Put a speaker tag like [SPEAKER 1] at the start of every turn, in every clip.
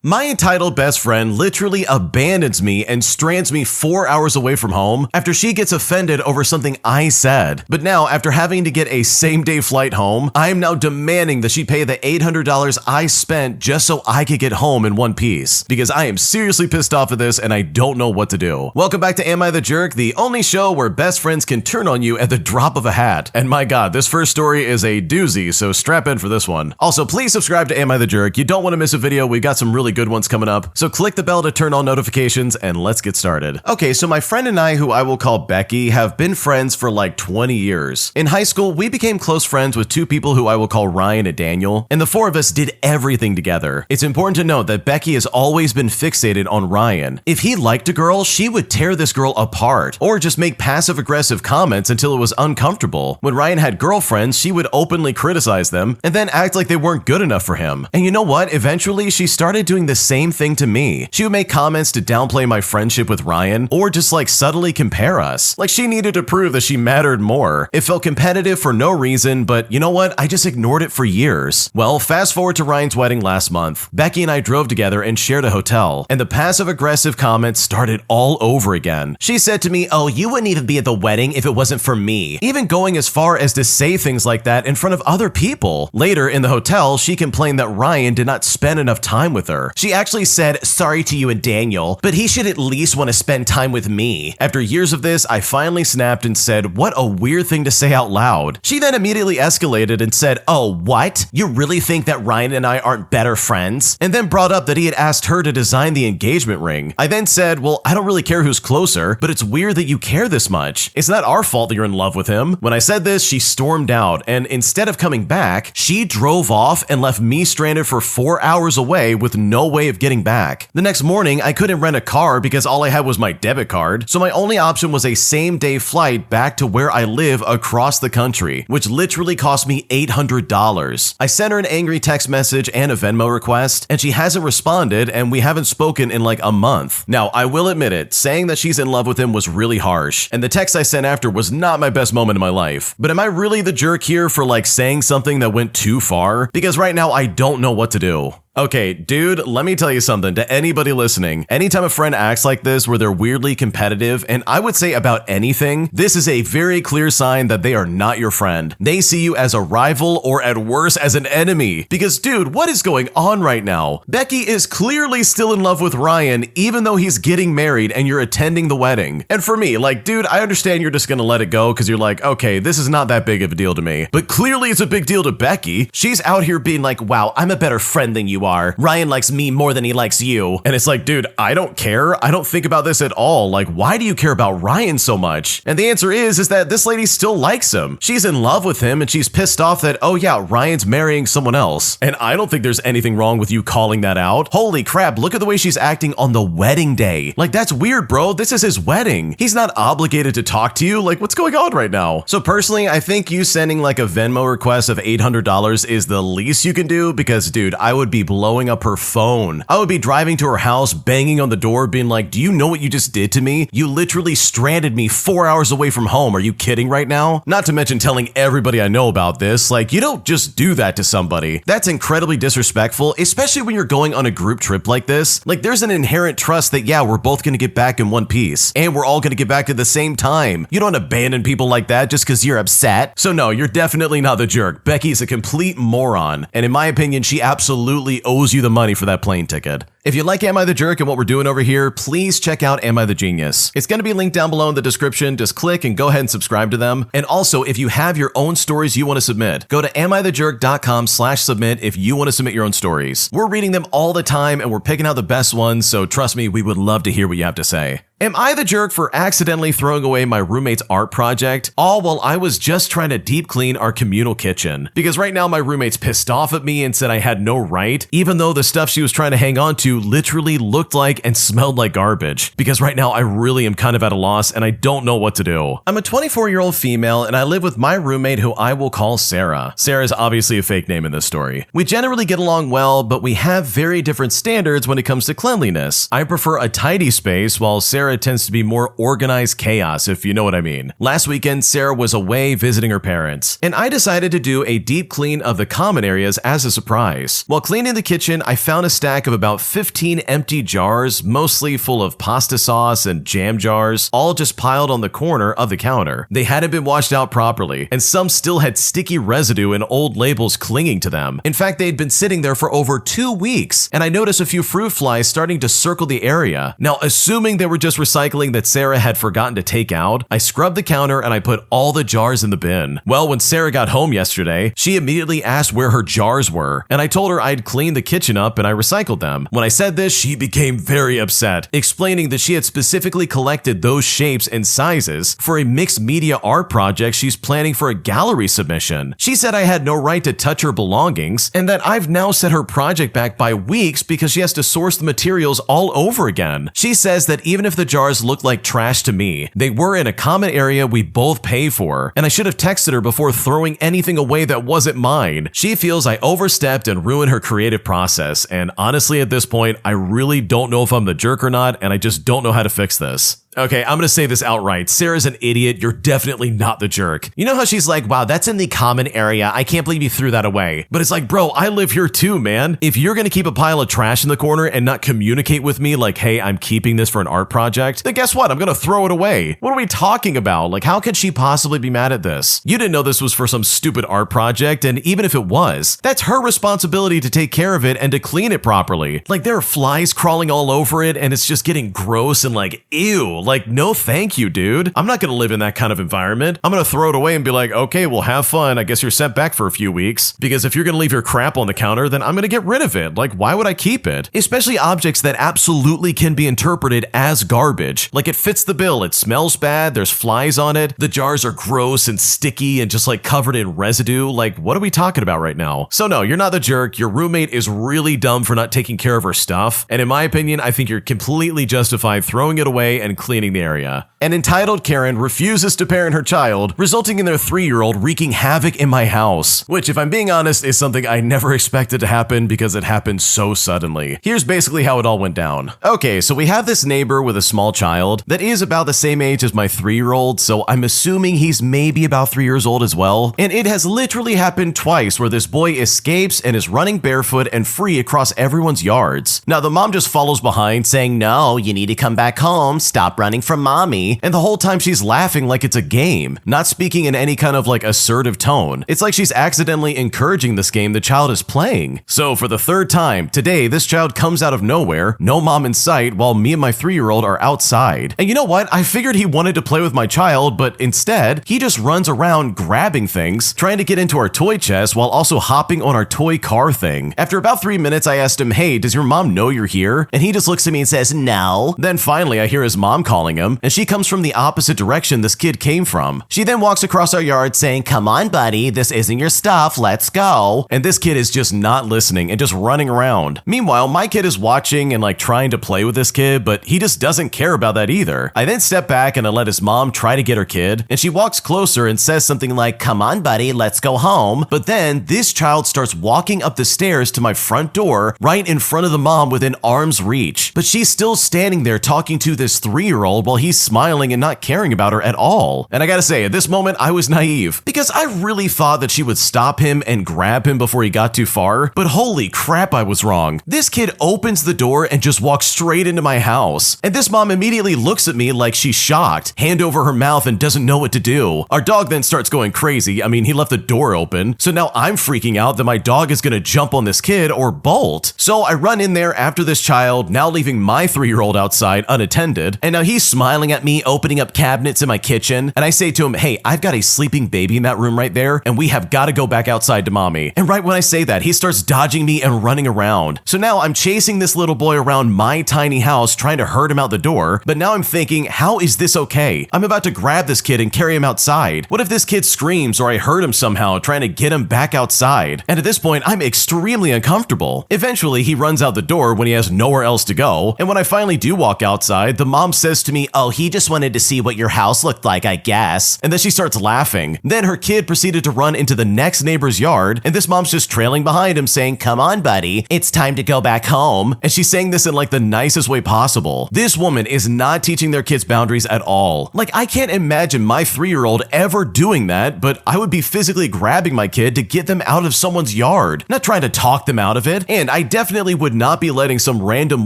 [SPEAKER 1] My entitled best friend literally abandons me and strands me 4 hours away from home after she gets offended over something I said. But now, after having to get a same-day flight home, I am now demanding that she pay the $800 I spent just so I could get home in one piece. Because I am seriously pissed off at this and I don't know what to do. Welcome back to Am I the Jerk, the only show where best friends can turn on you at the drop of a hat. And my god, this first story is a doozy, so strap in for this one. Also, please subscribe to Am I the Jerk. You don't want to miss a video. We got some really good ones coming up, so click the bell to turn on notifications and let's get started. Okay, so my friend and I, who I will call Becky, have been friends for like 20 years. In high school, we became close friends with two people who I will call Ryan and Daniel, and the four of us did everything together. It's important to note that Becky has always been fixated on Ryan. If he liked a girl, she would tear this girl apart, or just make passive-aggressive comments until it was uncomfortable. When Ryan had girlfriends, she would openly criticize them, and then act like they weren't good enough for him. And you know what? Eventually, she started doing the same thing to me. She would make comments to downplay my friendship with Ryan, or just like subtly compare us. Like she needed to prove that she mattered more. It felt competitive for no reason, but you know what? I just ignored it for years. Well, fast forward to Ryan's wedding last month. Becky and I drove together and shared a hotel, and the passive-aggressive comments started all over again. She said to me, "Oh, you wouldn't even be at the wedding if it wasn't for me," even going as far as to say things like that in front of other people. Later in the hotel, she complained that Ryan did not spend enough time with her. She actually said, "Sorry to you and Daniel, but he should at least want to spend time with me." After years of this, I finally snapped and said, "What a weird thing to say out loud." She then immediately escalated and said, "Oh, what? You really think that Ryan and I aren't better friends?" And then brought up that he had asked her to design the engagement ring. I then said, "Well, I don't really care who's closer, but it's weird that you care this much. It's not our fault that you're in love with him." When I said this, she stormed out, and instead of coming back, she drove off and left me stranded for 4 hours away with no way of getting back. The next morning, I couldn't rent a car because all I had was my debit card, so my only option was a same-day flight back to where I live across the country, which literally cost me $800. I sent her an angry text message and a Venmo request, and she hasn't responded, and we haven't spoken in like a month. Now, I will admit it, saying that she's in love with him was really harsh, and the text I sent after was not my best moment in my life. But am I really the jerk here for like saying something that went too far? Because right now, I don't know what to do. Okay, dude, let me tell you something to anybody listening. Anytime a friend acts like this where they're weirdly competitive, and I would say about anything, this is a very clear sign that they are not your friend. They see you as a rival or at worst as an enemy. Because dude, what is going on right now? Becky is clearly still in love with Ryan even though he's getting married and you're attending the wedding. And for me, like dude, I understand you're just gonna let it go because you're like, okay, this is not that big of a deal to me. But clearly it's a big deal to Becky. She's out here being like, wow, I'm a better friend than you are. Ryan likes me more than he likes you. And it's like, dude, I don't care. I don't think about this at all. Like, why do you care about Ryan so much? And the answer is that this lady still likes him. She's in love with him and she's pissed off that, oh yeah, Ryan's marrying someone else. And I don't think there's anything wrong with you calling that out. Holy crap, look at the way she's acting on the wedding day. Like, that's weird, bro. This is his wedding. He's not obligated to talk to you. Like, what's going on right now? So personally, I think you sending like a Venmo request of $800 is the least you can do because, dude, I would be blowing up her phone. I would be driving to her house, banging on the door, being like, do you know what you just did to me? You literally stranded me 4 hours away from home. Are you kidding right now? Not to mention telling everybody I know about this. Like, you don't just do that to somebody. That's incredibly disrespectful, especially when you're going on a group trip like this. Like, there's an inherent trust that, yeah, we're both gonna get back in one piece, and we're all gonna get back at the same time. You don't abandon people like that just because you're upset. So no, you're definitely not the jerk. Becky's a complete moron, and in my opinion, she absolutely owes you the money for that plane ticket. If you like Am I the Jerk and what we're doing over here, please check out Am I the Genius. It's going to be linked down below in the description. Just click and go ahead and subscribe to them. And also, if you have your own stories you want to submit, go to AmITheJerk.com/submit if you want to submit your own stories. We're reading them all the time and we're picking out the best ones, so trust me, we would love to hear what you have to say. Am I the jerk for accidentally throwing away my roommate's art project, all while I was just trying to deep clean our communal kitchen? Because right now my roommate's pissed off at me and said I had no right, even though the stuff she was trying to hang on to literally looked like and smelled like garbage. Because right now I really am kind of at a loss and I don't know what to do. I'm a 24-year-old female and I live with my roommate who I will call Sarah. Sarah is obviously a fake name in this story. We generally get along well, but we have very different standards when it comes to cleanliness. I prefer a tidy space while Sarah Sarah tends to be more organized chaos, if you know what I mean. Last weekend, Sarah was away visiting her parents, and I decided to do a deep clean of the common areas as a surprise. While cleaning the kitchen, I found a stack of about 15 empty jars, mostly full of pasta sauce and jam jars, all just piled on the corner of the counter. They hadn't been washed out properly, and some still had sticky residue and old labels clinging to them. In fact, they'd been sitting there for over 2 weeks, and I noticed a few fruit flies starting to circle the area. Now, assuming they were just recycling that Sarah had forgotten to take out, I scrubbed the counter and I put all the jars in the bin. Well, when Sarah got home yesterday, she immediately asked where her jars were, and I told her I'd cleaned the kitchen up and I recycled them. When I said this, she became very upset, explaining that she had specifically collected those shapes and sizes for a mixed media art project she's planning for a gallery submission. She said I had no right to touch her belongings, and that I've now set her project back by weeks because she has to source the materials all over again. She says that even if the jars look like trash to me, they were in a common area we both pay for, and I should have texted her before throwing anything away that wasn't mine. She feels I overstepped and ruined her creative process, and honestly at this point, I really don't know if I'm the jerk or not, and I just don't know how to fix this. Okay, I'm gonna say this outright. Sarah's an idiot. You're definitely not the jerk. You know how she's like, wow, that's in the common area. I can't believe you threw that away. But it's like, bro, I live here too, man. If you're gonna keep a pile of trash in the corner and not communicate with me like, hey, I'm keeping this for an art project, then guess what? I'm gonna throw it away. What are we talking about? Like, how could she possibly be mad at this? You didn't know this was for some stupid art project, and even if it was, that's her responsibility to take care of it and to clean it properly. Like, there are flies crawling all over it, and it's just getting gross and like, ew. Like, no thank you, dude. I'm not gonna live in that kind of environment. I'm gonna throw it away and be like, okay, well, have fun. I guess you're sent back for a few weeks. Because if you're gonna leave your crap on the counter, then I'm gonna get rid of it. Like, why would I keep it? Especially objects that absolutely can be interpreted as garbage. Like, it fits the bill. It smells bad. There's flies on it. The jars are gross and sticky and just like covered in residue. Like, what are we talking about right now? So no, you're not the jerk. Your roommate is really dumb for not taking care of her stuff. And in my opinion, I think you're completely justified throwing it away and cleaning the area. An entitled Karen refuses to parent her child, resulting in their 3-year-old wreaking havoc in my house, which, if I'm being honest, is something I never expected to happen because it happened so suddenly. Here's basically how it all went down. Okay, so we have this neighbor with a small child that is about the same age as my 3-year-old, so I'm assuming he's maybe about 3 years old as well. And it has literally happened twice where this boy escapes and is running barefoot and free across everyone's yards. Now, the mom just follows behind saying, no, you need to come back home, stop running from mommy. And the whole time she's laughing like it's a game, not speaking in any kind of like assertive tone. It's like she's accidentally encouraging this game the child is playing. So for the 3rd time, today this child comes out of nowhere, no mom in sight, while me and my 3-year-old are outside. And you know what? I figured he wanted to play with my child, but instead, he just runs around grabbing things, trying to get into our toy chest while also hopping on our toy car thing. After about 3 minutes, I asked him, hey, does your mom know you're here? And he just looks at me and says, no. Then finally, I hear his mom calling him, and she comes from the opposite direction this kid came from. She then walks across our yard saying, come on, buddy, this isn't your stuff, let's go. And this kid is just not listening and just running around. Meanwhile, my kid is watching and like trying to play with this kid, but he just doesn't care about that either. I then step back and I let his mom try to get her kid, and she walks closer and says something like, come on, buddy, let's go home. But then this child starts walking up the stairs to my front door right in front of the mom within arm's reach. But she's still standing there talking to this 3-year-old while he's smiling and not caring about her at all. And I gotta say, at this moment, I was naive because I really thought that she would stop him and grab him before he got too far, but holy crap, I was wrong. This kid opens the door and just walks straight into my house. And this mom immediately looks at me like she's shocked, hand over her mouth, and doesn't know what to do. Our dog then starts going crazy. I mean, he left the door open. So now I'm freaking out that my dog is gonna jump on this kid or bolt. So I run in there after this child, now leaving my 3-year-old outside unattended. And now he's smiling at me, opening up cabinets in my kitchen. And I say to him, hey, I've got a sleeping baby in that room right there, and we have got to go back outside to mommy. And right when I say that, he starts dodging me and running around. So now I'm chasing this little boy around my tiny house, trying to herd him out the door. But now I'm thinking, how is this okay? I'm about to grab this kid and carry him outside. What if this kid screams or I hurt him somehow, trying to get him back outside? And at this point, I'm extremely uncomfortable. Eventually, he runs out the door when he has nowhere else to go. And when I finally do walk outside, the mom says says to me, "Oh, he just wanted to see what your house looked like, I guess." And then she starts laughing. Then her kid proceeded to run into the next neighbor's yard, and this mom's just trailing behind him saying, "Come on, buddy, it's time to go back home." And she's saying this in like the nicest way possible. This woman is not teaching their kids boundaries at all. Like, I can't imagine my 3-year-old ever doing that, but I would be physically grabbing my kid to get them out of someone's yard, not trying to talk them out of it. And I definitely would not be letting some random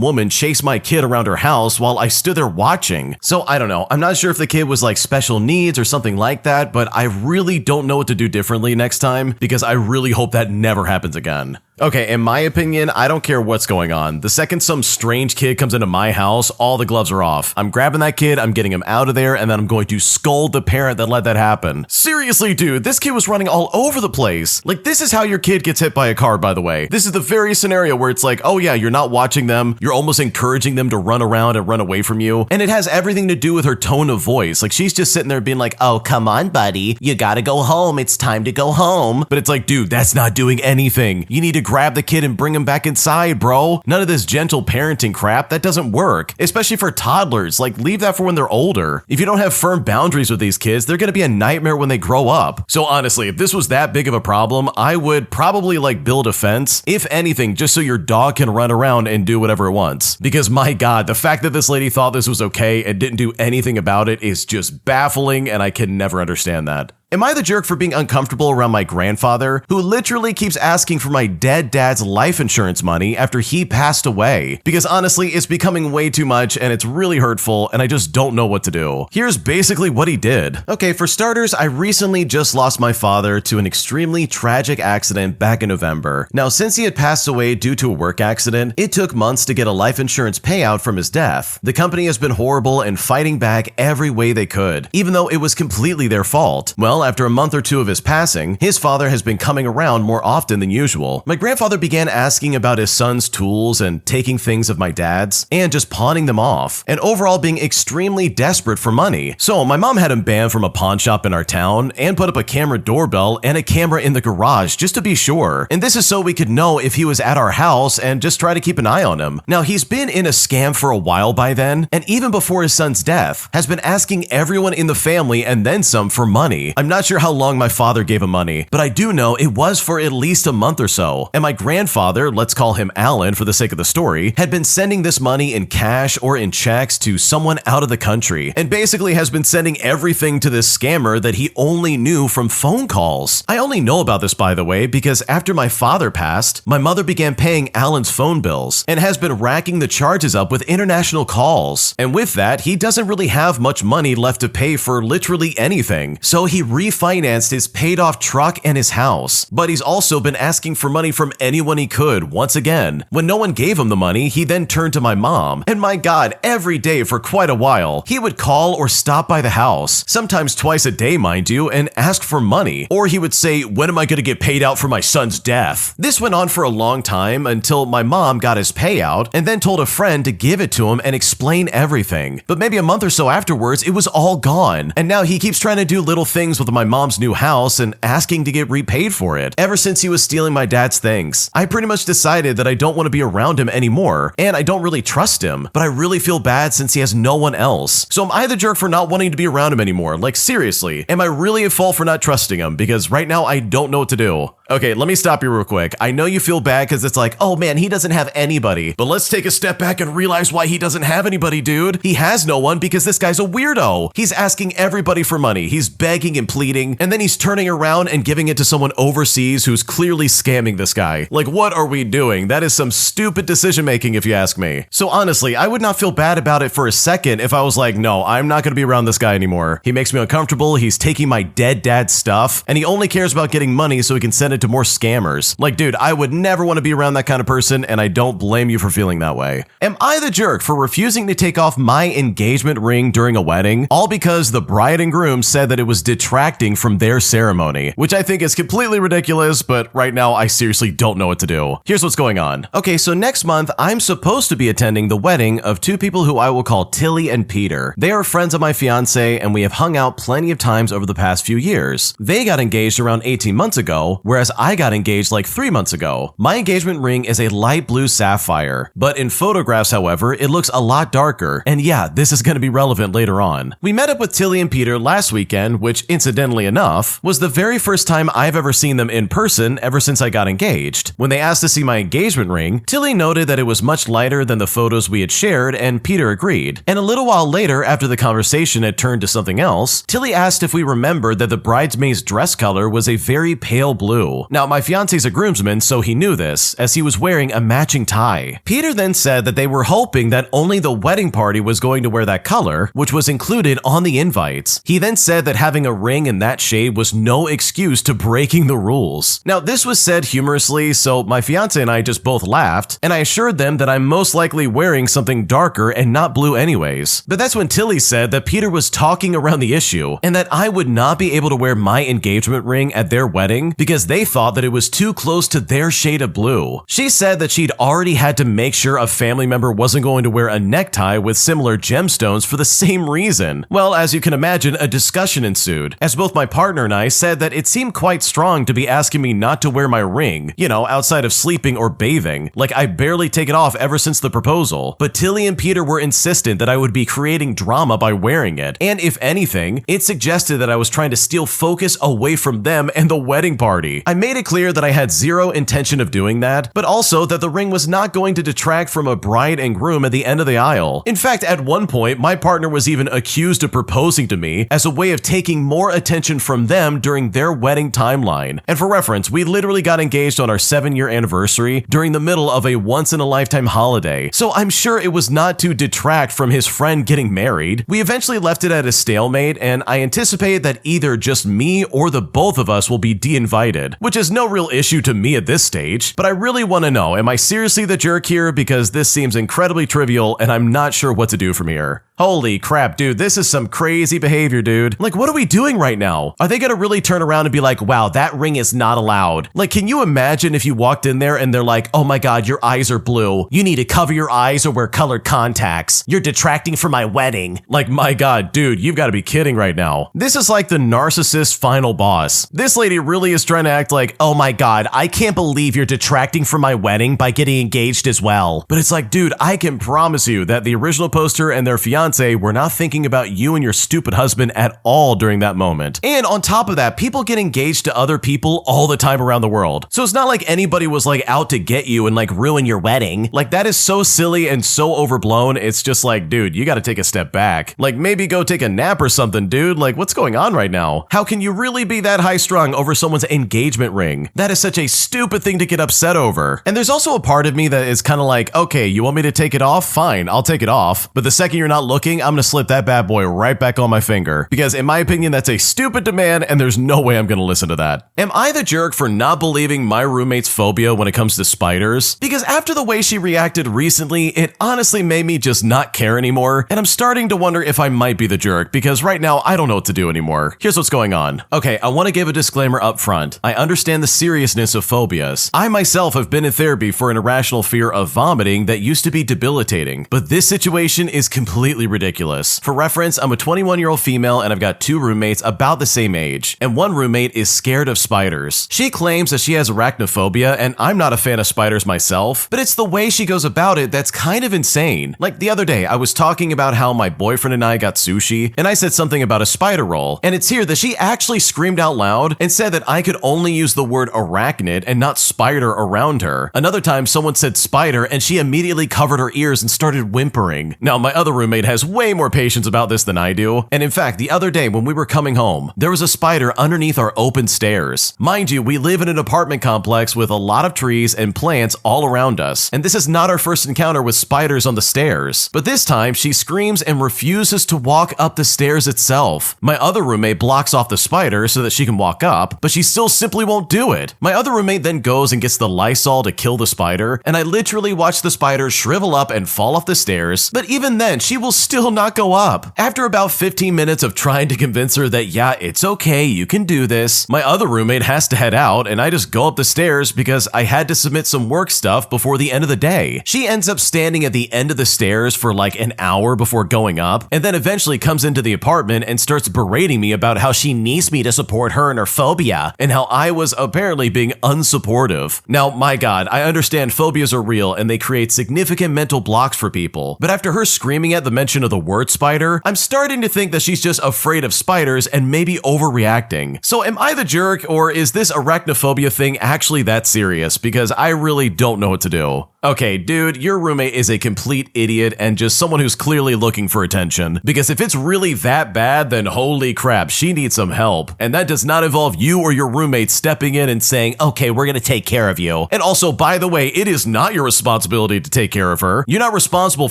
[SPEAKER 1] woman chase my kid around her house while I stood there watching. So I don't know. I'm not sure if the kid was like special needs or something like that, but I really don't know what to do differently next time, because I really hope that never happens again. Okay, in my opinion, I don't care what's going on. The second some strange kid comes into my house, all the gloves are off. I'm grabbing that kid, I'm getting him out of there, and then I'm going to scold the parent that let that happen. Seriously, dude, this kid was running all over the place. Like, this is how your kid gets hit by a car, by the way. This is the very scenario where it's like, oh yeah, you're not watching them, you're almost encouraging them to run around and run away from you. And it has everything to do with her tone of voice. Like, she's just sitting there being like, "Oh, come on, buddy, you gotta go home, it's time to go home." But it's like, dude, that's not doing anything. You need to grab the kid and bring him back inside, bro. None of this gentle parenting crap, that doesn't work. Especially for toddlers, like, leave that for when they're older. If you don't have firm boundaries with these kids, they're gonna be a nightmare when they grow up. So honestly, if this was that big of a problem, I would probably like build a fence, if anything, just so your dog can run around and do whatever it wants. Because my God, the fact that this lady thought this was okay and didn't do anything about it is just baffling, and I can never understand that. Am I the jerk for being uncomfortable around my grandfather, who literally keeps asking for my dead dad's life insurance money after he passed away? Because honestly, it's becoming way too much and it's really hurtful, and I just don't know what to do. Here's basically what he did. Okay, for starters, I recently just lost my father to an extremely tragic accident back in November. Now, since he had passed away due to a work accident, it took months to get a life insurance payout from his death. The company has been horrible and fighting back every way they could, even though it was completely their fault. Well, after a month or two of his passing, his father has been coming around more often than usual. My grandfather began asking about his son's tools and taking things of my dad's and just pawning them off, and overall being extremely desperate for money. So my mom had him banned from a pawn shop in our town and put up a camera doorbell and a camera in the garage just to be sure. And this is so we could know if he was at our house and just try to keep an eye on him. Now, he's been in a scam for a while by then, and even before his son's death, has been asking everyone in the family and then some for money. I'm not sure how long my father gave him money, but I do know it was for at least a month or so. And my grandfather, let's call him Alan for the sake of the story, had been sending this money in cash or in checks to someone out of the country, and basically has been sending everything to this scammer that he only knew from phone calls. I only know about this, by the way, because after my father passed, my mother began paying Alan's phone bills and has been racking the charges up with international calls. And with that, he doesn't really have much money left to pay for literally anything. So he refinanced his paid off truck and his house, but he's also been asking for money from anyone he could once again. When no one gave him the money, he then turned to my mom, and my God, every day for quite a while, he would call or stop by the house, sometimes twice a day, mind you, and ask for money. Or he would say, "When am I going to get paid out for my son's death?" This went on for a long time until my mom got his payout and then told a friend to give it to him and explain everything. But maybe a month or so afterwards, it was all gone, and now he keeps trying to do little things with my mom's new house and asking to get repaid for it ever since he was stealing my dad's things. I pretty much decided that I don't want to be around him anymore, and I don't really trust him, but I really feel bad since he has no one else. So am I the jerk for not wanting to be around him anymore? Like, seriously, am I really at fault for not trusting him? Because right now I don't know what to do. Okay, let me stop you real quick. I know you feel bad because it's like, oh man, he doesn't have anybody. But let's take a step back and realize why he doesn't have anybody, dude. He has no one because this guy's a weirdo. He's asking everybody for money. He's begging and pleading, and then he's turning around and giving it to someone overseas who's clearly scamming this guy. Like, what are we doing? That is some stupid decision making if you ask me. So honestly, I would not feel bad about it for a second if I was like, no, I'm not gonna be around this guy anymore. He makes me uncomfortable, he's taking my dead dad's stuff, and he only cares about getting money so he can send it to more scammers. Like, dude, I would never want to be around that kind of person, and I don't blame you for feeling that way. Am I the jerk for refusing to take off my engagement ring during a wedding, all because the bride and groom said that it was detracting from their ceremony, which I think is completely ridiculous, but right now I seriously don't know what to do. Here's what's going on. Okay, so next month, I'm supposed to be attending the wedding of two people who I will call Tilly and Peter. They are friends of my fiance, and we have hung out plenty of times over the past few years. They got engaged around 18 months ago, whereas whereas I got engaged like 3 months ago. My engagement ring is a light blue sapphire, but in photographs, however, it looks a lot darker, and yeah, this is going to be relevant later on. We met up with Tilly and Peter last weekend, which, incidentally enough, was the very first time I've ever seen them in person ever since I got engaged. When they asked to see my engagement ring, Tilly noted that it was much lighter than the photos we had shared, and Peter agreed. And a little while later, after the conversation had turned to something else, Tilly asked if we remembered that the bridesmaid's dress color was a very pale blue. Now, my fiance's a groomsman, so he knew this, as he was wearing a matching tie. Peter then said that they were hoping that only the wedding party was going to wear that color, which was included on the invites. He then said that having a ring in that shade was no excuse to breaking the rules. Now, this was said humorously, so my fiance and I just both laughed, and I assured them that I'm most likely wearing something darker and not blue anyways. But that's when Tilly said that Peter was talking around the issue, and that I would not be able to wear my engagement ring at their wedding because they thought that it was too close to their shade of blue. She said that she'd already had to make sure a family member wasn't going to wear a necktie with similar gemstones for the same reason. Well, as you can imagine, a discussion ensued, as both my partner and I said that it seemed quite strong to be asking me not to wear my ring, you know, outside of sleeping or bathing. Like, I barely take it off ever since the proposal. But Tilly and Peter were insistent that I would be creating drama by wearing it, and if anything, it suggested that I was trying to steal focus away from them and the wedding party. I made it clear that I had zero intention of doing that, but also that the ring was not going to detract from a bride and groom at the end of the aisle. In fact, at one point, my partner was even accused of proposing to me as a way of taking more attention from them during their wedding timeline. And for reference, we literally got engaged on our 7-year anniversary during the middle of a once-in-a-lifetime holiday, so I'm sure it was not to detract from his friend getting married. We eventually left it at a stalemate, and I anticipate that either just me or the both of us will be de-invited, which is no real issue to me at this stage, but I really want to know, am I seriously the jerk here? Because this seems incredibly trivial and I'm not sure what to do from here. Holy crap, dude, this is some crazy behavior, dude. Like, what are we doing right now? Are they gonna really turn around and be like, wow, that ring is not allowed? Like, can you imagine if you walked in there and they're like, oh my god, your eyes are blue. You need to cover your eyes or wear colored contacts. You're detracting from my wedding. Like, my god, dude, you've got to be kidding right now. This is like the narcissist final boss. This lady really is trying to act like, oh my god, I can't believe you're detracting from my wedding by getting engaged as well. But it's like, dude, I can promise you that the original poster and their fiance were not thinking about you and your stupid husband at all during that moment. And on top of that, people get engaged to other people all the time around the world. So it's not like anybody was like out to get you and like ruin your wedding. Like, that is so silly and so overblown. It's just like, dude, you got to take a step back. Like, maybe go take a nap or something, dude. Like, what's going on right now? How can you really be that high strung over someone's engagement ring? That is such a stupid thing to get upset over. And there's also a part of me that is kind of like, okay, you want me to take it off? Fine, I'll take it off. But the second you're not looking, I'm gonna slip that bad boy right back on my finger. Because in my opinion, that's a stupid demand and there's no way I'm gonna listen to that. Am I the jerk for not believing my roommate's phobia when it comes to spiders? Because after the way she reacted recently, it honestly made me just not care anymore. And I'm starting to wonder if I might be the jerk, because right now I don't know what to do anymore. Here's what's going on. Okay, I want to give a disclaimer up front. I understand the seriousness of phobias. I myself have been in therapy for an irrational fear of vomiting that used to be debilitating, but this situation is completely ridiculous. For reference, I'm a 21-year-old female and I've got 2 roommates about the same age, and one roommate is scared of spiders. She claims that she has arachnophobia, and I'm not a fan of spiders myself, but it's the way she goes about it that's kind of insane. Like, the other day, I was talking about how my boyfriend and I got sushi, and I said something about a spider roll, and it's here that she actually screamed out loud and said that I could only use the word arachnid and not spider around her. Another time, someone said spider, and she immediately covered her ears and started whimpering. Now, my other roommate has way more patience about this than I do, and in fact, the other day when we were coming home, there was a spider underneath our open stairs. Mind you, we live in an apartment complex with a lot of trees and plants all around us, and this is not our first encounter with spiders on the stairs. But this time, she screams and refuses to walk up the stairs itself. My other roommate blocks off the spider so that she can walk up, but she still simply won't do it. My other roommate then goes and gets the Lysol to kill the spider, and I literally watch the spider shrivel up and fall off the stairs, but even then, she will still not go up. After about 15 minutes of trying to convince her that yeah, it's okay, you can do this, my other roommate has to head out and I just go up the stairs because I had to submit some work stuff before the end of the day. She ends up standing at the end of the stairs for like an hour before going up, and then eventually comes into the apartment and starts berating me about how she needs me to support her and her phobia, and how I was apparently being unsupportive. Now, my God, I understand phobias are real and they create significant mental blocks for people, but after her screaming at the mention of the word spider, I'm starting to think that she's just afraid of spiders and maybe overreacting. So am I the jerk, or is this arachnophobia thing actually that serious? Because I really don't know what to do. Okay, dude, your roommate is a complete idiot and just someone who's clearly looking for attention. Because if it's really that bad, then holy crap, she needs some help. And that does not involve you or your roommate stepping in and saying, okay, we're gonna take care of you. And also, by the way, it is not your responsibility to take care of her. You're not responsible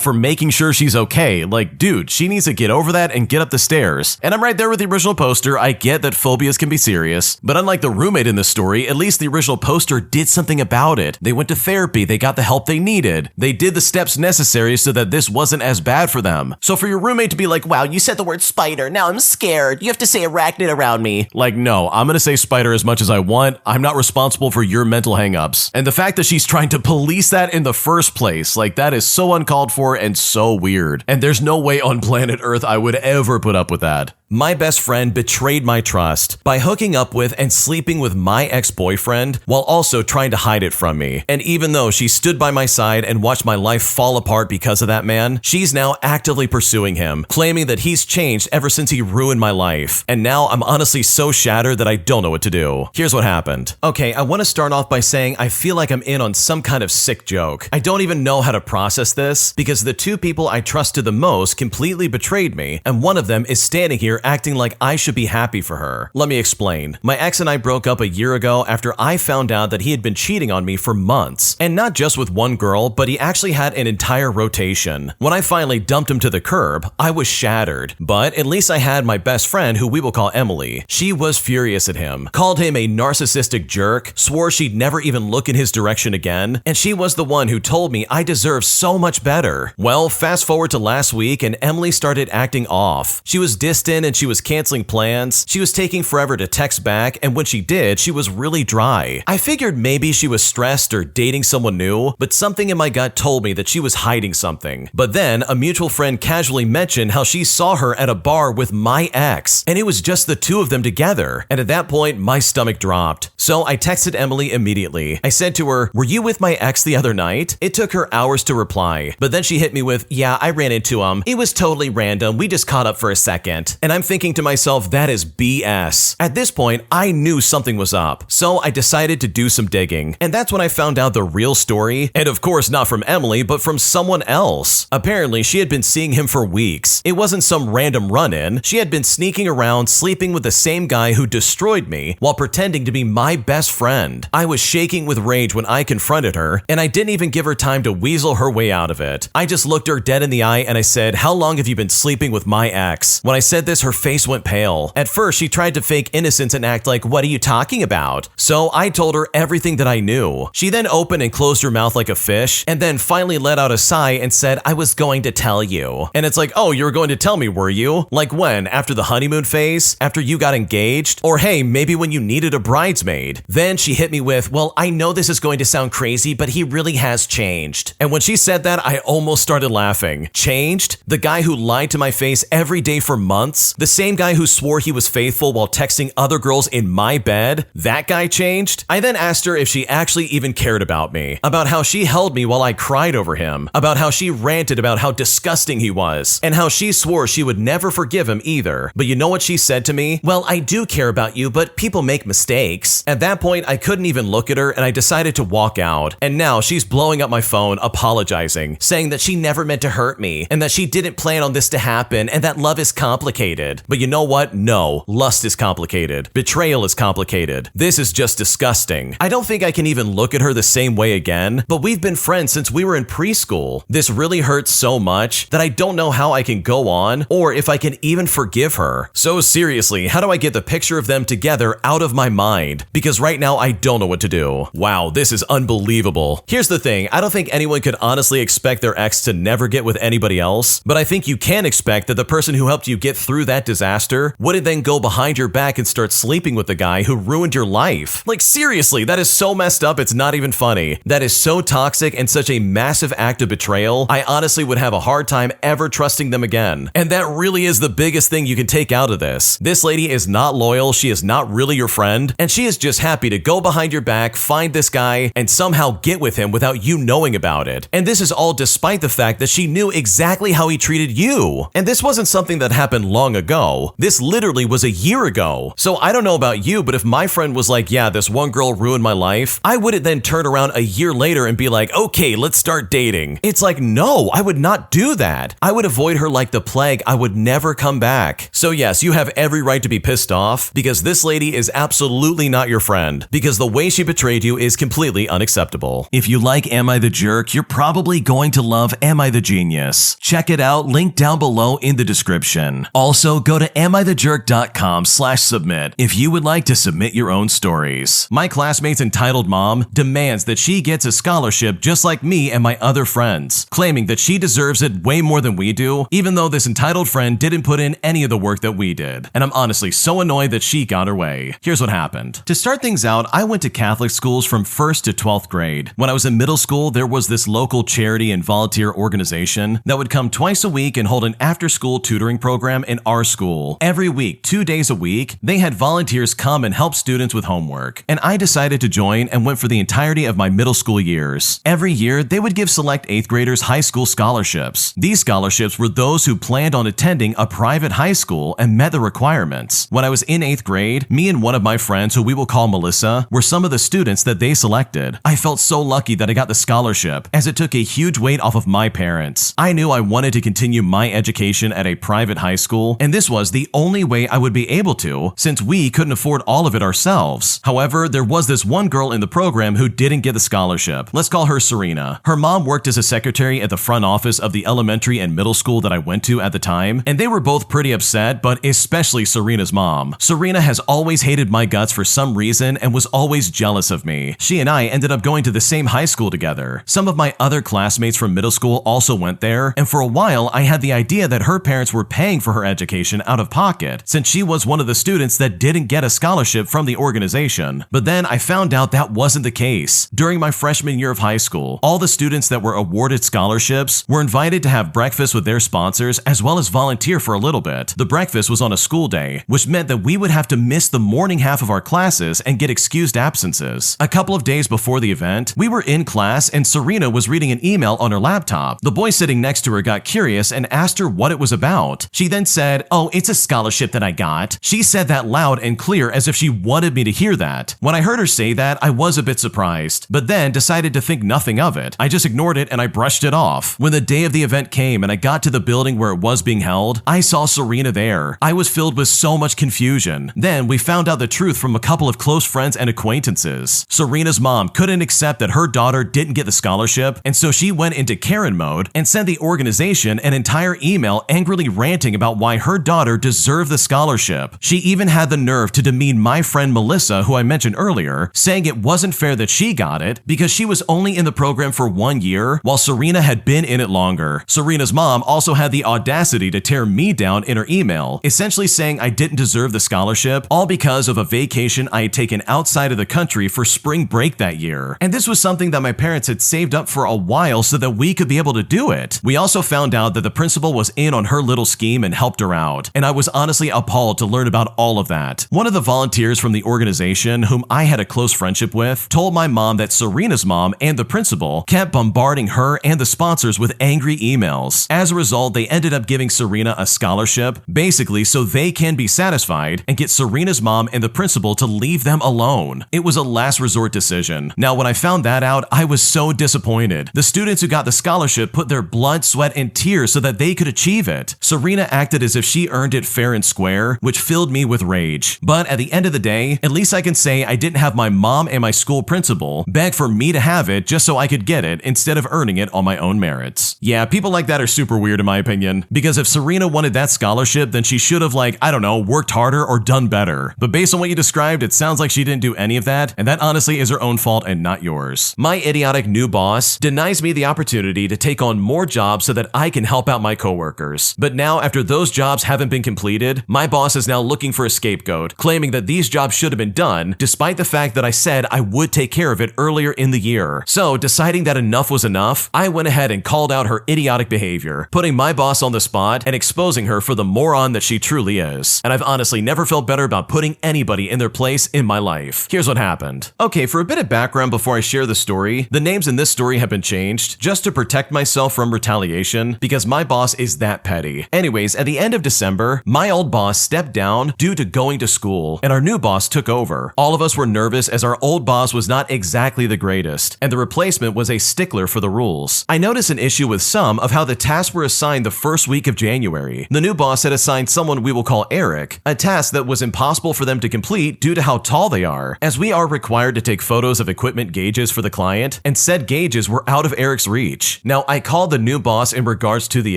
[SPEAKER 1] for making sure she's okay. Like, dude, she needs to get over that and get up the stairs. And I'm right there with the original poster. I get that phobias can be serious, but unlike the roommate in this story, at least the original poster did something about it. They went to therapy, they got the help they needed. They did the steps necessary so that this wasn't as bad for them. So for your roommate to be like, wow, you said the word spider, now I'm scared, you have to say arachnid around me. Like, no, I'm gonna say spider as much as I want. I'm not responsible for your mental hangups. And the fact that she's trying to police that in the first place, like, that is so uncalled for and so weird. And there's no way on planet Earth I would ever put up with that. My best friend betrayed my trust by hooking up with and sleeping with my ex-boyfriend while also trying to hide it from me. And even though she stood by my side and watched my life fall apart because of that man, she's now actively pursuing him, claiming that he's changed ever since he ruined my life. And now I'm honestly so shattered that I don't know what to do. Here's what happened. Okay, I want to start off by saying I feel like I'm in on some kind of sick joke. I don't even know how to process this because the two people I trusted the most completely betrayed me, and one of them is standing here acting like I should be happy for her. Let me explain. My ex and I broke up a year ago after I found out that he had been cheating on me for months. And not just with one girl, but he actually had an entire rotation. When I finally dumped him to the curb, I was shattered. But at least I had my best friend, who we will call Emily. She was furious at him, called him a narcissistic jerk, swore she'd never even look in his direction again, and she was the one who told me I deserve so much better. Well, fast forward to last week and Emily started acting off. She was distant and she was canceling plans. She was taking forever to text back, and when she did, she was really dry. I figured maybe she was stressed or dating someone new, but something in my gut told me that she was hiding something. But then a mutual friend casually mentioned how she saw her at a bar with my ex, and it was just the two of them together. And at that point, my stomach dropped. So I texted Emily immediately. I said to her, "Were you with my ex the other night?" It took her hours to reply, but then she hit me with, "Yeah, I ran into him. It was totally random. We just caught up for a second." And I'm thinking to myself, that is BS. At this point, I knew something was up, so I decided to do some digging. And that's when I found out the real story, and of course not from Emily, but from someone else. Apparently, she had been seeing him for weeks. It wasn't some random run-in. She had been sneaking around, sleeping with the same guy who destroyed me while pretending to be my best friend. I was shaking with rage when I confronted her, and I didn't even give her time to weasel her way out of it. I just looked her dead in the eye and I said, "How long have you been sleeping with my ex?" When I said this, her face went pale. At first, she tried to fake innocence and act like, "What are you talking about?" So I told her everything that I knew. She then opened and closed her mouth like a fish, and then finally let out a sigh and said, "I was going to tell you." And it's like, oh, you were going to tell me, were you? Like when? After the honeymoon phase? After you got engaged? Or hey, maybe when you needed a bridesmaid? Then she hit me with, "Well, I know this is going to sound crazy, but he really has changed." And when she said that, I almost started laughing. Changed? The guy who lied to my face every day for months? The same guy who swore he was faithful while texting other girls in my bed? That guy changed? I then asked her if she actually even cared about me, about how she held me while I cried over him, about how she ranted about how disgusting he was, and how she swore she would never forgive him either. But you know what she said to me? "Well, I do care about you, but people make mistakes." At that point, I couldn't even look at her and I decided to walk out. And now she's blowing up my phone, apologizing, saying that she never meant to hurt me, and that she didn't plan on this to happen, and that love is complicated. complicated. But you know what? No. Lust is complicated. Betrayal is complicated. This is just disgusting. I don't think I can even look at her the same way again, but we've been friends since we were in preschool. This really hurts so much that I don't know how I can go on or if I can even forgive her. So seriously, how do I get the picture of them together out of my mind? Because right now I don't know what to do. Wow, this is unbelievable. Here's the thing, I don't think anyone could honestly expect their ex to never get with anybody else, but I think you can expect that the person who helped you get through that disaster wouldn't then go behind your back and start sleeping with the guy who ruined your life. Like seriously, that is so messed up, it's not even funny. That is so toxic and such a massive act of betrayal, I honestly would have a hard time ever trusting them again. And that really is the biggest thing you can take out of this. This lady is not loyal, she is not really your friend, and she is just happy to go behind your back, find this guy, and somehow get with him without you knowing about it. And this is all despite the fact that she knew exactly how he treated you. And this wasn't something that happened long ago. This literally was a year ago. So I don't know about you, but if my friend was like, yeah, this one girl ruined my life, I wouldn't then turn around a year later and be like, okay, let's start dating. It's like, no, I would not do that. I would avoid her like the plague. I would never come back. So yes, you have every right to be pissed off because this lady is absolutely not your friend because the way she betrayed you is completely unacceptable. If you like Am I the Jerk, you're probably going to love Am I the Genius. Check it out, link down below in the description. Also, go to AmITheJerk.com/submit if you would like to submit your own stories. My classmate's entitled mom demands that she gets a scholarship just like me and my other friends, claiming that she deserves it way more than we do, even though this entitled friend didn't put in any of the work that we did. And I'm honestly so annoyed that she got her way. Here's what happened. To start things out, I went to Catholic schools from 1st to 12th grade. When I was in middle school, there was this local charity and volunteer organization that would come twice a week and hold an after-school tutoring program in our school. Every week, 2 days a week, they had volunteers come and help students with homework. And I decided to join and went for the entirety of my middle school years. Every year, they would give select 8th graders high school scholarships. These scholarships were those who planned on attending a private high school and met the requirements. When I was in 8th grade, me and one of my friends, who we will call Melissa, were some of the students that they selected. I felt so lucky that I got the scholarship, as it took a huge weight off of my parents. I knew I wanted to continue my education at a private high school, and this was the only way I would be able to, since we couldn't afford all of it ourselves. However, there was this one girl in the program who didn't get the scholarship. Let's call her Serena. Her mom worked as a secretary at the front office of the elementary and middle school that I went to at the time, and they were both pretty upset, but especially Serena's mom. Serena has always hated my guts for some reason and was always jealous of me. She and I ended up going to the same high school together. Some of my other classmates from middle school also went there, and for a while I had the idea that her parents were paying for her education out of pocket, since she was one of the students that didn't get a scholarship from the organization. But then I found out that wasn't the case. During my freshman year of high school, all the students that were awarded scholarships were invited to have breakfast with their sponsors as well as volunteer for a little bit. The breakfast was on a school day, which meant that we would have to miss the morning half of our classes and get excused absences. A couple of days before the event, we were in class and Serena was reading an email on her laptop. The boy sitting next to her got curious and asked her what it was about. She then said, "Oh, it's a scholarship that I got." She said that loud and clear as if she wanted me to hear that. When I heard her say that, I was a bit surprised, but then decided to think nothing of it. I just ignored it and I brushed it off. When the day of the event came and I got to the building where it was being held, I saw Serena there. I was filled with so much confusion. Then we found out the truth from a couple of close friends and acquaintances. Serena's mom couldn't accept that her daughter didn't get the scholarship, and so she went into Karen mode and sent the organization an entire email angrily ranting about why her daughter deserved the scholarship. She even had the nerve to demean my friend Melissa, who I mentioned earlier, saying it wasn't fair that she got it because she was only in the program for 1 year while Serena had been in it longer. Serena's mom also had the audacity to tear me down in her email, essentially saying I didn't deserve the scholarship, all because of a vacation I had taken outside of the country for spring break that year. And this was something that my parents had saved up for a while so that we could be able to do it. We also found out that the principal was in on her little scheme and helped her out, and I was honestly appalled to learn about all of that. One of the volunteers from the organization, whom I had a close friendship with, told my mom that Serena's mom and the principal kept bombarding her and the sponsors with angry emails. As a result, they ended up giving Serena a scholarship, basically so they can be satisfied and get Serena's mom and the principal to leave them alone. It was a last resort decision. Now, when I found that out, I was so disappointed. The students who got the scholarship put their blood, sweat, and tears so that they could achieve it. Serena acted as if she earned it fair and square, which filled me with rage. But at the end of the day, at least I can say I didn't have my mom and my school principal beg for me to have it just so I could get it instead of earning it on my own merits. Yeah, people like that are super weird in my opinion, because if Serena wanted that scholarship, then she should have I don't know, worked harder or done better. But based on what you described, it sounds like she didn't do any of that, and that honestly is her own fault and not yours. My idiotic new boss denies me the opportunity to take on more jobs so that I can help out my coworkers. But now, after those jobs haven't been completed, my boss is now looking for a scapegoat, claiming that these jobs should have been done, despite the fact that I said I would take care of it earlier in the year. So, deciding that enough was enough, I went ahead and called out her idiotic behavior, putting my boss on the spot and exposing her for the moron that she truly is. And I've honestly never felt better about putting anybody in their place in my life. Here's what happened. Okay, for a bit of background before I share the story, the names in this story have been changed just to protect myself from retaliation because my boss is that petty. Anyways, at the end of December, my old boss stepped down due to going to school, and our new boss took over. All of us were nervous as our old boss was not exactly the greatest, and the replacement was a stickler for the rules. I noticed an issue with some of how the tasks were assigned the first week of January. The new boss had assigned someone we will call Eric, a task that was impossible for them to complete due to how tall they are, as we are required to take photos of equipment gauges for the client, and said gauges were out of Eric's reach. Now, I called the new boss in regards to the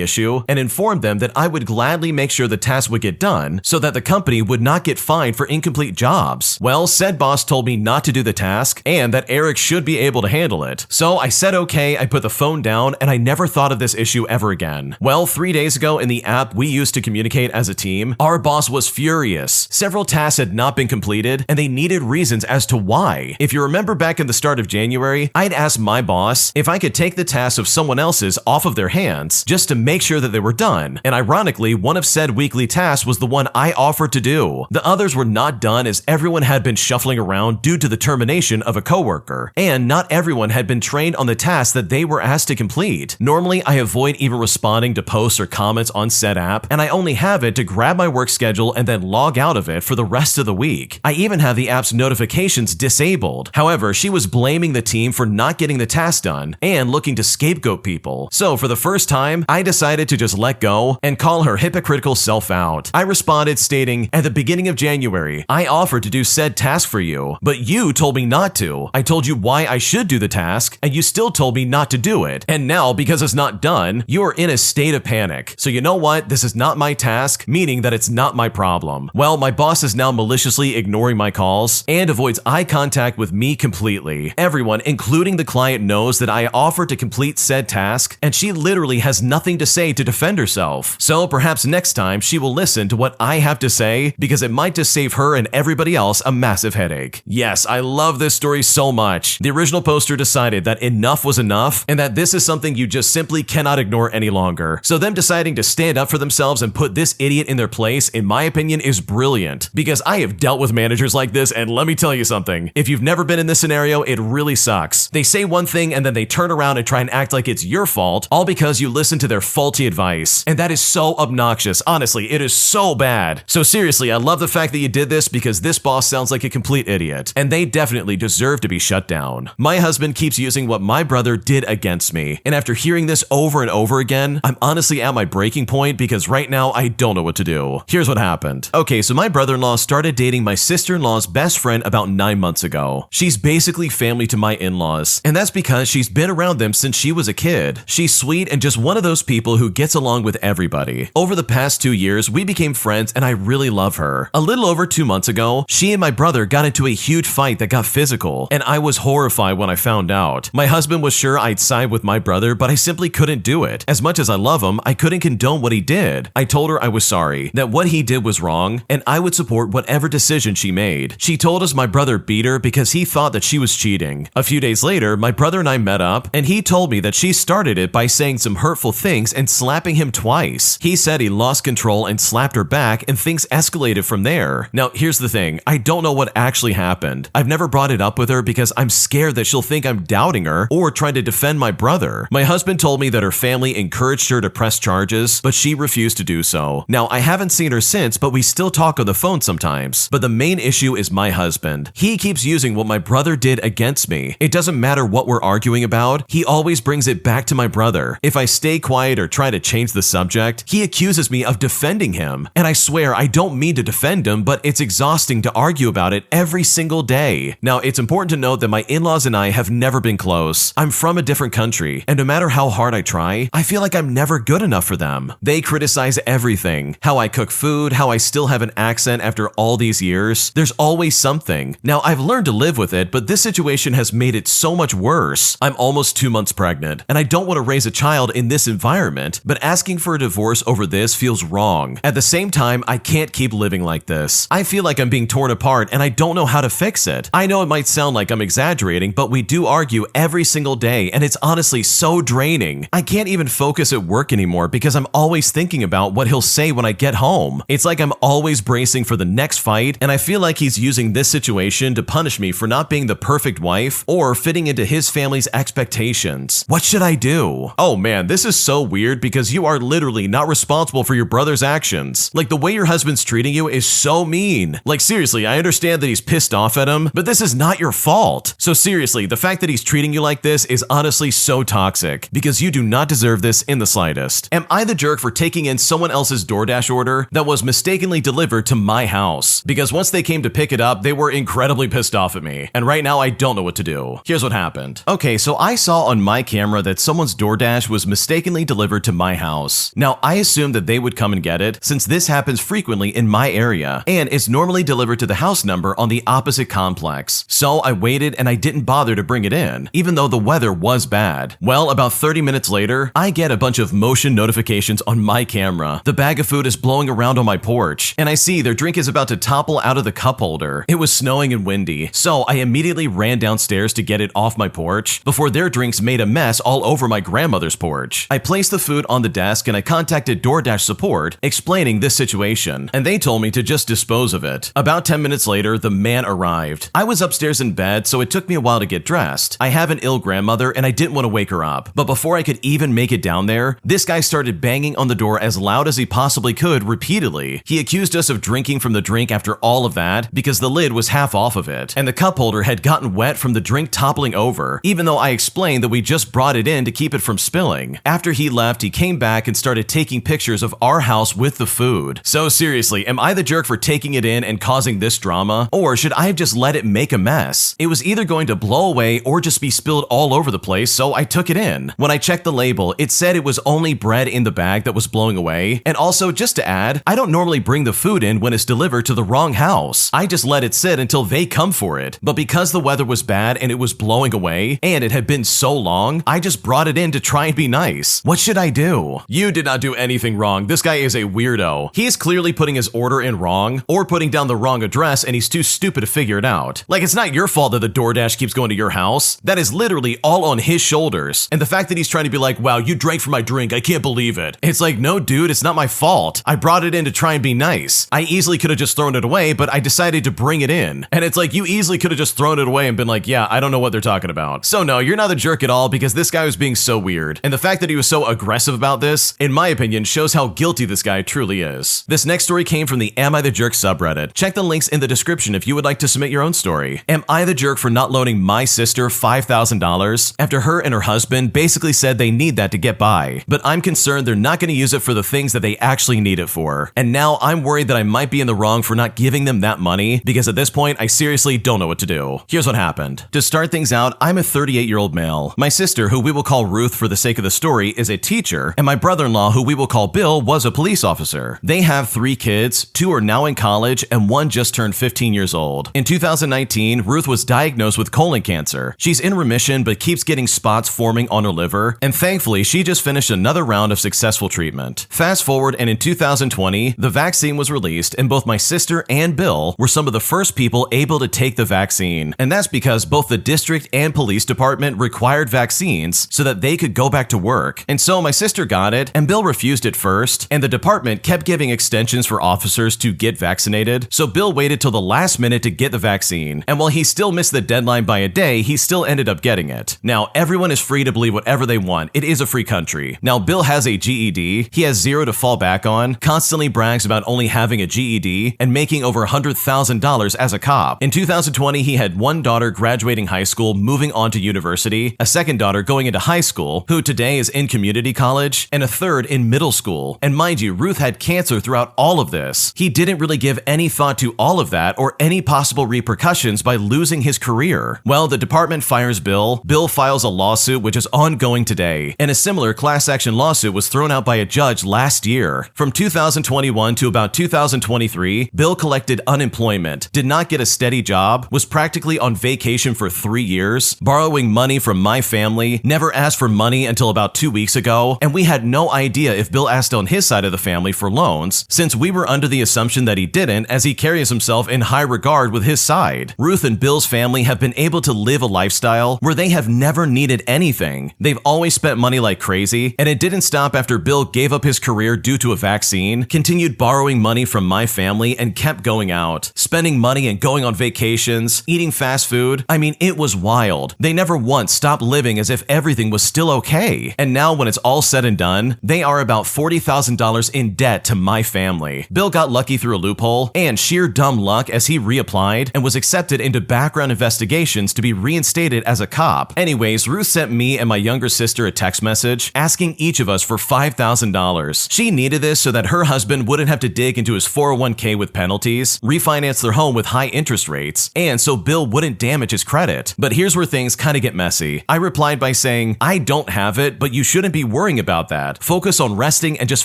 [SPEAKER 1] issue and informed them that I would gladly make sure the task would get done so that the company would not get fined for incomplete jobs. Well, said boss told me not to do the task and that Eric should be able to handle it. So I said okay, I put the phone down, and I never thought of this issue ever again. Well, 3 days ago in the app we used to communicate as a team, our boss was furious. Several tasks had not been completed, and they needed reasons as to why. If you remember back in the start of January, I'd asked my boss if I could take the tasks of someone else's off of their hands just to make sure that they were done, and ironically, one of said weekly tasks was the one I offered to do. The others were not done as everyone had been shuffling around due to the termination of a coworker, and not everyone had been trained on the tasks that they were asked to complete. Normally, I avoid even responding to posts or comments on said app, and I only have it to grab my work schedule and then log out of it for the rest of the week. I even have the app's notifications disabled. However, she was blaming the team for not getting the task done and looking to scapegoat people. So for the first time, I decided to just let go and call her hypocritical self out. I responded stating, "At the beginning of January, I offered to do said task for you, but you told me not to. I told you why I should do the task, and you still told me not to do it. And now, because it's not done, you are in a state of panic. So you know what? This is not my task, meaning that it's not my problem." Well, my boss is now maliciously ignoring my calls and avoids eye contact with me completely. Everyone, including the client, knows that I offered to complete said task, and she literally has nothing to say to defend herself. So perhaps next time she will listen to what I have to say, because it might just save her and everybody else a massive headache. Yes, I love this story so much. The original poster decided that enough was enough, and that this is something you just simply cannot ignore any longer. So them deciding to stand up for themselves and put this idiot in their place, in my opinion, is brilliant, because I have dealt with managers like this, and let me tell you something. If you've never been in this scenario, it really sucks. They say one thing and then they turn around and try and act like it's your fault, all because you listen to their faulty advice. And that is so obnoxious. Honestly, it is so bad. So seriously, I love the fact that you did this, because this boss sounds like a complete idiot, and they definitely deserve to be shut down. My husband keeps using what my brother did against me, and after hearing this over and over again, I'm honestly at my breaking point, because right now I don't know what to do. Here's what happened. Okay, so my brother-in-law started dating my sister-in-law's best friend about 9 months ago. She's basically family to my in-laws, and that's because she's been around them since she was a kid. She's sweet and just one of those people who gets along with everybody. Over the past 2 years, we became friends, and I really love her. A little over 2 months ago, she and my brother got into a huge fight that got physical, and I was horrified when I found out. My husband was sure I'd side with my brother, but I simply couldn't do it. As much as I love him, I couldn't condone what he did. I told her I was sorry, that what he did was wrong, and I would support whatever decision she made. She told us my brother beat her because he thought that she was cheating. A few days later, my brother and I met up, and he told me that she started it by saying some hurtful things and slapping him twice. He said he lost control and slapped her back, and things escalated from there. Now, here's the thing. I don't know what actually happened. I've never brought it up with her because I'm scared that she'll think I'm doubting her or trying to defend my brother. My husband told me that her family encouraged her to press charges, but she refused to do so. Now, I haven't seen her since, but we still talk on the phone sometimes. But the main issue is my husband. He keeps using what my brother did against me. It doesn't matter what we're arguing about, he always brings it back to my brother. If I stay quiet or try to change the subject, he accuses me of defending him. And I swear I don't mean to defend him, but it's exhausting to argue about it every single day. Now, it's important to note that my in-laws and I have never been close. I'm from a different country, and no matter how hard I try, I feel like I'm never good enough for them. They criticize everything. How I cook food, how I still have an accent after all these years. There's always something. Now, I've learned to live with it, but this situation has made it so much worse. I'm almost 2 months pregnant, and I don't want to raise a child in this environment, but asking for a divorce over this feels wrong. At the same time, I can't keep living like this. I feel like I'm being torn apart, and I don't know how to fix it. I know it might sound like I'm exaggerating, but we do argue every single day, and it's honestly so draining. I can't even focus at work anymore because I'm always thinking about what he'll say when I get home. It's like I'm always bracing for the next fight, and I feel like he's using this situation to punish me for not being the perfect wife or fitting into his family's expectations. What should I do? Oh man, this is so weird because you are literally not responsible for your brother's actions. Like, the way your husband's treating you is so mean. Like, seriously, I understand that he's pissed off at him, but this is not your fault. So seriously, the fact that he's treating you like this is honestly so toxic because you do not deserve this in the slightest. Am I the jerk for taking in someone else's DoorDash order that was mistakenly delivered to my house? Because once they came to pick it up, they were incredibly pissed off at me. And right now I don't know what to do. Here's what happened. Okay, so I saw on my camera that someone's DoorDash was mistakenly delivered to my house. Now, I assumed that they would come and get it since this happens frequently in my area and it's normally delivered to the house number on the opposite complex. So I waited and I didn't bother to bring it in, even though the weather was bad. Well, about 30 minutes later, I get a bunch of motion notifications on my camera. The bag of food is blowing around on my porch, and I see their drink is about to topple out of the cup holder. It was snowing and windy, so I immediately ran downstairs to get it off my porch before their drinks made a mess all over my grandmother's porch. I placed the food on the desk and I contacted DoorDash support explaining this situation, and they told me to just dispose of it. About 10 minutes later, the man arrived. I was upstairs in bed, so it took me a while to get dressed. I have an ill grandmother and I didn't want to wake her up, but before I could even make it down there, this guy started banging on the door as loud as he possibly could repeatedly. He accused us of drinking from the drink after all of that because the lid was half off of it, and the cup holder had gotten wet from the drink toppling over, even though I explained that we just brought it in to keep it from spilling. After he left, he came back and started taking pictures of our house with the food. So seriously, am I the jerk for taking it in and causing this drama? Or should I have just let it make a mess? It was either going to blow away or just be spilled all over the place, so I took it in. When I checked the label, it said it was only bread in the bag that was blowing away. And also, just to add, I don't normally bring the food in when it's delivered to the wrong house. I just let it sit until they come for it. But because the weather was bad and it was blowing away, and it had been so long, I just brought it in to try and be nice. What should I do? You did not do anything wrong. This guy is a weirdo. He is clearly putting his order in wrong, or putting down the wrong address, and he's too stupid to figure it out. Like, it's not your fault that the DoorDash keeps going to your house. That is literally all on his shoulders. And the fact that he's trying to be like, wow, you drank from my drink, I can't believe it. It's like, no dude, it's not my fault. I brought it in to try and be nice. I easily could have just thrown it away, but I decided to bring it in. And it's like, you easily could have just thrown it away and been like, yeah, I don't know what they're talking about. So no, you're not the jerk at all because this guy was being so weird. And the fact that he was so aggressive about this, in my opinion, shows how guilty this guy truly is. This next story came from the Am I the Jerk subreddit. Check the links in the description if you would like to submit your own story. Am I the jerk for not loaning my sister $5,000 after her and her husband basically said they need that to get by? But I'm concerned they're not going to use it for the things that they actually need it for. And now I'm worried that I might be in the wrong for not giving them that money because at this point I seriously don't know what to do. Here's what happened. To start things out, I'm a 38-year-old male. My sister, who we will call Ruth for the sake of the story, is a teacher, and my brother-in-law, who we will call Bill, was a police officer. They have 3 kids, 2 are now in college, and 1 just turned 15 years old. In 2019, Ruth was diagnosed with colon cancer. She's in remission but keeps getting spots forming on her liver, and thankfully she just finished another round of successful treatment. Fast forward, and in 2020, the vaccine was released, and both my sister and Bill were some of the first people able to take the vaccine. And that's because both the district and police department required vaccines so that they could go back to work. And so my sister got it, and Bill refused at first, and the department kept giving extensions for officers to get vaccinated, so Bill waited till the last minute to get the vaccine. And while he still missed the deadline by a day, he still ended up getting it. Now, everyone is free to believe whatever they want. It is a free country. Now, Bill has a GED, he has 0 to fall back on, constantly brags about only having a GED, and making over $100,000 as a cop. In 2020, he had 1 daughter graduating high school, moving on to university, a second daughter going into high school, who today is in community college, and a third in middle school. And And mind you, Ruth had cancer throughout all of this. He didn't really give any thought to all of that or any possible repercussions by losing his career. Well, the department fires Bill. Bill files a lawsuit which is ongoing today, and a similar class action lawsuit was thrown out by a judge last year. From 2021 to about 2023, Bill collected unemployment, did not get a steady job, was practically on vacation for 3 years, borrowing money from my family, never asked for money until about 2 weeks ago, and we had no idea if Bill asked on his side of the family for loans, since we were under the assumption that he didn't, as he carries himself in high regard with his side. Ruth and Bill's family have been able to live a lifestyle where they have never needed anything. They've always spent money like crazy, and it didn't stop after Bill gave up his career due to a vaccine, continued borrowing money from my family, and kept going out, spending money and going on vacations, eating fast food. I mean, it was wild. They never once stopped living as if everything was still okay. And now when it's all said and done, they are about $40,000 in debt to my family. Bill got lucky through a loophole, and sheer dumb luck as he reapplied and was accepted into background investigations to be reinstated as a cop. Anyways, Ruth sent me and my younger sister a text message asking each of us for $5,000. She needed this so that her husband wouldn't have to dig into his 401k with penalties, refinance their home with high interest rates, and so Bill wouldn't damage his credit. But here's where things kind of get messy. I replied by saying, I don't have it, but you shouldn't be worrying about that. Focus on resting and just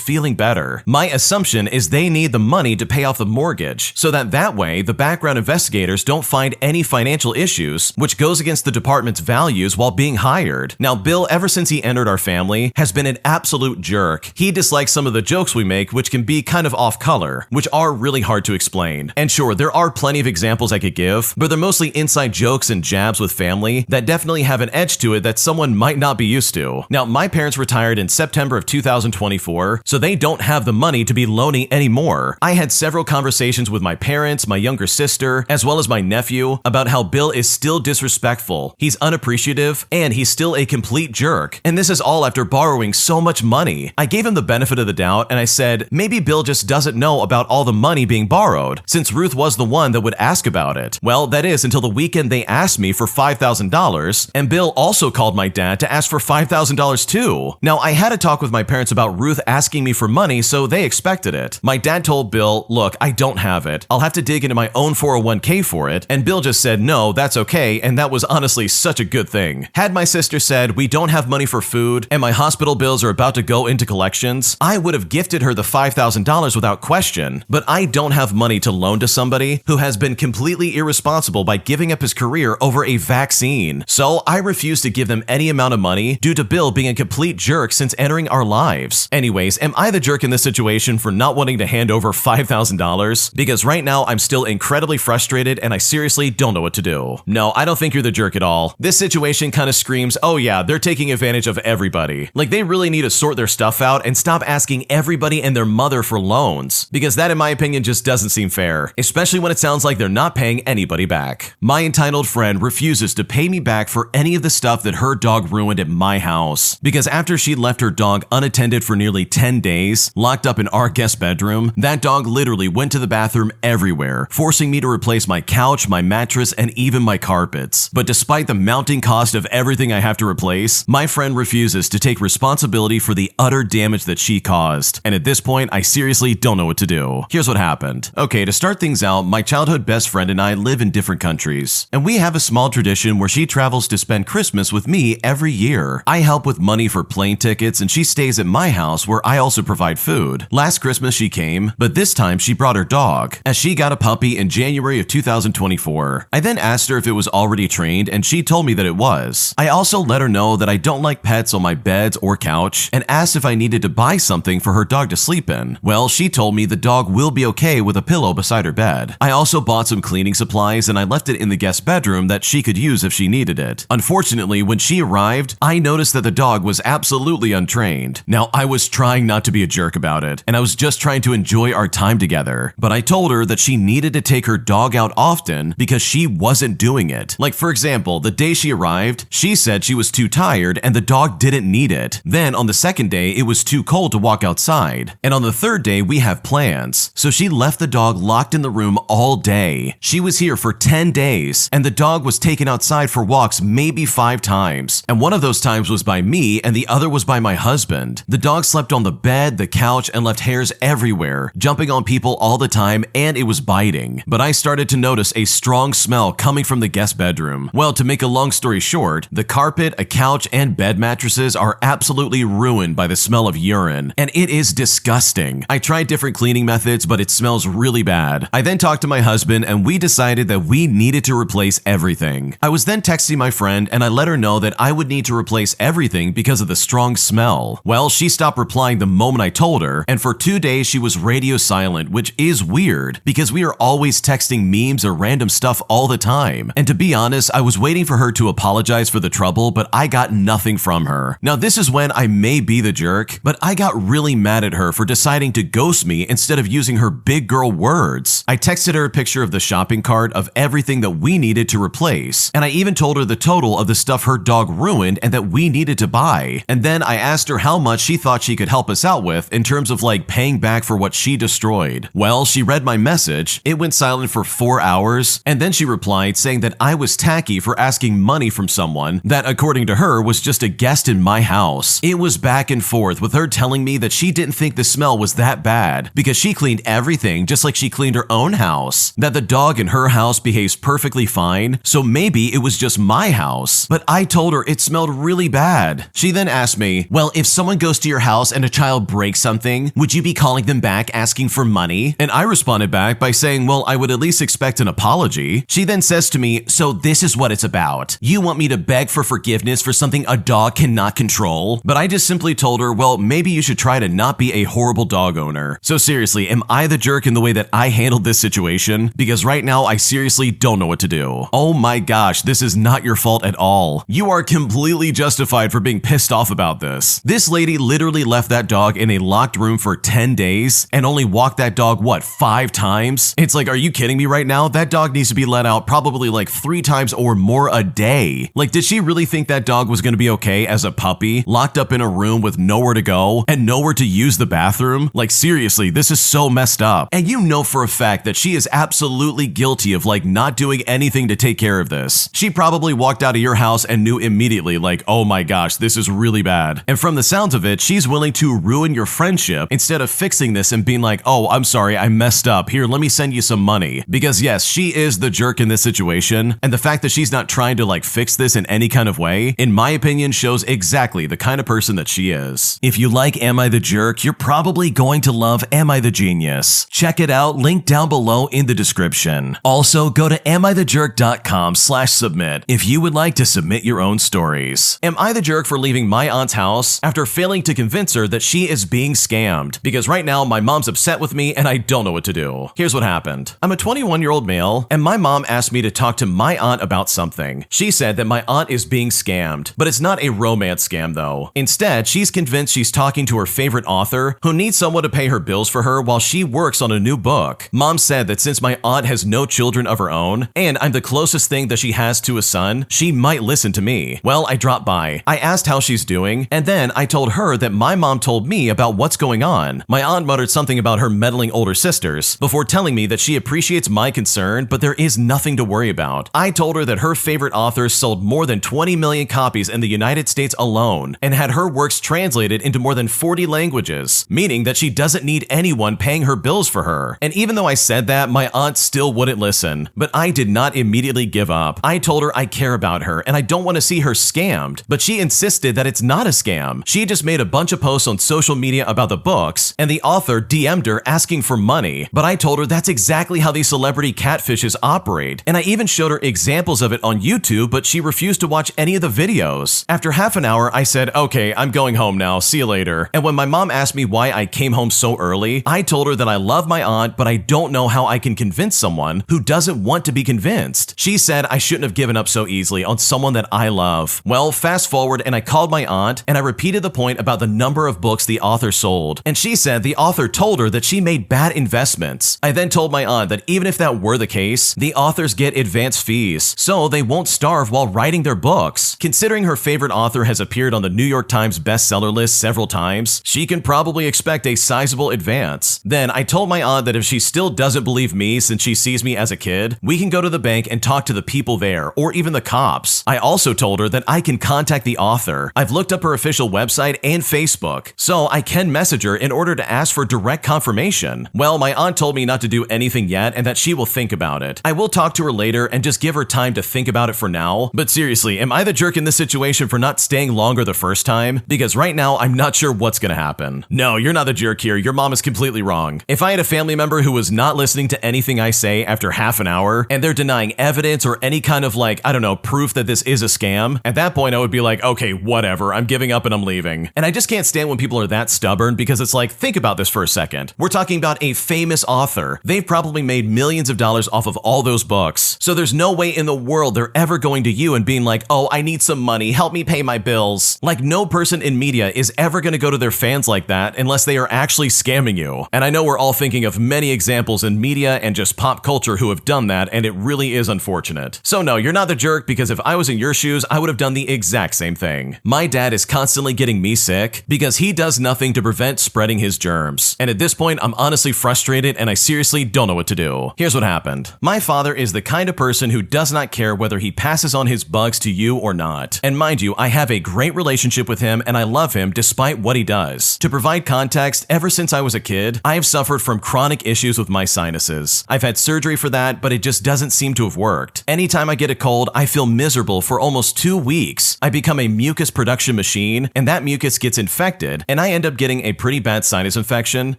[SPEAKER 1] feeling better. My assumption is they need the money to pay off the mortgage, so that way the background investigators don't find any financial issues, which goes against the department's values while being hired. Now, Bill, ever since he entered our family, has been an absolute jerk. He dislikes some of the jokes we make, which can be kind of off color, which are really hard to explain. And sure, there are plenty of examples I could give, but they're mostly inside jokes and jabs with family that definitely have an edge to it that someone might not be used to. Now, my parents retired in September of 2024, so they don't have the money to be loaning anymore. I had several conversations with my parents, my younger sister, as well as my nephew about how Bill is still disrespectful, he's unappreciative, and he's still a complete jerk. And this is all after borrowing so much money. I gave him the benefit of the doubt and I said, maybe Bill just doesn't know about all the money being borrowed, since Ruth was the one that would ask about it. Well, that is until the weekend they asked me for $5,000, and Bill also called my dad to ask for $5,000 too. Now, I had a talk with my parents about Ruth asking me for money, so they expected it. My dad told Bill, look, I don't have it. I'll have to dig into my own 401k for it, and Bill just said, no, that's okay, and that was honestly such a good thing. Had my sister said, we don't have money for food, and my hospital bills are about to go into collections, I would have gifted her the $5,000 without question, but I don't have money to loan to somebody who has been completely irresponsible by giving up his career over a vaccine. So I refuse to give them any amount of money due to Bill being a complete jerk since entering our lives. Anyways, am I the jerk in this situation for not wanting to hand over $5,000? Because right now I'm still incredibly frustrated and I seriously don't know what to do. No, I don't think you're the jerk at all. This situation kind of screams, oh yeah, they're taking advantage of everybody. Like they really need to sort their stuff out and stop asking everybody and their mother for loans. Because that in my opinion just doesn't seem fair, especially when it sounds like they're not paying anybody back. My entitled friend refuses to pay me back for any of the stuff that her dog ruined at my house. Because after she left her dog unattended for nearly 10 days, locked up in our guest bedroom, that dog literally went to the bathroom everywhere, forcing me to replace my couch, my mattress, and even my carpets. But despite the mounting cost of everything I have to replace, my friend refuses to take responsibility for the utter damage that she caused. And at this point, I seriously don't know what to do. Here's what happened. Okay, to start things out, my childhood best friend and I live in different countries, and we have a small tradition where she travels to spend Christmas with me every year. I help with money for plane tickets, and she stays at my house where I also provide food. Last Christmas she came, but this time she brought her dog, as she got a puppy in January of 2024. I then asked her if it was already trained, and she told me that it was. I also let her know that I don't like pets on my beds or couch, and asked if I needed to buy something for her dog to sleep in. Well, she told me the dog will be okay with a pillow beside her bed. I also bought some cleaning supplies, and I left it in the guest bedroom that she could use if she needed it. Unfortunately, when she arrived, I noticed that the dog was absolutely untrained. Now, I was trying not to be a jerk about it, and I was just trying to enjoy our time together, but I told her that she needed to take her dog out often because she wasn't doing it. Like, for example, the day she arrived, she said she was too tired and the dog didn't need it. Then on the second day, it was too cold to walk outside. And on the third day, we have plans. So she left the dog locked in the room all day. She was here for 10 days, and the dog was taken outside for walks maybe 5 times. And one of those times was by me, and the other was by my husband. The dog slept on the bed bed, the couch, and left hairs everywhere, jumping on people all the time, and it was biting. But I started to notice a strong smell coming from the guest bedroom. Well, to make a long story short, the carpet, a couch, and bed mattresses are absolutely ruined by the smell of urine, and it is disgusting. I tried different cleaning methods, but it smells really bad. I then talked to my husband, and we decided that we needed to replace everything. I was then texting my friend, and I let her know that I would need to replace everything because of the strong smell. Well, she stopped replying the moment I told her, and for 2 days she was radio silent, which is weird because we are always texting memes or random stuff all the time. And to be honest, I was waiting for her to apologize for the trouble, but I got nothing from her. Now, this is when I may be the jerk, but I got really mad at her for deciding to ghost me instead of using her big girl words. I texted her a picture of the shopping cart of everything that we needed to replace, and I even told her the total of the stuff her dog ruined and that we needed to buy. And then I asked her how much she thought she could help us out with in terms of like paying back for what she destroyed. Well, she read my message, it went silent for 4 hours, and then she replied saying that I was tacky for asking money from someone that, according to her, was just a guest in my house. It was back and forth with her telling me that she didn't think the smell was that bad because she cleaned everything just like she cleaned her own house, that the dog in her house behaves perfectly fine, so maybe it was just my house. But I told her it smelled really bad. She then asked me, well, if someone goes to your house and a child breaks something, would you be calling them back asking for money? And I responded back by saying, well, I would at least expect an apology. She then says to me, so this is what it's about. You want me to beg for forgiveness for something a dog cannot control? But I just simply told her, well, maybe you should try to not be a horrible dog owner. So seriously, am I the jerk in the way that I handled this situation? Because right now, I seriously don't know what to do. Oh my gosh, this is not your fault at all. You are completely justified for being pissed off about this. This lady literally left that dog in a locked room for 10 days and only walked that dog, what, 5 times? It's like, are you kidding me right now? That dog needs to be let out probably like 3 times or more a day. Like, did she really think that dog was gonna be okay as a puppy, locked up in a room with nowhere to go and nowhere to use the bathroom? Like, seriously, this is so messed up. And you know for a fact that she is absolutely guilty of like not doing anything to take care of this. She probably walked out of your house and knew immediately like, oh my gosh, this is really bad. And from the sounds of it, she's willing to ruin your friendship instead of fixing this and being like, oh, I'm sorry, I messed up. Here, let me send you some money. Because yes, she is the jerk in this situation. And the fact that she's not trying to like fix this in any kind of way, in my opinion, shows exactly the kind of person that she is. If you like Am I the Jerk, you're probably going to love Am I the Genius. Check it out, link down below in the description. Also, go to AmITheJerk.com/submit if you would like to submit your own stories. Am I the jerk for leaving my aunt's house after failing to convince her that she is being scammed? Because right now, my mom's upset with me and I don't know what to do. Here's what happened. I'm a 21-year-old male, and my mom asked me to talk to my aunt about something. She said that my aunt is being scammed, but it's not a romance scam though. Instead, she's convinced she's talking to her favorite author who needs someone to pay her bills for her while she works on a new book. Mom said that since my aunt has no children of her own, and I'm the closest thing that she has to a son, she might listen to me. Well, I dropped by. I asked how she's doing, and then I told her that my mom told me about what's going on. My aunt muttered something about her meddling older sisters before telling me that she appreciates my concern, but there is nothing to worry about. I told her that her favorite author sold more than 20 million copies in the United States alone and had her works translated into more than 40 languages, meaning that she doesn't need anyone paying her bills for her. And even though I said that, my aunt still wouldn't listen. But I did not immediately give up. I told her I care about her and I don't want to see her scammed, but she insisted that it's not a scam. She just made a bunch of posts on social media about the books, and the author DM'd her asking for money. But I told her that's exactly how these celebrity catfishes operate, and I even showed her examples of it on YouTube, but she refused to watch any of the videos. After half an hour, I said, okay, I'm going home now, see you later. And when my mom asked me why I came home so early, I told her that I love my aunt, but I don't know how I can convince someone who doesn't want to be convinced. She said I shouldn't have given up so easily on someone that I love. Well, fast forward, and I called my aunt and I repeated the point about the number of books the author sold, and she said the author told her that she made bad investments. I then told my aunt that even if that were the case, the authors get advance fees, so they won't starve while writing their books. Considering her favorite author has appeared on the New York Times bestseller list several times, she can probably expect a sizable advance. Then I told my aunt that if she still doesn't believe me since she sees me as a kid, we can go to the bank and talk to the people there, or even the cops. I also told her that I can contact the author. I've looked up her official website and Facebook, so know I can message her in order to ask for direct confirmation. Well, my aunt told me not to do anything yet and that she will think about it. I will talk to her later and just give her time to think about it for now. But seriously, am I the jerk in this situation for not staying longer the first time? Because right now, I'm not sure what's gonna happen. No, you're not the jerk here. Your mom is completely wrong. If I had a family member who was not listening to anything I say after half an hour and they're denying evidence or any kind of like, I don't know, proof that this is a scam, at that point I would be like, okay, whatever, I'm giving up and I'm leaving. And I just can't stand when people are that stubborn because it's like, think about this for a second. We're talking about a famous author. They've probably made millions of dollars off of all those books. So there's no way in the world they're ever going to you and being like, oh, I need some money, help me pay my bills. Like no person in media is ever going to go to their fans like that unless they are actually scamming you. And I know we're all thinking of many examples in media and just pop culture who have done that, and it really is unfortunate. So no, you're not the jerk, because if I was in your shoes, I would have done the exact same thing. My dad is constantly getting me sick because he does nothing to prevent spreading his germs. And at this point, I'm honestly frustrated and I seriously don't know what to do. Here's what happened. My father is the kind of person who does not care whether he passes on his bugs to you or not. And mind you, I have a great relationship with him and I love him despite what he does. To provide context, ever since I was a kid, I have suffered from chronic issues with my sinuses. I've had surgery for that, but it just doesn't seem to have worked. Anytime I get a cold, I feel miserable for almost 2 weeks. I become a mucus production machine, and that mucus gets infected, and I end up getting a pretty bad sinus infection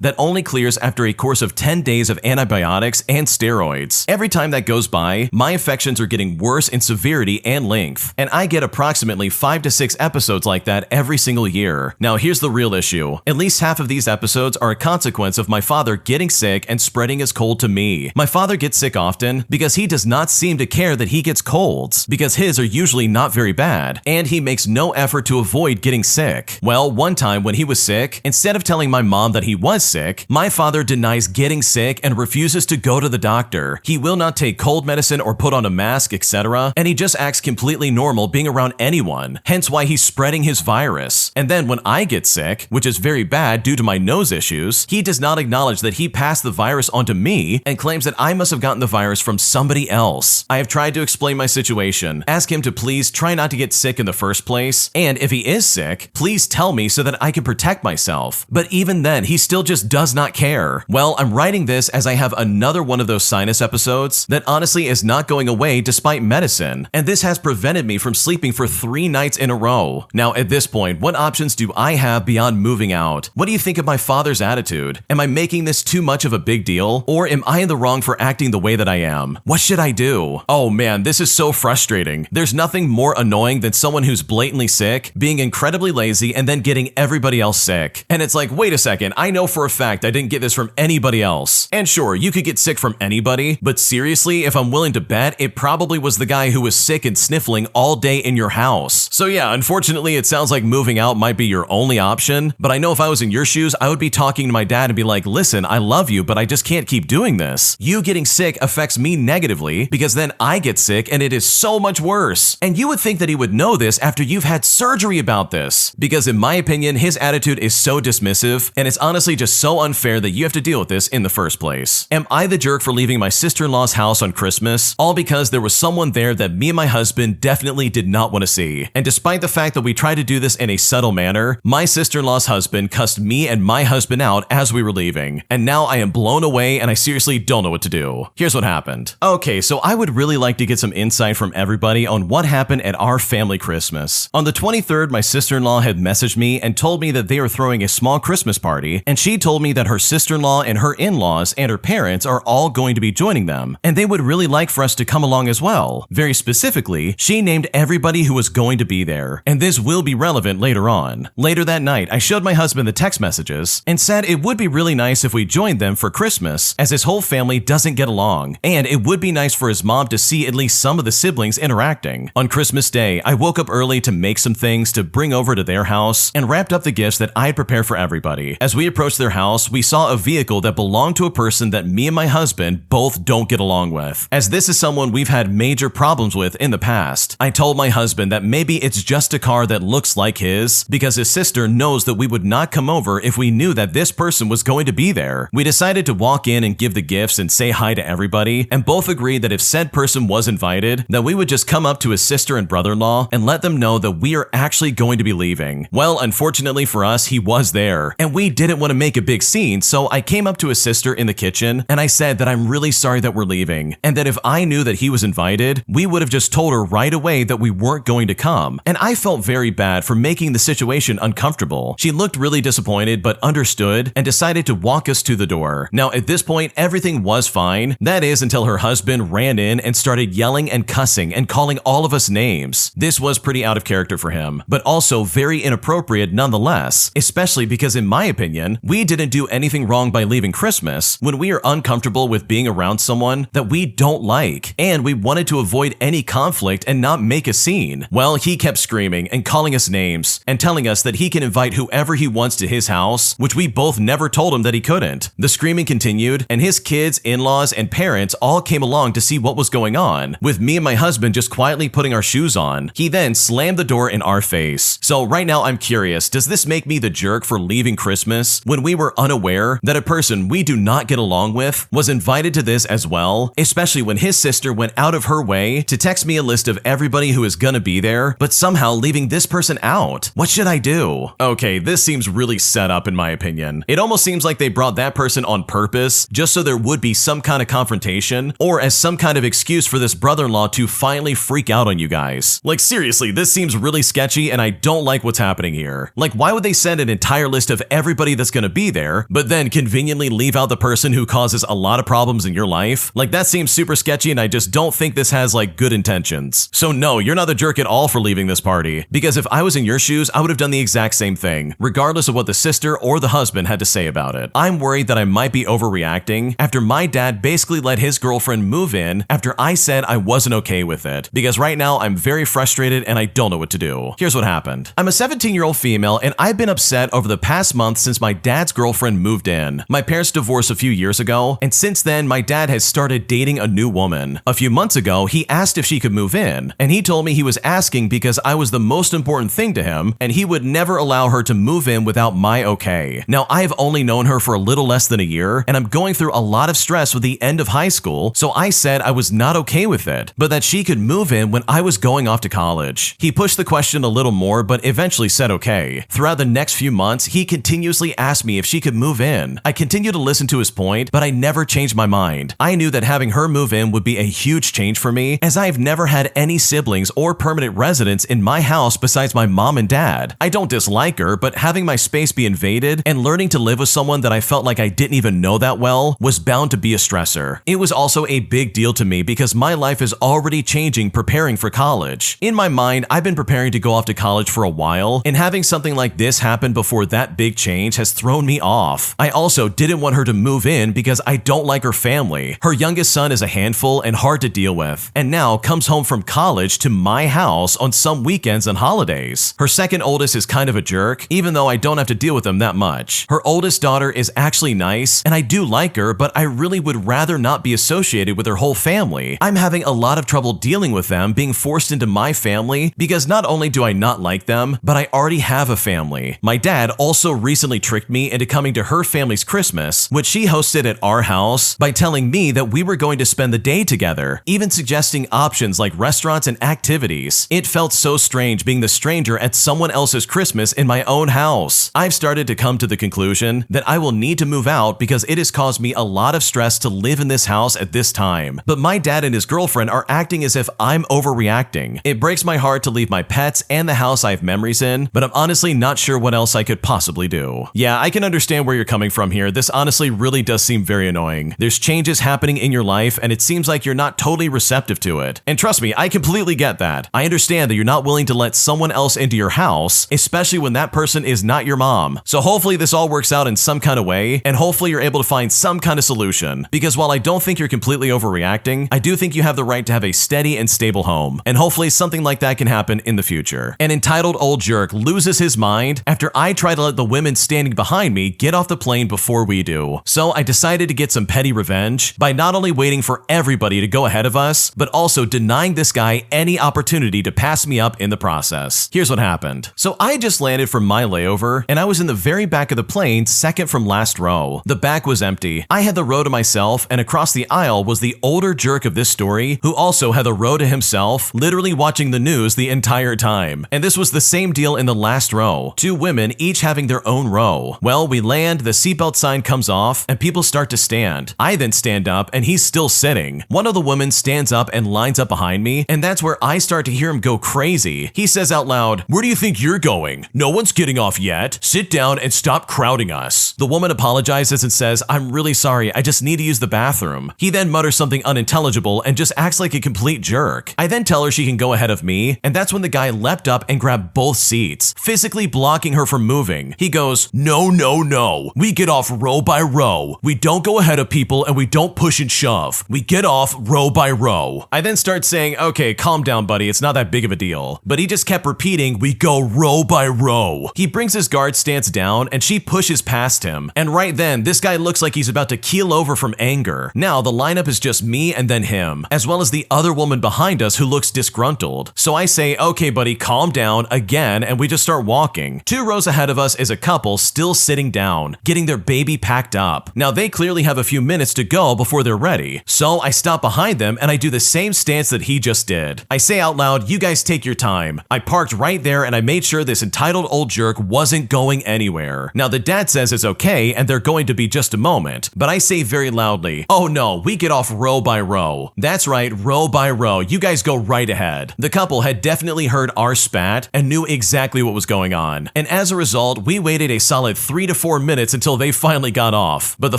[SPEAKER 1] that only clears after a course of 10 days of antibiotics and steroids. Every time that goes by, my infections are getting worse in severity and length, and I get approximately 5 to 6 episodes like that every single year. Now here's the real issue. At least half of these episodes are a consequence of my father getting sick and spreading his cold to me. My father gets sick often because he does not seem to care that he gets colds, because his are usually not very bad, and he makes no effort to avoid getting sick. Well, one time when he was sick, instead of telling my mom that he was sick, my father denies getting sick and refuses to go to the doctor. He will not take cold medicine or put on a mask, etc., and he just acts completely normal being around anyone, hence why he's spreading his virus. And then when I get sick, which is very bad due to my nose issues, he does not acknowledge that he passed the virus onto me and claims that I must have gotten the virus from somebody else. I have tried to explain my situation, ask him to please try not to get sick in the first place, and if he is sick, please tell me so that I can protect myself. But even then, he still just does not care. Well, I'm writing this as I have another one of those sinus episodes that honestly is not going away despite medicine, and this has prevented me from sleeping for 3 nights in a row. Now at this point, what options do I have beyond moving out? What do you think of my father's attitude? Am I making this too much of a big deal? Or am I in the wrong for acting the way that I am? What should I do? Oh man, this is so frustrating. There's nothing more annoying than someone who's blatantly sick, being incredibly lazy, and then getting everybody else sick. And it's like, wait a second, I know for a fact I didn't get this from anybody else. And sure, you could get sick from anybody, but seriously, if I'm willing to bet, it probably was the guy who was sick and sniffling all day in your house. So yeah, unfortunately, it sounds like moving out might be your only option, but I know if I was in your shoes, I would be talking to my dad and be like, listen, I love you, but I just can't keep doing this. You getting sick affects me negatively because then I get sick and it is so much worse. And you would think that he would know this after you've had surgery about this, because in my opinion, his attitude is so dismissive, and it's honestly just so unfair that you have to deal with this in the first place. Am I the jerk for leaving my sister-in-law's house on Christmas, all because there was someone there that me and my husband definitely did not want to see? And despite the fact that we tried to do this in a subtle manner, my sister-in-law's husband cussed me and my husband out as we were leaving, and now I am blown away and I seriously don't know what to do. Here's what happened. Okay, so I would really like to get some insight from everybody on what happened at our family Christmas. On the 23rd, my sister-in-law had messaged me and told me that they were throwing a small Christmas party, and she told me that her sister-in-law and her in-laws and her parents are all going to be joining them, and they would really like for us to come along as well. Very specifically, she named everybody who was going to be there, and this will be relevant later on. Later that night, I showed my husband the text messages and said it would be really nice if we joined them for Christmas, as his whole family doesn't get along, and it would be nice for his mom to see at least some of the siblings interacting. On Christmas Day, I woke up early to make some things to bring over to their house and wrapped up the gifts that I had prepared for everybody. As we approached their house, we saw a vehicle that belonged to a person that me and my husband both don't get along with, as this is someone we've had major problems with in the past. I told my husband that maybe it's just a car that looks like his, because his sister knows that we would not come over if we knew that this person was going to be there. We decided to walk in and give the gifts and say hi to everybody, and both agreed that if said person was invited, that we would just come up to his sister and brother-in-law and let them know that we are actually going to be leaving. Well, unfortunately for us, he was there, and we didn't want to make a big scene, so I came up to his sister in the kitchen and I said that I'm really sorry that we're leaving, and that if I knew that he was invited, we would have just told her right away that we weren't going to come, and I felt very bad for making the situation uncomfortable. She looked really disappointed but understood and decided to walk us to the door. Now at this point, everything was fine, that is until her husband ran in and started yelling and cussing and calling all of us names. This was pretty out of character for him, but also very inappropriate nonetheless, especially because in my opinion, we didn't do anything wrong by leaving Christmas when we are uncomfortable with being around someone that we don't like, and we wanted to avoid any conflict and not make a scene. Well, he kept screaming and calling us names and telling us that he can invite whoever he wants to his house, which we both never told him that he couldn't. The screaming continued, and his kids, in-laws, and parents all came along to see what was going on, with me and my husband just quietly putting our shoes on. He then slammed the door in our face. So right now I'm curious, does this make me the jerk for leaving Christmas when we were unaware that a person we do not get along with was invited to this as well, especially when his sister went out of her way to text me a list of everybody who is gonna be there, but somehow leaving this person out? What should I do? Okay, this seems really set up in my opinion. It almost seems like they brought that person on purpose just so there would be some kind of confrontation or as some kind of excuse for this brother-in-law to finally freak out on you guys. Like seriously, this seems really sketchy and I don't like what's happening here. Like why would they send an entire list of everybody that's gonna be there, but then conveniently leave out the person who causes a lot of problems in your life? Like that seems super sketchy and I just don't think this has like good intentions. So no, you're not the jerk at all for leaving this party, because if I was in your shoes, I would have done the exact same thing, regardless of what the sister or the husband had to say about it. I'm worried that I might be overreacting after my dad basically let his girlfriend move in after I said I wasn't okay with it, because right now I'm very frustrated and I don't know what to do. Here's what happened. I'm a 17-year-old female and I've been upset over the past month since my dad's girlfriend moved in. My parents divorced a few years ago, and since then my dad has started dating a new woman. A few months ago, he asked if she could move in, and he told me he was asking because I was the most important thing to him and he would never allow her to move in without my okay. Now, I've only known her for a little less than a year and I'm going through a lot of stress with the end of high school, so I said I was not okay with it, but that she could move in when I was going off to college. He pushed the question a little more, but eventually said okay. Throughout the next few months, he continuously asked me if she could move in. I continued to listen to his point, but I never changed my mind. I knew that having her move in would be a huge change for me, as I've never had any siblings or permanent residents in my house besides my mom and dad. I don't dislike her, but having my space be invaded and learning to live with someone that I felt like I didn't even know that well was bound to be a stressor. It was also a big deal to me because my life is already changing preparing for college. In my mind, I've been preparing to go off to college for a while, and having something like this happen before that big change has thrown me off. I also didn't want her to move in because I don't like her family. Her youngest son is a handful and hard to deal with, and now comes home from college to my house on some weekends and holidays. Her second oldest is kind of a jerk, even though I don't have to deal with him that much. Her oldest daughter is actually nice, and I do like her, but I really would rather not be associated with her whole family. I'm having a lot of trouble dealing with them being forced into my family because not only do I not like them, but I already have a family. My dad also recently tricked me into coming to her family's Christmas, which she hosted at our house, by telling me that we were going to spend the day together, even suggesting options like restaurants and activities. It felt so strange being the stranger at someone else's Christmas in my own house. I've started to come to the conclusion that I will need to move out because it has caused me a lot of stress to live in this house at this time. But my dad and his girlfriend are acting as if I'm overreacting. It breaks my heart to leave my pets and the house I have memories in, but I'm honestly not sure what else I could possibly do. Yeah, I can understand where you're coming from here. This honestly really does seem very annoying. There's changes happening in your life and it seems like you're not totally receptive to it. And trust me, I completely get that. I understand that you're not willing to let someone else into your house, especially when that person is not your mom. So hopefully this all works out in some kind of way, and hopefully you're able to find some kind of solution. Because while I don't think you're completely overreacting, I do think you have the right to have a steady and stable home. And hopefully something like that can happen in the future. An entitled old jerk loses his mind after I try to let the women standing behind me get off the plane before we do. So I decided to get some petty revenge by not only waiting for everybody to go ahead of us, but also denying this guy any opportunity to pass me up in the process. Here's what happened. So I just landed from my layover and I was in the very back of the plane, second from last row. The back was empty. I had the row to myself, and across the aisle was the older jerk of this story who also had the row to himself, literally watching the news the entire time. And this was the same deal in the last row. Two women each having their own row. Well, we land, the seatbelt sign comes off, and people start to stand. I then stand up, and he's still sitting. One of the women stands up and lines up behind me, and that's where I start to hear him go crazy. He says out loud, "Where do you think you're going? No one's getting off yet. Sit down and stop crowding us." The woman apologizes and says, "I'm really sorry, I just need to use the bathroom." He then mutters something unintelligible and just acts like a complete jerk. I then tell her she can go ahead of me, and that's when the guy leapt up and grabbed both seats, physically blocking her from moving. He goes, "No, no, no. We get off row by row. We don't go ahead of people and we don't push and shove. We get off row by row." I then start saying, "Okay, calm down, buddy. It's not that big of a deal." But he just kept repeating, "We go row by row." He brings his guard stance down and she pushes past him. And right then, this guy looks like he's about to keel over from anger. Now the lineup is just me and then him, as well as the other woman behind us who looks disgruntled. So I say, "Okay, buddy, calm down," again, and we just start walking. 2 rows ahead of us is a couple still sitting down, getting their baby packed up. Now they clearly have a few minutes to go before they're ready. So I stop behind them and I do the same stance that he just did. I say out loud, "You guys take your time." I parked right there and I made sure this entitled old jerk wasn't going anywhere. Now the dad says it's okay and they're going to be just a moment, but I say very loudly, "Oh no, we get off row by row." That's right, row by row. You guys go right ahead. The couple had definitely heard our spat and knew exactly what was going on. And as a result, we waited a solid 3 to 4 minutes until they finally got off. But the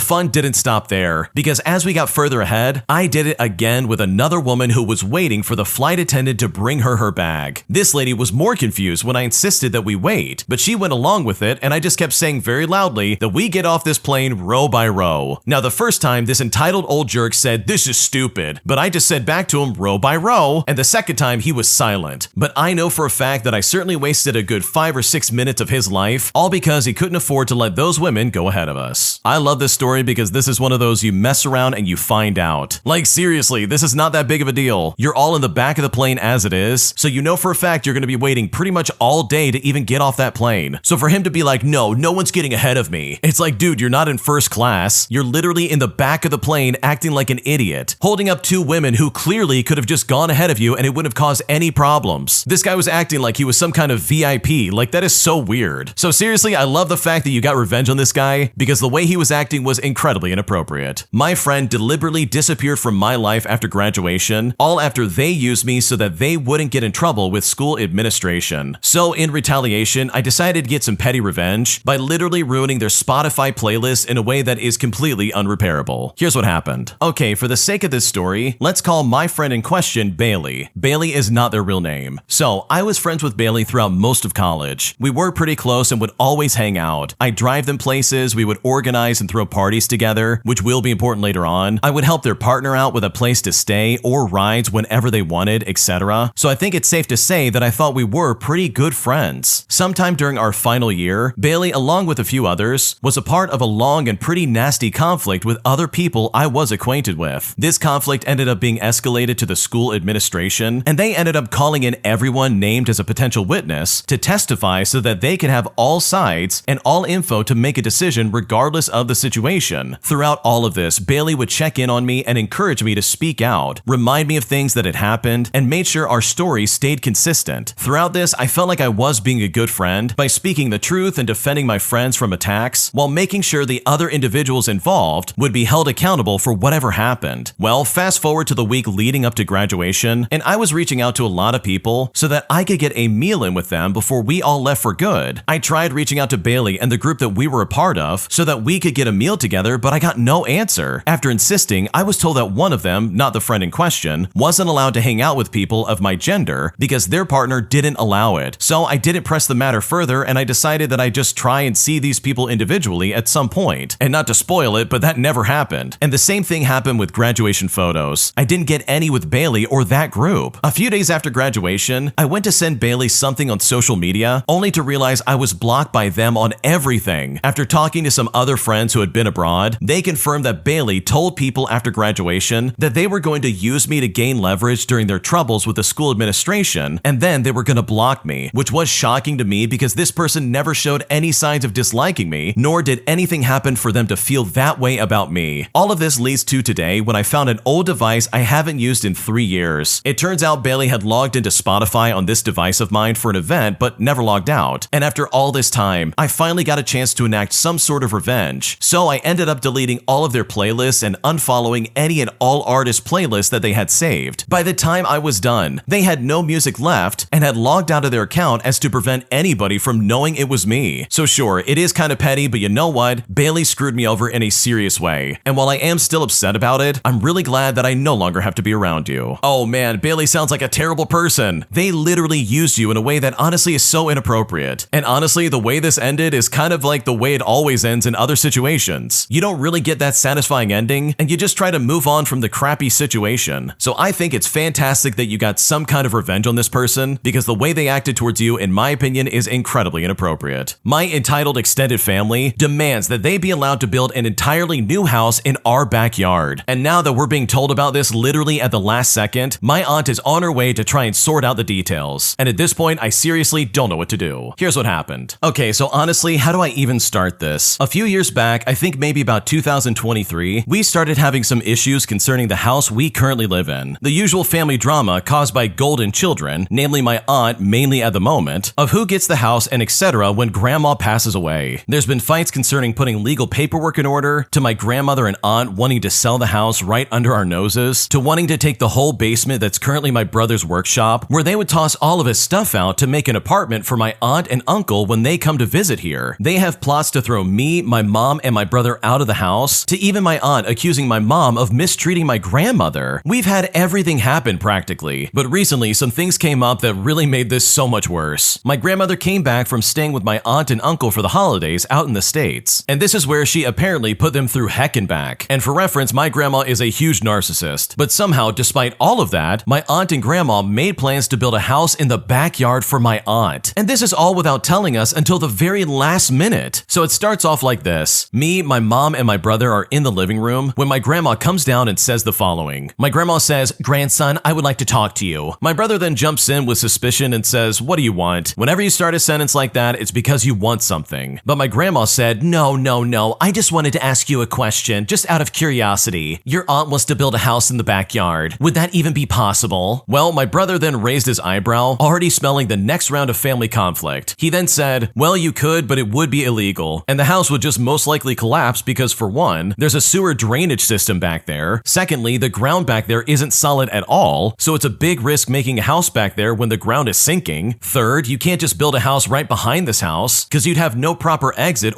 [SPEAKER 1] fun didn't stop there, because as we got further ahead, I did it again with another woman who was waiting for the flight attendant to bring her bag. This lady was more confused when I insisted that we wait, but she went along with it and I just kept saying very loudly that we get off this plane row by row. Now the first time this entitled old jerk said, "This is stupid," but I just said back to him row by row, and the second time he was silent. But I know for a fact that I certainly wasted a good 5 or 6 minutes of his life, all because he couldn't afford to let those women go ahead of us. I love this story because this is one of those you mess around and you find out. Like seriously, this is not that big of a deal. You're all in the back of the plane as it is, so you know for a fact you're going to be waiting pretty much all day to even get off that plane. So for him to be like, no one's getting ahead of me. It's like, dude, you're not in first class. You're literally in the back of the plane acting like an idiot, holding up 2 women who clearly could have just gone ahead of you and it wouldn't have caused any problems. This guy was acting like he was some kind of VIP. Like, that is so weird. So seriously, I love the fact that you got revenge on this guy because the way he was acting was incredibly inappropriate. My friend deliberately disappeared from my life after graduation, all after they used me so that they wouldn't get in trouble with school administration. So in retaliation, I decided to get some petty revenge by literally ruining their Spotify playlist in a way that is completely unrepairable. Here's what happened. Okay, for the sake of this story, let's call my friend in question Bailey. Bailey is not their real name. So I was friends with Bailey throughout most of college. We were pretty close and would always hang out. I'd drive them places, we would organize and throw parties together, which will be important later on. I would help their partner out with a place to stay or rides whenever they wanted, etc. So I think it's safe to say that I thought we were pretty good friends. Sometime during our final year, Bailey, along with a few others, was a part of a long and pretty nasty conflict with other people I was acquainted with. This conflict ended up being escalated to the school administration, and they ended up calling in everyone named as a potential witness to testify so that they could have all sides and all info to make a decision regardless of the situation. Throughout all of this, Bailey would check in on me and encourage me to speak out, remind me of things that had happened, and made sure our story stayed consistent. Throughout this, I felt like I was being a good friend by speaking the truth and defending my friends from attacks, while making sure the other individuals involved would be held accountable for whatever happened. Well, fast forward to the week leading up to graduation, and I was reaching out to a lot of people so that I could get a meal in with them before we all left for good. I tried reaching out to Bailey and the group that we were a part of so that we could get a meal together, but I got no answer. After insisting, I was told that one of them, not the friend in question, wasn't allowed to hang out with people of my gender because their partner didn't allow it. So I didn't press the matter further, and I decided that I'd just try and see these people individually at some point. And not to spoil it, but that never happened. And the same thing happened with graduation photos. I didn't get any with Bailey or that group. A few days after graduation, I went to send Bailey something on social media, only to realize I was blocked by them on everything. After talking to some other friends who had been abroad, they confirmed that Bailey told people after graduation that they were going to use me to gain leverage during their troubles with the school administration, and then they were going to block me, which was shocking to me because this person never showed any signs of disliking me, nor did anything happen for them to feel that way about me. All of this leads to today when I found an old device I haven't used in 3 years. It turns out Bailey had logged into Spotify on this device of mine for an event but never logged out. out. And after all this time, I finally got a chance to enact some sort of revenge. So I ended up deleting all of their playlists and unfollowing any and all artist playlists that they had saved. By the time I was done, they had no music left and had logged out of their account as to prevent anybody from knowing it was me. So sure, it is kind of petty, but you know what? Bailey screwed me over in a serious way. And while I am still upset about it, I'm really glad that I no longer have to be around you. Oh man, Bailey sounds like a terrible person. They literally used you in a way that honestly is so inappropriate. And honestly, the way this ended is kind of like the way it always ends in other situations. You don't really get that satisfying ending, and you just try to move on from the crappy situation. So I think it's fantastic that you got some kind of revenge on this person, because the way they acted towards you, in my opinion, is incredibly inappropriate. My entitled extended family demands that they be allowed to build an entirely new house in our backyard. And now that we're being told about this literally at the last second, my aunt is on her way to try and sort out the details. And at this point, I seriously don't know what to do. Here's what happened. Okay, so honestly, how do I even start this? A few years back, I think maybe about 2023, we started having some issues concerning the house we currently live in. The usual family drama caused by golden children, namely my aunt mainly at the moment, of who gets the house and etc. when grandma passes away. There's been fights concerning putting legal paperwork in order, to my grandmother and aunt wanting to sell the house right under our noses, to wanting to take the whole basement that's currently my brother's workshop, where they would toss all of his stuff out to make an apartment for my aunt and uncle when they come to visit here. They have plots to throw me, my mom, and my brother out of the house, to even my aunt accusing my mom of mistreating my grandmother. We've had everything happen practically, but recently some things came up that really made this so much worse. My grandmother came back from staying with my aunt and uncle for the holidays out in the States, and this is where she apparently put them through heck and back. And for reference, my grandma is a huge narcissist, but somehow, despite all of that, my aunt and grandma made plans to build a house in the backyard for my aunt. And this is all without telling us until the very last minute. So it starts off like this. Me, my mom, and my brother are in the living room when my grandma comes down and says the following. My grandma says, "Grandson, I would like to talk to you." My brother then jumps in with suspicion and says, "What do you want?" Whenever you start a sentence like that, it's because you want something. But my grandma said, No, I just wanted to ask you a question, just out of curiosity. Your aunt wants to build a house in the backyard. Would that even be possible?" Well, my brother then raised his eyebrow, already smelling the next round of family conflict. He then said, "Well, you could, but it would be illegal. And the house would just most likely collapse because, for one, there's a sewer drainage system back there. Secondly, the ground back there isn't solid at all, so it's a big risk making a house back there when the ground is sinking. Third, you can't just build a house right behind this house, because you'd have no proper exit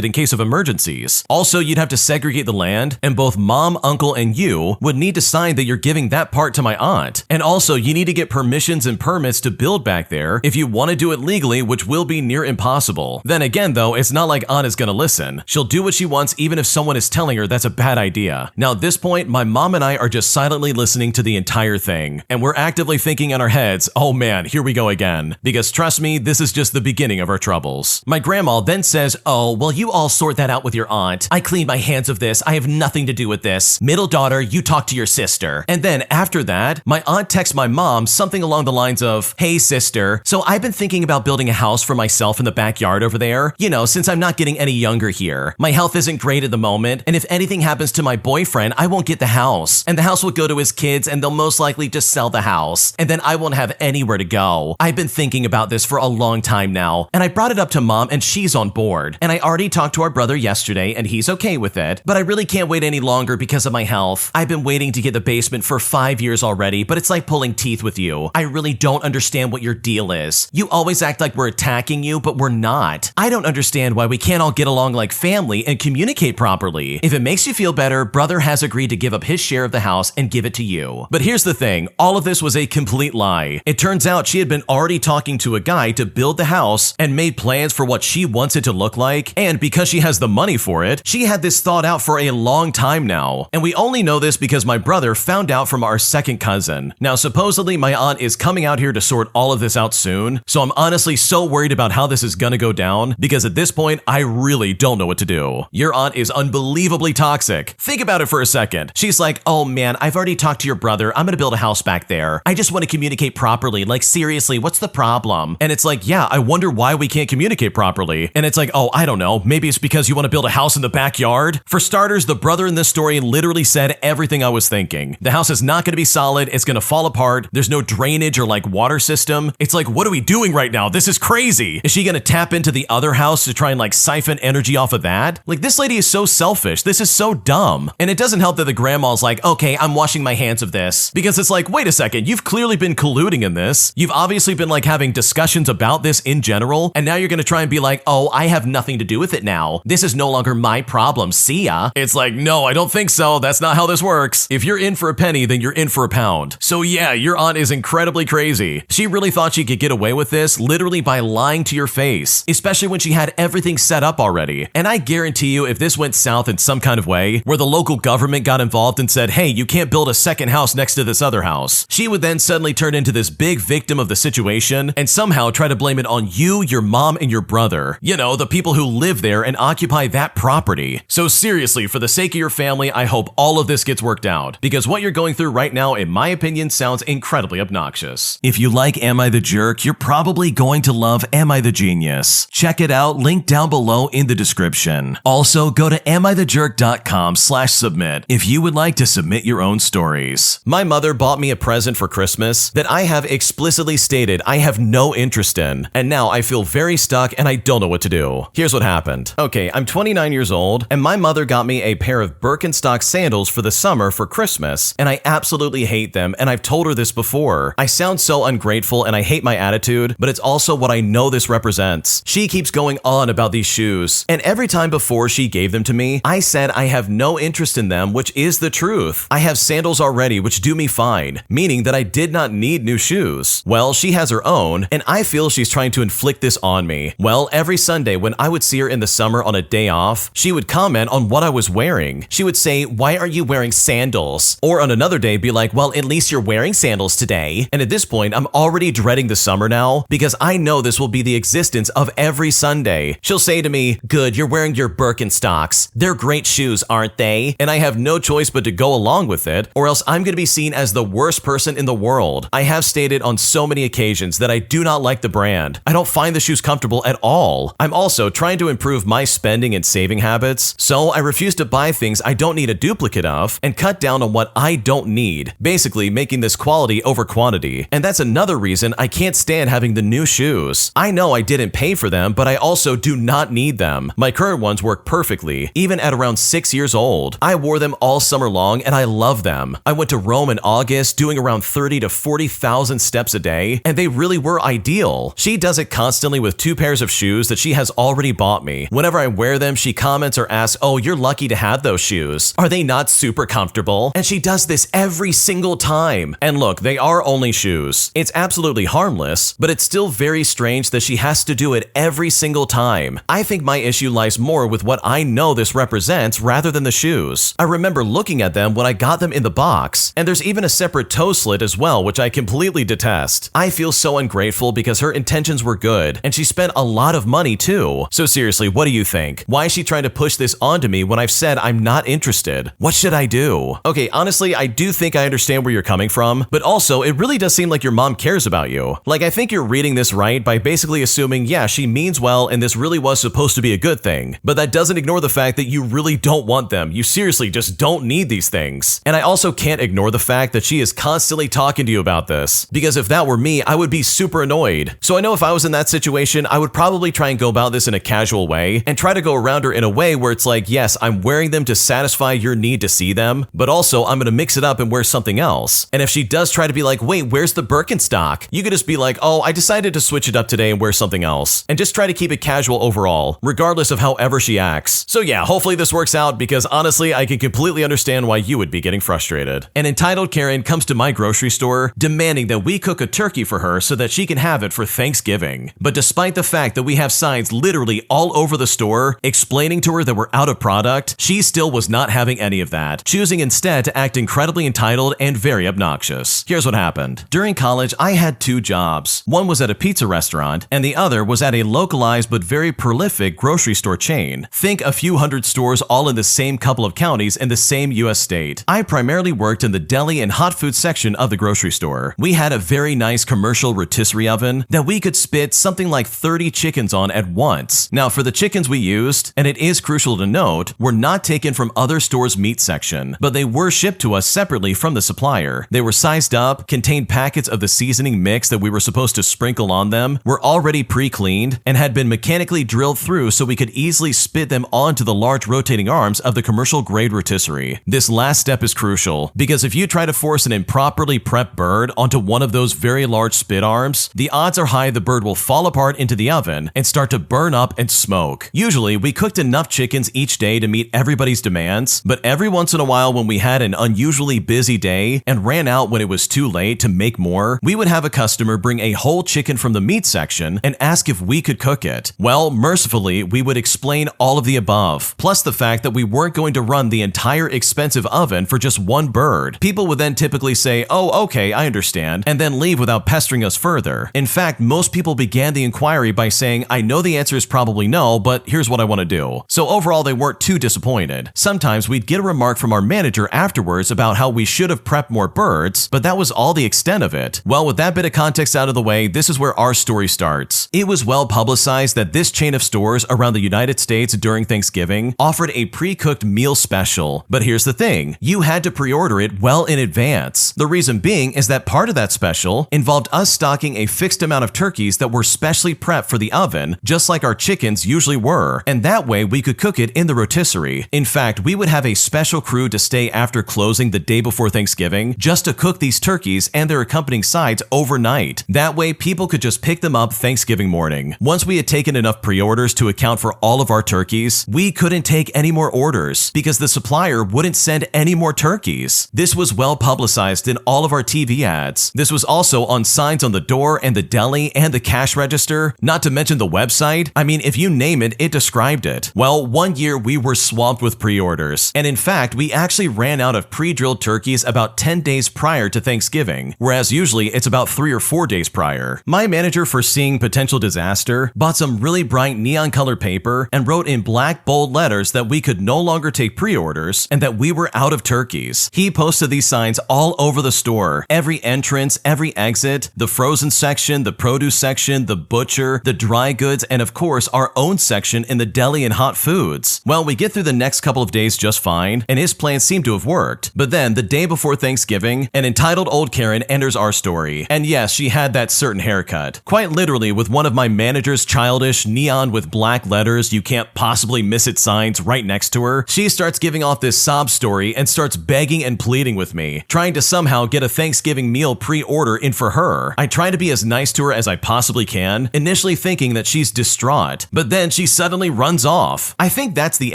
[SPEAKER 1] in case of emergencies. Also, you'd have to segregate the land, and both mom, uncle, and you would need to sign that you're giving that part to my aunt. And also, you need to get permissions and permits to build back there if you want to do it legally, which will be near impossible. Then again though, it's not like aunt is gonna listen. She'll do what she wants even if someone is telling her that's a bad idea. Now at this point, my mom and I are just silently listening to the entire thing, and we're actively thinking in our heads, oh man, here we go again. Because trust me, this is just the beginning of our troubles. My grandma then says, "Oh, well, you all sort that out with your aunt. I clean my hands of this. I have nothing to do with this. Middle daughter, you talk to your sister." And then after that, my aunt texts my mom something along the lines of, "Hey sister, so I've been thinking about building a house for myself in the backyard over there. You know, since I'm not getting any younger here. My health isn't great at the moment, and if anything happens to my boyfriend, I won't get the house. And the house will go to his kids, and they'll most likely just sell the house. And then I won't have anywhere to go. I've been thinking about this for a long time now, and I brought it up to mom, and she's on board. And I already talked to our brother yesterday, and he's okay with it. But I really can't wait any longer because of my health. I've been waiting to get the basement for 5 years already, but it's like pulling teeth with you. I really don't understand what your deal is. You always act like we're attacking you, but we're not. I don't understand why we can't all get along like family and communicate properly. If it makes you feel better, brother has agreed to give up his share of the house and give it to you." But here's the thing, all of this was a complete lie. It turns out she had been already talking to a guy to build the house and made plans for what she wants it to look like, and because she has the money for it, she had this thought out for a long time now. And we only know this because my brother found out from our second cousin. Now supposedly my aunt is coming out here to sort all of this out soon, so I'm honestly so worried about how this is gonna go down, because at this point, I really don't know what to do. Your aunt is unbelievably toxic. Think about it for a second. She's like, "Oh man, I've already talked to your brother. I'm gonna build a house back there. I just want to communicate properly. Like seriously, what's the problem?" And it's like, yeah, I wonder why we can't communicate properly. And it's like, oh, I don't know. Maybe it's because you want to build a house in the backyard? For starters, the brother in this story literally said everything I was thinking. The house is not going to be solid. It's going to fall apart. There's no drainage or like water system. It's like, what are we doing right now? This is crazy. Is she gonna tap into the other house to try and like siphon energy off of that? Like, this lady is so selfish. This is so dumb. And it doesn't help that the grandma's like, okay, I'm washing my hands of this. Because it's like, wait a second, you've clearly been colluding in this. You've obviously been like having discussions about this in general. And now you're gonna try and be like, oh, I have nothing to do with it now. This is no longer my problem. See ya. It's like, no, I don't think so. That's not how this works. If you're in for a penny, then you're in for a pound. So yeah, your aunt is incredibly crazy. She really thought she could get away with this literally by lying to your face, especially when she had everything set up already. And I guarantee you, if this went south in some kind of way, where the local government got involved and said, hey, you can't build a second house next to this other house, she would then suddenly turn into this big victim of the situation and somehow try to blame it on you, your mom, and your brother. You know, the people who live there and occupy that property. So seriously, for the sake of your family, I hope all of this gets worked out, because what you're going through right now, in my opinion, sounds incredibly obnoxious. If you like Am I the Jerk, you're probably going to love Am I the Genius. Check it out, link down below in the description. Also, go to AmITheJerk.com/submit if you would like to submit your own stories. My mother bought me a present for Christmas that I have explicitly stated I have no interest in, and now I feel very stuck and I don't know what to do. Here's what happened. Okay, I'm 29 years old, and my mother got me a pair of Birkenstock sandals for the summer for Christmas, and I absolutely hate them, and I've told her this before. I sound so ungrateful and I hate my attitude, but it's also what I know this represents. She keeps going on about these shoes, and every time before she gave them to me, I said I have no interest in them, which is the truth. I have sandals already, which do me fine, meaning that I did not need new shoes. Well, she has her own, and I feel she's trying to inflict this on me. Well, every Sunday when I would see her in the summer on a day off, she would comment on what I was wearing. She would say, why aren't you wearing sandals? Or on another day be like, well, at least you're wearing sandals today. And at this point, I'm already dreading the summer now, because I know this will be the existence of every Sunday. She'll say to me, good, you're wearing your Birkenstocks. They're great shoes, aren't they? And I have no choice but to go along with it, or else I'm going to be seen as the worst person in the world. I have stated on so many occasions that I do not like the brand. I don't find the shoes comfortable at all. I'm also trying to improve my spending and saving habits, so I refuse to buy things I don't need a duplicate of and cut down on what I don't need, basically making this quality over quantity. And that's another reason I can't stand having the new shoes. I know I didn't pay for them, but I also do not need them. My current ones work perfectly, even at around 6 years old. I wore them all summer long and I love them. I went to Rome in August doing around 30 to 40,000 steps a day, and they really were ideal. She does it constantly with 2 pairs of shoes that she has already bought me. Whenever I wear them, she comments or asks, oh, you're lucky to have those shoes. Are they not super comfortable? And she does this every single time. And look, they are only shoes. It's absolutely harmless, but it's still very strange that she has to do it every single time. I think my issue lies more with what I know this represents rather than the shoes. I remember looking at them when I got them in the box, and there's even a separate toe slit as well, which I completely detest. I feel so ungrateful because her intentions were good, and she spent a lot of money too. So seriously, what do you think? Why is she trying to push this onto me when I've said I'm not interested? What should I do? Okay, honestly, I do think I understand where you're coming from, but also it really does seem like your mom cares about you. Like, I think you're reading this right by basically assuming, yeah, she means well and this really was supposed to be a good thing, but that doesn't ignore the fact that you really don't want them. You seriously just don't need these things. And I also can't ignore the fact that she is constantly talking to you about this, because if that were me, I would be super annoyed. So I know if I was in that situation, I would probably try and go about this in a casual way and try to go around her in a way where it's like, yes, I'm wearing them to satisfy your need to see them, but also I'm gonna mix it up and wear something else. And if she does try to be like, wait, where's the Birkenstock? You could just be like, oh, I decided to switch it up today and wear something else. And just try to keep it casual overall, regardless of however she acts. So yeah, hopefully this works out, because honestly, I can completely understand why you would be getting frustrated. An entitled Karen comes to my grocery store demanding that we cook a turkey for her so that she can have it for Thanksgiving. But despite the fact that we have signs literally all over the store explaining to her that we're out of product, she still was not having any of that, choosing instead to act incredibly entitled and very obnoxious. Here's what happened. During college, I had 2 jobs. One was at a pizza restaurant, and the other was at a localized but very prolific grocery store chain. Think a few hundred stores all in the same couple of counties in the same US state. I primarily worked in the deli and hot food section of the grocery store. We had a very nice commercial rotisserie oven that we could spit something like 30 chickens on at once. Now, for the chickens we used, and it is crucial to note, were not taken from other stores' meat section, but they were shipped to us separately from the supplier. They were sized up, contained packets of the seasoning mix that we were supposed to sprinkle on them, them were already pre-cleaned and had been mechanically drilled through so we could easily spit them onto the large rotating arms of the commercial-grade rotisserie. This last step is crucial, because if you try to force an improperly prepped bird onto one of those very large spit arms, the odds are high the bird will fall apart into the oven and start to burn up and smoke. Usually, we cooked enough chickens each day to meet everybody's demands, but every once in a while when we had an unusually busy day and ran out when it was too late to make more, we would have a customer bring a whole chicken from the meat section and ask if we could cook it. Well, mercifully, we would explain all of the above, plus the fact that we weren't going to run the entire expensive oven for just one bird. People would then typically say, "Oh, okay, I understand," and then leave without pestering us further. In fact, most people began the inquiry by saying, "I know the answer is probably no, but here's what I want to do." So overall, they weren't too disappointed. Sometimes we'd get a remark from our manager afterwards about how we should have prepped more birds, but that was all the extent of it. Well, with that bit of context out of the way, this is where our story starts. It was well publicized that this chain of stores around the United States during Thanksgiving offered a pre-cooked meal special. But here's the thing, you had to pre-order it well in advance. The reason being is that part of that special involved us stocking a fixed amount of turkeys that were specially prepped for the oven, just like our chickens usually were, and that way we could cook it in the rotisserie. In fact, we would have a special crew to stay after closing the day before Thanksgiving just to cook these turkeys and their accompanying sides overnight. That way people could just pick them up Thanksgiving morning. Once we had taken enough pre-orders to account for all of our turkeys, we couldn't take any more orders because the supplier wouldn't send any more turkeys. This was well publicized in all of our TV ads. This was also on signs on the door and the deli and the cash register, not to mention the website. I mean, if you name it, it described it. Well, one year we were swamped with pre-orders, and in fact, we actually ran out of pre-drilled turkeys about 10 days prior to Thanksgiving, whereas usually it's about 3 or 4 days prior. My manager, foreseeing potential disaster, bought some really bright neon colored paper and wrote in black bold letters that we could no longer take pre-orders and that we were out of turkeys. He posted these signs all over the store, every entrance, every exit, the frozen section, the produce section, the butcher, the dry goods, and of course our own section in the deli and hot foods. Well, we get through the next couple of days just fine, and his plan seemed to have worked. But then, the day before Thanksgiving, an entitled old Karen enters our story. And yes, she had that certain haircut. Quite literally with one of my manager's childish neon with black letters, "You can't possibly miss it" signs right next to her. She starts giving off this sob story and starts begging and pleading with me, trying to somehow get a Thanksgiving meal pre-order in for her. I try to be as nice to her as I possibly can, initially thinking that she's distraught, but then she suddenly runs off. I think that's the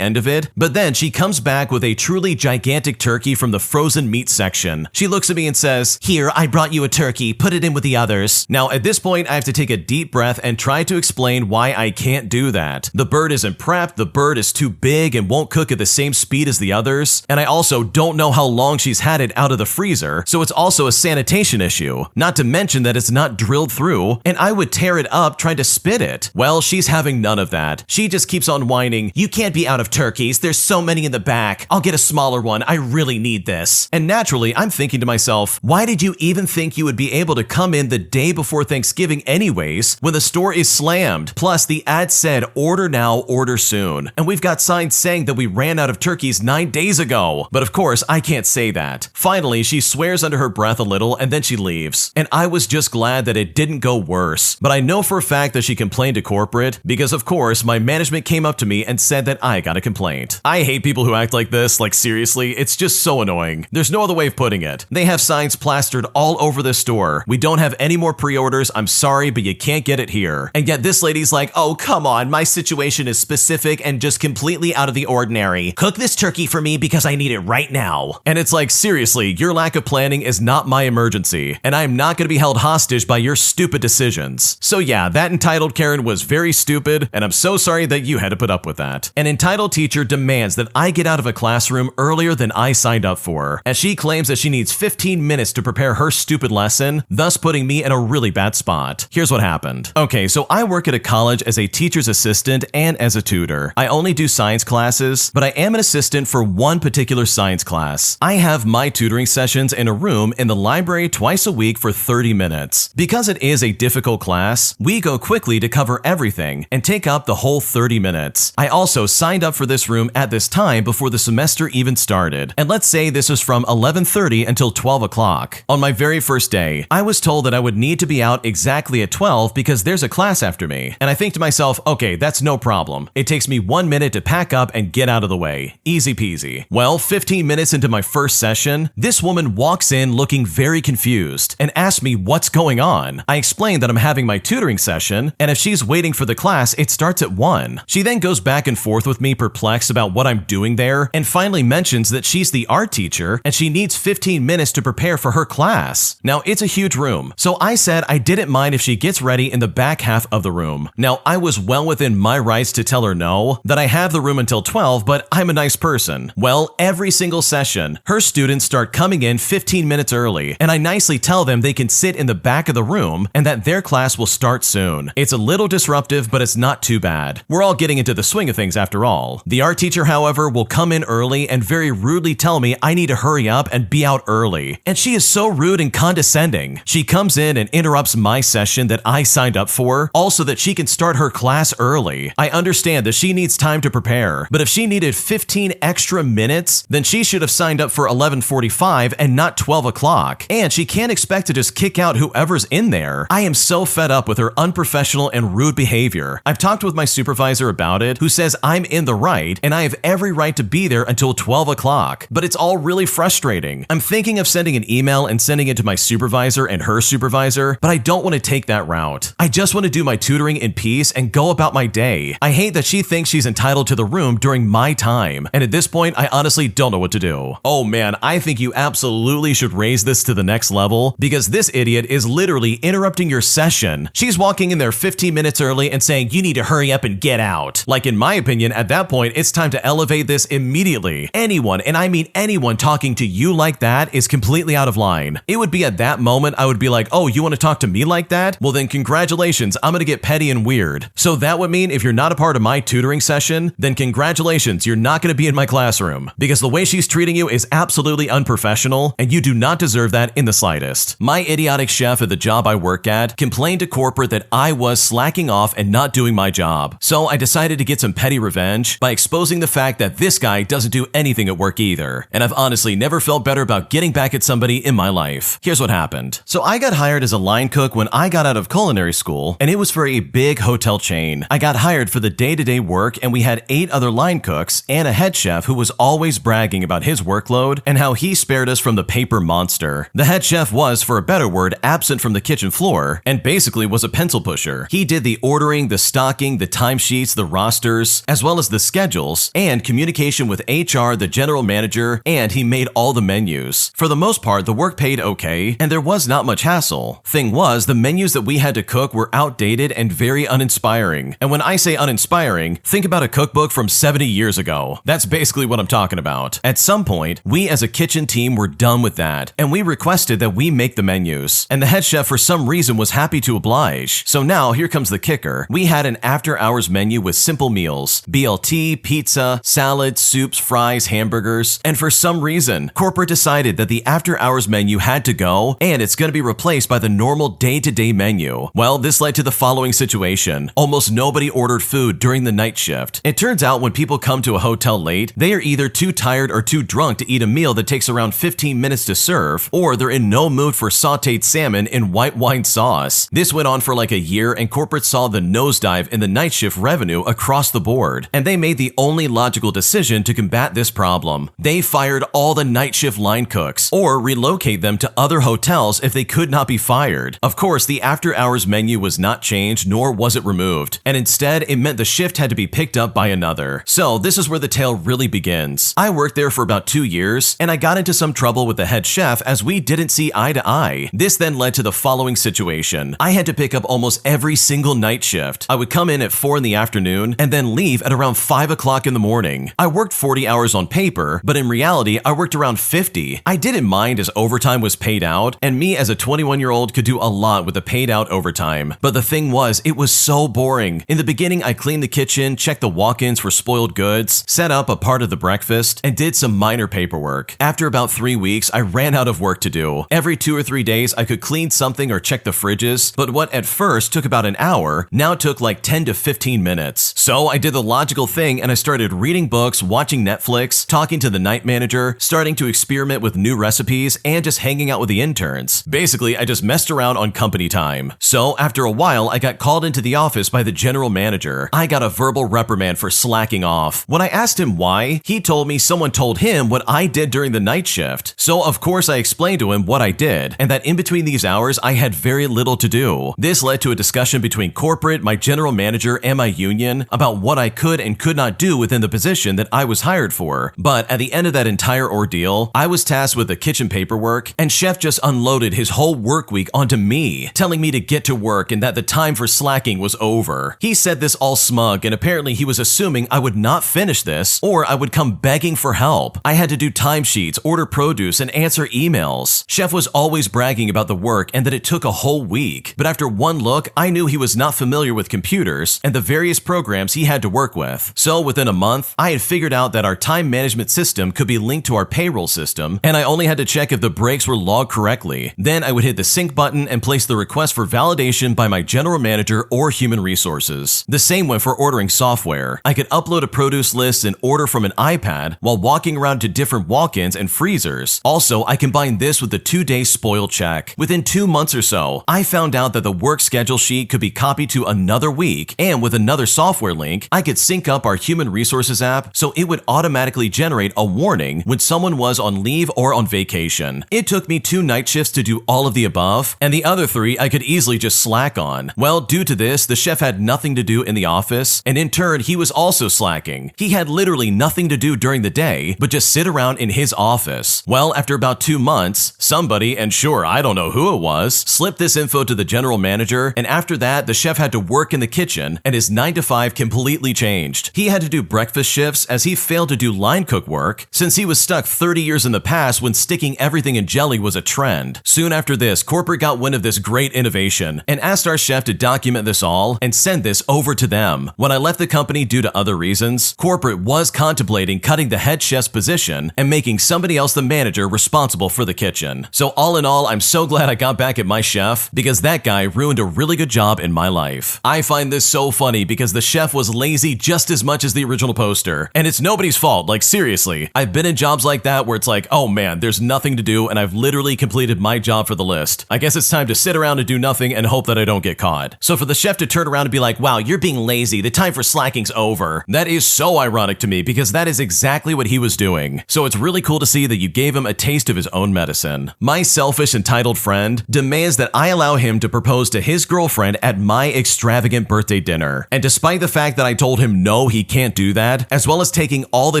[SPEAKER 1] end of it, but then she comes back with a truly gigantic turkey from the frozen meat section. She looks at me and says, "Here, I brought you a turkey, put it in with the others." Now, at this point, I have to take a deep breath and try to explain why I can't do that. The bird isn't prepped, the bird is too big and won't cook at the same speed as the others, and I also don't know how long she's had it out of the freezer, so it's also a sanitation issue. Not to mention that it's not drilled through, and I would tear it up trying to spit it. Well, she's having none of that. She just keeps on whining, "You can't be out of turkeys, there's so many in the back. I'll get a smaller one, I really need this." And naturally, I'm thinking to myself, why did you even think you would be able to come in the day before Thanksgiving anyways, when the store is slammed? Plus, the ad said, "Order now, order soon." And we've got signs saying that we ran out of turkeys 9 days ago. But of course, I can't say that. Finally, she swears under her breath a little and then she leaves. And I was just glad that it didn't go worse. But I know for a fact that she complained to corporate because, of course, my management came up to me and said that I got a complaint. I hate people who act like this, like seriously, it's just so annoying. There's no other way of putting it. They have signs plastered all over the store. "We don't have any more pre-orders, I'm sorry, but you can't get it here." And yet this lady's like, "Oh, come on, my situation is specific and just completely out of the ordinary. Cook this turkey for me because I need it right now." And it's like, seriously, your lack of planning is not my emergency, and I'm not going to be held hostage by your stupid decisions. So yeah, that entitled Karen was very stupid, and I'm so sorry that you had to put up with that. An entitled teacher demands that I get out of a classroom earlier than I signed up for, as she claims that she needs 15 minutes to prepare her stupid lesson, thus putting me in a really bad spot. Here's what happened. Okay, so I work at a college as a teacher's assistant and as a tutor. I only do science classes, but I am an assistant for one particular science class. I have my tutoring sessions in a room in the library twice a week for 30 minutes. Because it is a difficult class, we go quickly to cover everything and take up the whole 30 minutes. I also signed up for this room at this time before the semester even started. And let's say this is from 11:30 until 12 o'clock. On my very first day, I was told that I would need to be out exactly at 12 because there's a class after me. And I think to myself, okay, that's no problem. It takes me 1 minute to pack up and get out of the way. Easy peasy. Well, 15 minutes into my first session, this woman walks in looking very confused and asks me what's going on. I explain that I'm having my tutoring session, and if she's waiting for the class, it starts at 1. She then goes back and forth with me, perplexed about what I'm doing there, and finally mentions that she's the art teacher and she needs 15 minutes to prepare for her class. Now, it's a huge room, so I said I didn't mind if she gets ready in the back half of the room. Now, I was well within my rights to tell her no, that I have the room until 12, but I'm a nice person. Well, every single session, her students start coming in 15 minutes early, and I nicely tell them they can sit in the back of the room and that their class will start soon. It's a little disruptive, but it's not too bad. We're all getting into the swing of things after all. The art teacher, however, will come in early and very rudely tell me I need to hurry up and be out early. And she is so rude and condescending. She comes in and interrupts my session that I signed up for, also that she can start her class early. I understand that she needs time to prepare, but if she needed 15 extra minutes, then she should have signed up for 11:45 and not 12 o'clock. And she can't expect to just kick out whoever's in there. I am so fed up with her unprofessional and rude behavior. I've talked with my supervisor about it, who says I'm in the right and I have every right to be there until 12 o'clock. But it's all really frustrating. I'm thinking of sending an email and sending it to my supervisor and her supervisor, but I don't want to take that route. I just want to do my tutoring in peace and go about my day. I hate that she thinks she's entitled to the room during my time, and at this point, I honestly don't know what to do. Oh man, I think you absolutely should raise this to the next level, because this idiot is literally interrupting your session. She's walking in there 15 minutes early and saying you need to hurry up and get out. Like, in my opinion, at that point, it's time to elevate this immediately. Anyone, and I mean anyone, talking to you like that is completely out of line. It would be at that moment I would be like, oh, you want to talk to me like that? Well then congratulations, I'm gonna get petty and weird. So that would mean if you're not a part of my tutoring session, then congratulations, you're not gonna be in my classroom, because the way she's treating you is absolutely unprofessional and you do not deserve that in the slightest. My idiotic chef at the job I work at complained to corporate that I was slacking off and not doing my job. So I decided to get some petty revenge by exposing the fact that this guy doesn't do anything at work either. And I've honestly never felt better about getting back at somebody in my life. Here's what happened. So I got hired as a line cook when I got out of culinary school, and it was for a big hotel chain. I got hired for the day-to-day work, and we had 8 other line cooks and a head chef who was always bragging about his workload and how he spared us from the paper monster. The head chef was, for a better word, absent from the kitchen floor and basically was a pencil pusher. He did the ordering, the stocking, the timesheets, the rosters, as well as the schedules, and communication with HR, the general manager, and he made all the menus. For the most part, the work paid okay, and there was not much hassle. Thing was, the menus that we had to cook were outdated and very uninspiring. And when I say uninspiring, think about a cookbook from 70 years ago. That's basically what I'm talking about. At some point, we as a kitchen team were done with that, and we requested that we make the menus. And the head chef for some reason was happy to oblige. So now here comes the kicker. We had an after-hours menu with simple meals: BLT, pizza, salad, soups, fries, hamburgers, and for some reason, corporate decided that the after-hours menu had to go, and it's going to be replaced by the normal day-to-day menu. Well, this led to the following situation. Almost nobody ordered food during the night shift. It turns out when people come to a hotel late, they are either too tired or too drunk to eat a meal that takes around 15 minutes to serve, or they're in no mood for sauteed salmon in white wine sauce. This went on for like a year, and corporate saw the nosedive in the night shift revenue across the board, and they made the only logical decision to combat this problem. They fired all the night shift line cooks, or relocate them to other hotels if they could not be fired. Of course, the after-hours menu was not changed, nor was it removed, and instead it meant the shift had to be picked up by another. So this is where the tale really begins. I worked there for about 2 years, and I got into some trouble with the head chef as we didn't see eye to eye. This then led to the following situation. I had to pick up almost every single night shift. I would come in at 4 in the afternoon and then leave at around 5 o'clock in the morning. I worked 40 hours on paper, but in reality, I worked around 50. I didn't mind as overtime was paid out, and me as a 21-year-old could do a lot with the paid out overtime. But the thing was, it was so boring. In the beginning, I cleaned the kitchen, checked the walk-ins for spoiled goods, set up a part of the breakfast, and did some minor paperwork. After about 3 weeks, I ran out of work to do. Every 2 or 3 days, I could clean something or check the fridges, but what at first took about an hour, now took like 10 to 15 minutes. So I did the logical thing and I started reading books, watching Netflix, talking to the night manager, starting to experiment with new recipes, and just hanging out with the interns. Basically, I just messed around on company time. time. So after a while, I got called into the office by the general manager. I got a verbal reprimand for slacking off. When I asked him why, he told me someone told him what I did during the night shift. So of course I explained to him what I did, and that in between these hours, I had very little to do. This led to a discussion between corporate, my general manager, and my union about what I could and could not do within the position that I was hired for. But at the end of that entire ordeal, I was tasked with the kitchen paperwork, and Chef just unloaded his whole work week onto me, telling me to get to work and that the time for slacking was over. He said this all smug, and apparently he was assuming I would not finish this or I would come begging for help. I had to do timesheets, order produce, and answer emails. Chef was always bragging about the work and that it took a whole week, but after one look, I knew he was not familiar with computers and the various programs he had to work with. So within a month, I had figured out that our time management system could be linked to our payroll system, and I only had to check if the breaks were logged correctly. Then I would hit the sync button and place the request for validation by my general manager or human resources. The same went for ordering software. I could upload a produce list and order from an iPad while walking around to different walk-ins and freezers. Also, I combined this with the 2-day spoil check. Within 2 months or so, I found out that the work schedule sheet could be copied to another week, and with another software link, I could sync up our human resources app so it would automatically generate a warning when someone was on leave or on vacation. It took me 2 night shifts to do all of the above, and the other 3 I could easily just slack on. Well, due to this, the chef had nothing to do in the office, and in turn, he was also slacking. He had literally nothing to do during the day, but just sit around in his office. Well, after about 2 months, somebody, and sure, I don't know who it was, slipped this info to the general manager, and after that, the chef had to work in the kitchen, and his 9 to 5 completely changed. He had to do breakfast shifts as he failed to do line cook work, since he was stuck 30 years in the past when sticking everything in jelly was a trend. Soon after this, corporate got wind of this great innovation and asked our chef to document this all and send this over to them. When I left the company due to other reasons, corporate was contemplating cutting the head chef's position and making somebody else the manager responsible for the kitchen. So all in all, I'm so glad I got back at my chef because that guy ruined a really good job in my life. I find this so funny because the chef was lazy just as much as the original poster, and it's nobody's fault, like seriously. I've been in jobs like that where it's like, oh man, there's nothing to do and I've literally completed my job for the list. I guess it's time to sit around and do nothing and hope that I don't get caught. So for the chef to turn around and be like, wow, you're being lazy, the time for slacking's over. That is so ironic to me because that is exactly what he was doing. So it's really cool to see that you gave him a taste of his own medicine. My selfish, entitled friend demands that I allow him to propose to his girlfriend at my extravagant birthday dinner. And despite the fact that I told him no, he can't do that, as well as taking all the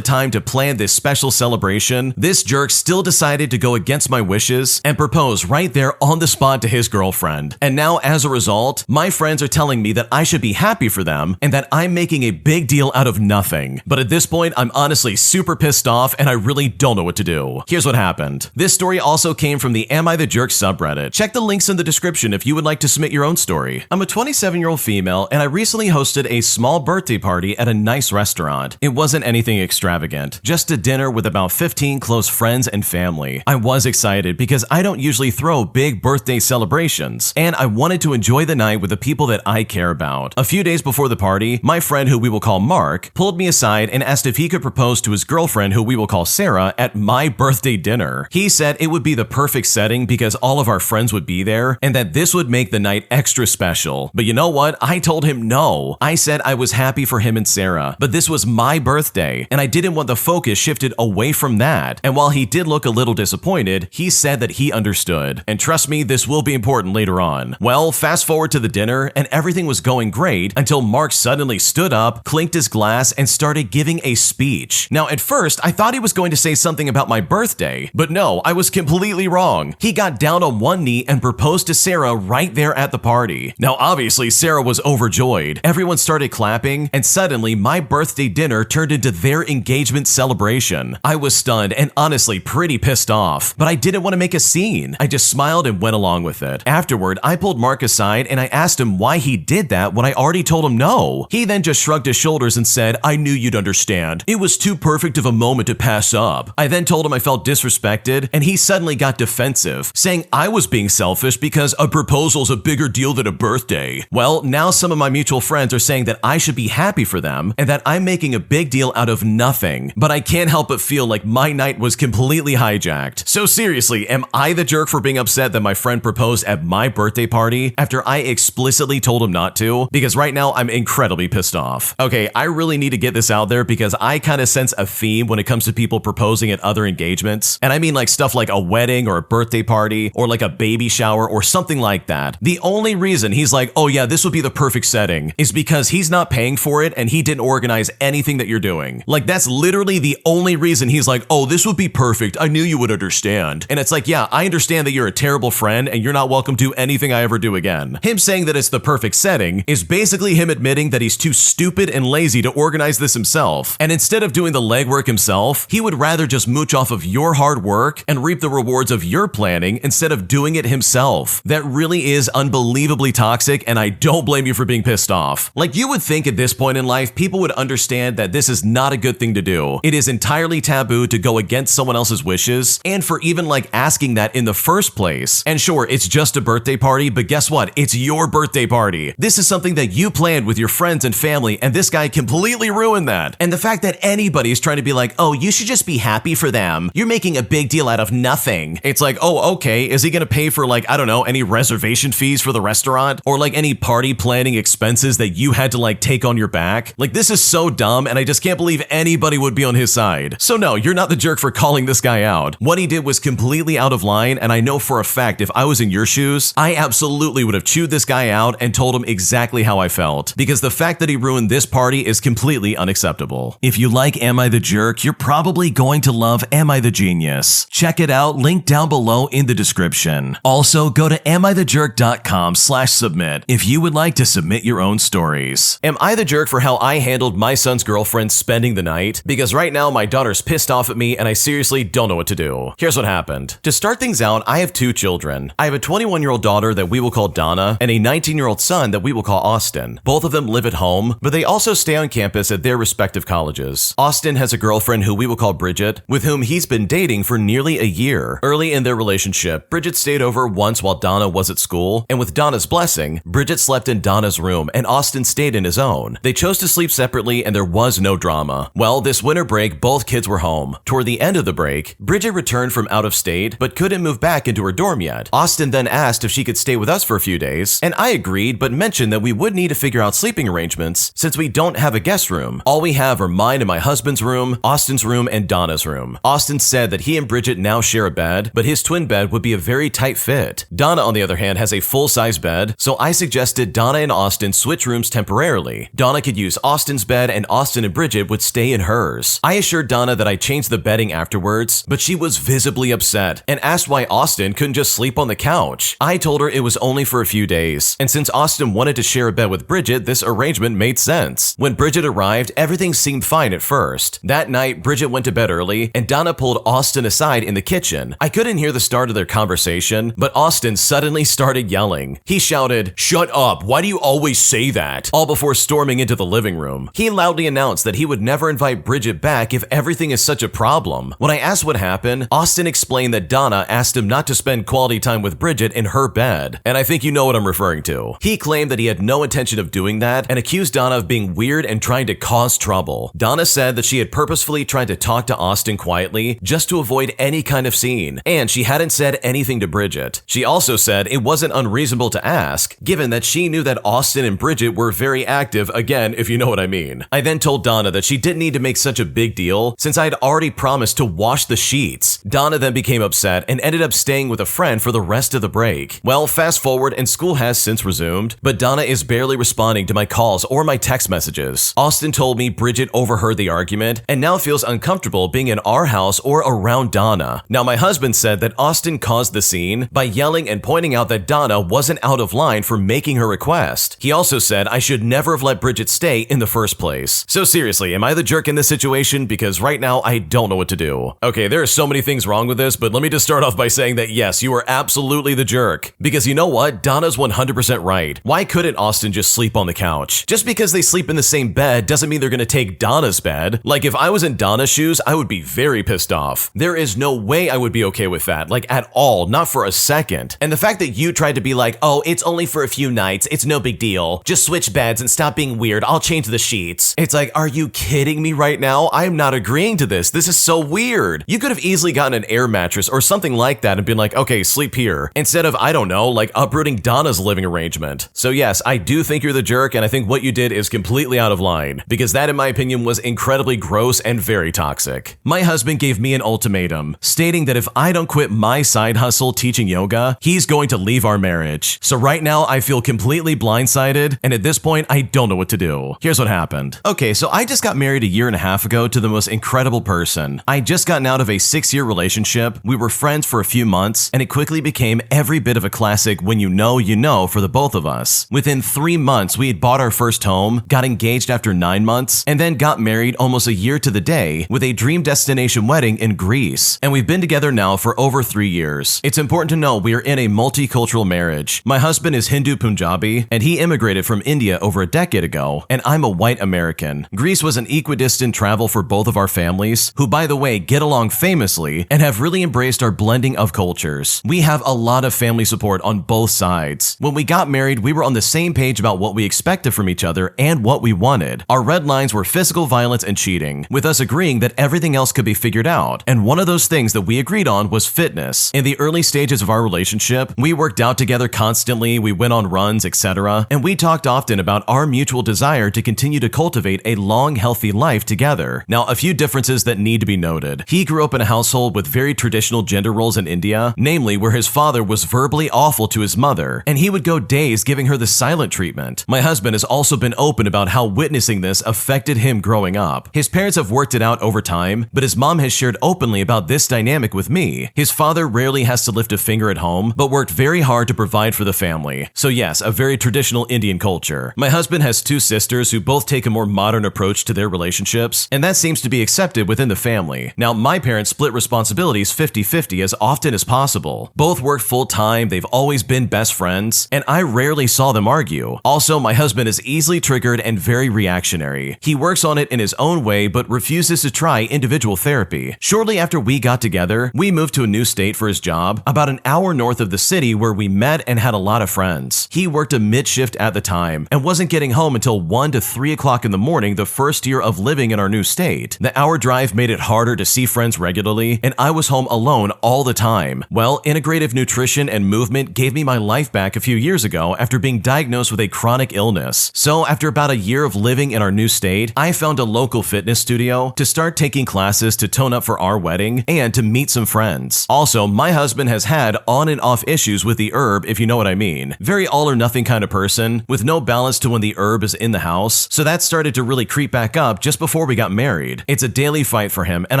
[SPEAKER 1] time to plan this special celebration, this jerk still decided to go against my wishes and propose right there on the spot to his girlfriend. And now as a result, my friends are telling me that I should be happy for them and that I'm making a big deal out of nothing. But at this point, I'm honestly super pissed off and I really don't know what to do. Here's what happened. This story also came from the Am I the Jerk subreddit. Check the links in the description if you would like to submit your own story. I'm a 27-year-old female and I recently hosted a small birthday party at a nice restaurant. It wasn't anything extravagant, just a dinner with about 15 close friends and family. I was excited because I don't usually throw big birthday celebrations, and I wanted to enjoy the night with the people that I care about. A few days before the party, my friend, who we will call Mark, pulled me aside and asked if he could propose to his girlfriend, who we will call Sarah, at my birthday dinner. He said it would be the perfect setting because all of our friends would be there and that this would make the night extra special. But you know what? I told him no. I said I was happy for him and Sarah, but this was my birthday and I didn't want the focus shifted away from that. And while he did look a little disappointed, he said that he understood. And trust me, this will be important later on. Well, fast forward to the dinner and everything was going great until Mark suddenly stood up, clinked his glass, and started giving a speech. Now, at first, I thought he was going to say something about my birthday, but no, I was completely wrong. He got down on one knee and proposed to Sarah right there at the party. Now, obviously, Sarah was overjoyed. Everyone started clapping, and suddenly, my birthday dinner turned into their engagement celebration. I was stunned and honestly pretty pissed off, but I didn't want to make a scene. I just smiled and went along with it. Afterward, I pulled Mark aside and I asked him why he did that when I already told him no. He then just shrugged his shoulders and said, I knew you'd understand. It was too perfect of a moment to pass up. I then told him I felt disrespected, and he suddenly got defensive, saying I was being selfish because a proposal's a bigger deal than a birthday. Well, now some of my mutual friends are saying that I should be happy for them and that I'm making a big deal out of nothing, but I can't help but feel like my night was completely hijacked. So seriously, am I the jerk for being upset that my friend proposed at my birthday birthday party after I explicitly told him not to, because right now I'm incredibly pissed off. Okay, I really need to get this out there because I kind of sense a theme when it comes to people proposing at other engagements. And I mean like stuff like a wedding or a birthday party or like a baby shower or something like that. The only reason he's like, oh yeah, this would be the perfect setting is because he's not paying for it and he didn't organize anything that you're doing. Like that's literally the only reason he's like, oh, this would be perfect. I knew you would understand. And it's like, yeah, I understand that you're a terrible friend and you're not welcome to anything I ever do again. Him saying that it's the perfect setting is basically him admitting that he's too stupid and lazy to organize this himself. And instead of doing the legwork himself, he would rather just mooch off of your hard work and reap the rewards of your planning instead of doing it himself. That really is unbelievably toxic, and I don't blame you for being pissed off. Like, you would think at this point in life, people would understand that this is not a good thing to do. It is entirely taboo to go against someone else's wishes, and for even like asking that in the first place. And sure, it's just a birthday party, but guess what? It's your birthday party. This is something that you planned with your friends and family, and this guy completely ruined that. And the fact that anybody is trying to be like, oh, you should just be happy for them. You're making a big deal out of nothing. It's like, oh, okay, is he gonna pay for like, I don't know, any reservation fees for the restaurant? Or like any party planning expenses that you had to like take on your back? Like, this is so dumb, and I just can't believe anybody would be on his side. So no, you're not the jerk for calling this guy out. What he did was completely out of line, and I know for a fact if I was in your shoes, I absolutely would have chewed this guy out and told him exactly how I felt, because the fact that he ruined this party is completely unacceptable. If you like Am I the Jerk, you're probably going to love Am I the Genius. Check it out, link down below in the description. Also, go to AmITheJerk.com/submit if you would like to submit your own stories. Am I the jerk for how I handled my son's girlfriend spending the night? Because right now my daughter's pissed off at me and I seriously don't know what to do. Here's what happened. To start things out, I have two children. I have a 21-year-old daughter that we will call Donna and a 19-year-old son that we will call Austin. Both of them live at home, but they also stay on campus at their respective colleges. Austin has a girlfriend who we will call Bridget, with whom he's been dating for nearly a year. Early in their relationship, Bridget stayed over once while Donna was at school, and with Donna's blessing, Bridget slept in Donna's room and Austin stayed in his own. They chose to sleep separately and there was no drama. Well, this winter break, both kids were home. Toward the end of the break, Bridget returned from out of state, but couldn't move back into her dorm yet. Austin then asked if she could stay with us for a few days, and I agreed, but mentioned that we would need to figure out sleeping arrangements since we don't have a guest room. All we have are mine and my husband's room, Austin's room, and Donna's room. Austin said that he and Bridget now share a bed, but his twin bed would be a very tight fit. Donna, on the other hand, has a full-size bed, so I suggested Donna and Austin switch rooms temporarily. Donna could use Austin's bed and Austin and Bridget would stay in hers. I assured Donna that I changed the bedding afterwards, but she was visibly upset and asked why Austin couldn't just sleep on the couch. I told her it was only for a few days, and since Austin wanted to share a bed with Bridget, this arrangement made sense. When Bridget arrived, everything seemed fine at first. That night, Bridget went to bed early, and Donna pulled Austin aside in the kitchen. I couldn't hear the start of their conversation, but Austin suddenly started yelling. He shouted, "Shut up, why do you always say that?" all before storming into the living room. He loudly announced that he would never invite Bridget back if everything is such a problem. When I asked what happened, Austin explained that Donna asked him not to spend quality time with Bridget in her bed, and I think you know what I'm referring to. He claimed that he had no intention of doing that and accused Donna of being weird and trying to cause trouble. Donna said that she had purposefully tried to talk to Austin quietly just to avoid any kind of scene, and she hadn't said anything to Bridget. She also said it wasn't unreasonable to ask, given that she knew that Austin and Bridget were very active, again, if you know what I mean. I then told Donna that she didn't need to make such a big deal since I had already promised to wash the sheets. Donna then became upset and ended up staying with a friend for the rest of the break. Well, fast forward and school has since resumed, but Donna is barely responding to my calls or my text messages. Austin told me Bridget overheard the argument and now feels uncomfortable being in our house or around Donna. Now, my husband said that Austin caused the scene by yelling and pointing out that Donna wasn't out of line for making her request. He also said I should never have let Bridget stay in the first place. So seriously, am I the jerk in this situation? Because right now I don't know what to do. Okay, there are so many things wrong with this, but let me just start off by saying that yes, you are absolutely the jerk. Because you know what? Donna's 100% right. Why couldn't Austin just sleep on the couch? Just because they sleep in the same bed doesn't mean they're gonna take Donna's bed. Like, if I was in Donna's shoes, I would be very pissed off. There is no way I would be okay with that, like at all, not for a second. And the fact that you tried to be like, oh, it's only for a few nights, it's no big deal, just switch beds and stop being weird, I'll change the sheets. It's like, are you kidding me right now? I am not agreeing to this. This is so weird. You could have easily gotten an air mattress or something like that and been like, okay, sleep here. Instead of, I don't know, know, like uprooting Donna's living arrangement. So yes, I do think you're the jerk, and I think what you did is completely out of line, because that, in my opinion, was incredibly gross and very toxic. My husband gave me an ultimatum, stating that if I don't quit my side hustle teaching yoga, he's going to leave our marriage. So right now, I feel completely blindsided, and at this point, I don't know what to do. Here's what happened. Okay, so I just got married a year and a half ago to the most incredible person. I just gotten out of a 6-year relationship. We were friends for a few months, and it quickly became every bit of a classic when you know for the both of us. Within 3 months, we had bought our first home, got engaged after 9 months, and then got married almost a year to the day with a dream destination wedding in Greece. And we've been together now for over 3 years. It's important to know we are in a multicultural marriage. My husband is Hindu Punjabi, and he immigrated from India over a decade ago, and I'm a white American. Greece was an equidistant travel for both of our families, who, by the way, get along famously and have really embraced our blending of cultures. We have a lot of family support on both sides. When we got married, we were on the same page about what we expected from each other and what we wanted. Our red lines were physical violence and cheating, with us agreeing that everything else could be figured out. And one of those things that we agreed on was fitness. In the early stages of our relationship, we worked out together constantly, we went on runs, etc., and we talked often about our mutual desire to continue to cultivate a long, healthy life together. Now, a few differences that need to be noted. He grew up in a household with very traditional gender roles in India, namely where his father was verbally awful to his mother, and he would go days giving her the silent treatment. My husband has also been open about how witnessing this affected him growing up. His parents have worked it out over time, but his mom has shared openly about this dynamic with me. His father rarely has to lift a finger at home, but worked very hard to provide for the family. So yes, a very traditional Indian culture. My husband has 2 sisters who both take a more modern approach to their relationships, and that seems to be accepted within the family. Now, my parents split responsibilities 50-50 as often as possible. Both work full-time, they've always been best friends, and I rarely saw them argue. Also, my husband is easily triggered and very reactionary. He works on it in his own way, but refuses to try individual therapy. Shortly after we got together, we moved to a new state for his job, about an hour north of the city where we met and had a lot of friends. He worked a mid-shift at the time, and wasn't getting home until 1 to 3 o'clock in the morning the first year of living in our new state. The hour drive made it harder to see friends regularly, and I was home alone all the time. Well, integrative nutrition and movement gave me my life back a few years ago after being diagnosed with a chronic illness. So after about a year of living in our new state, I found a local fitness studio to start taking classes to tone up for our wedding and to meet some friends. Also, my husband has had on and off issues with the herb, if you know what I mean. Very all or nothing kind of person, with no balance to when the herb is in the house, so that started to really creep back up just before we got married. It's a daily fight for him, and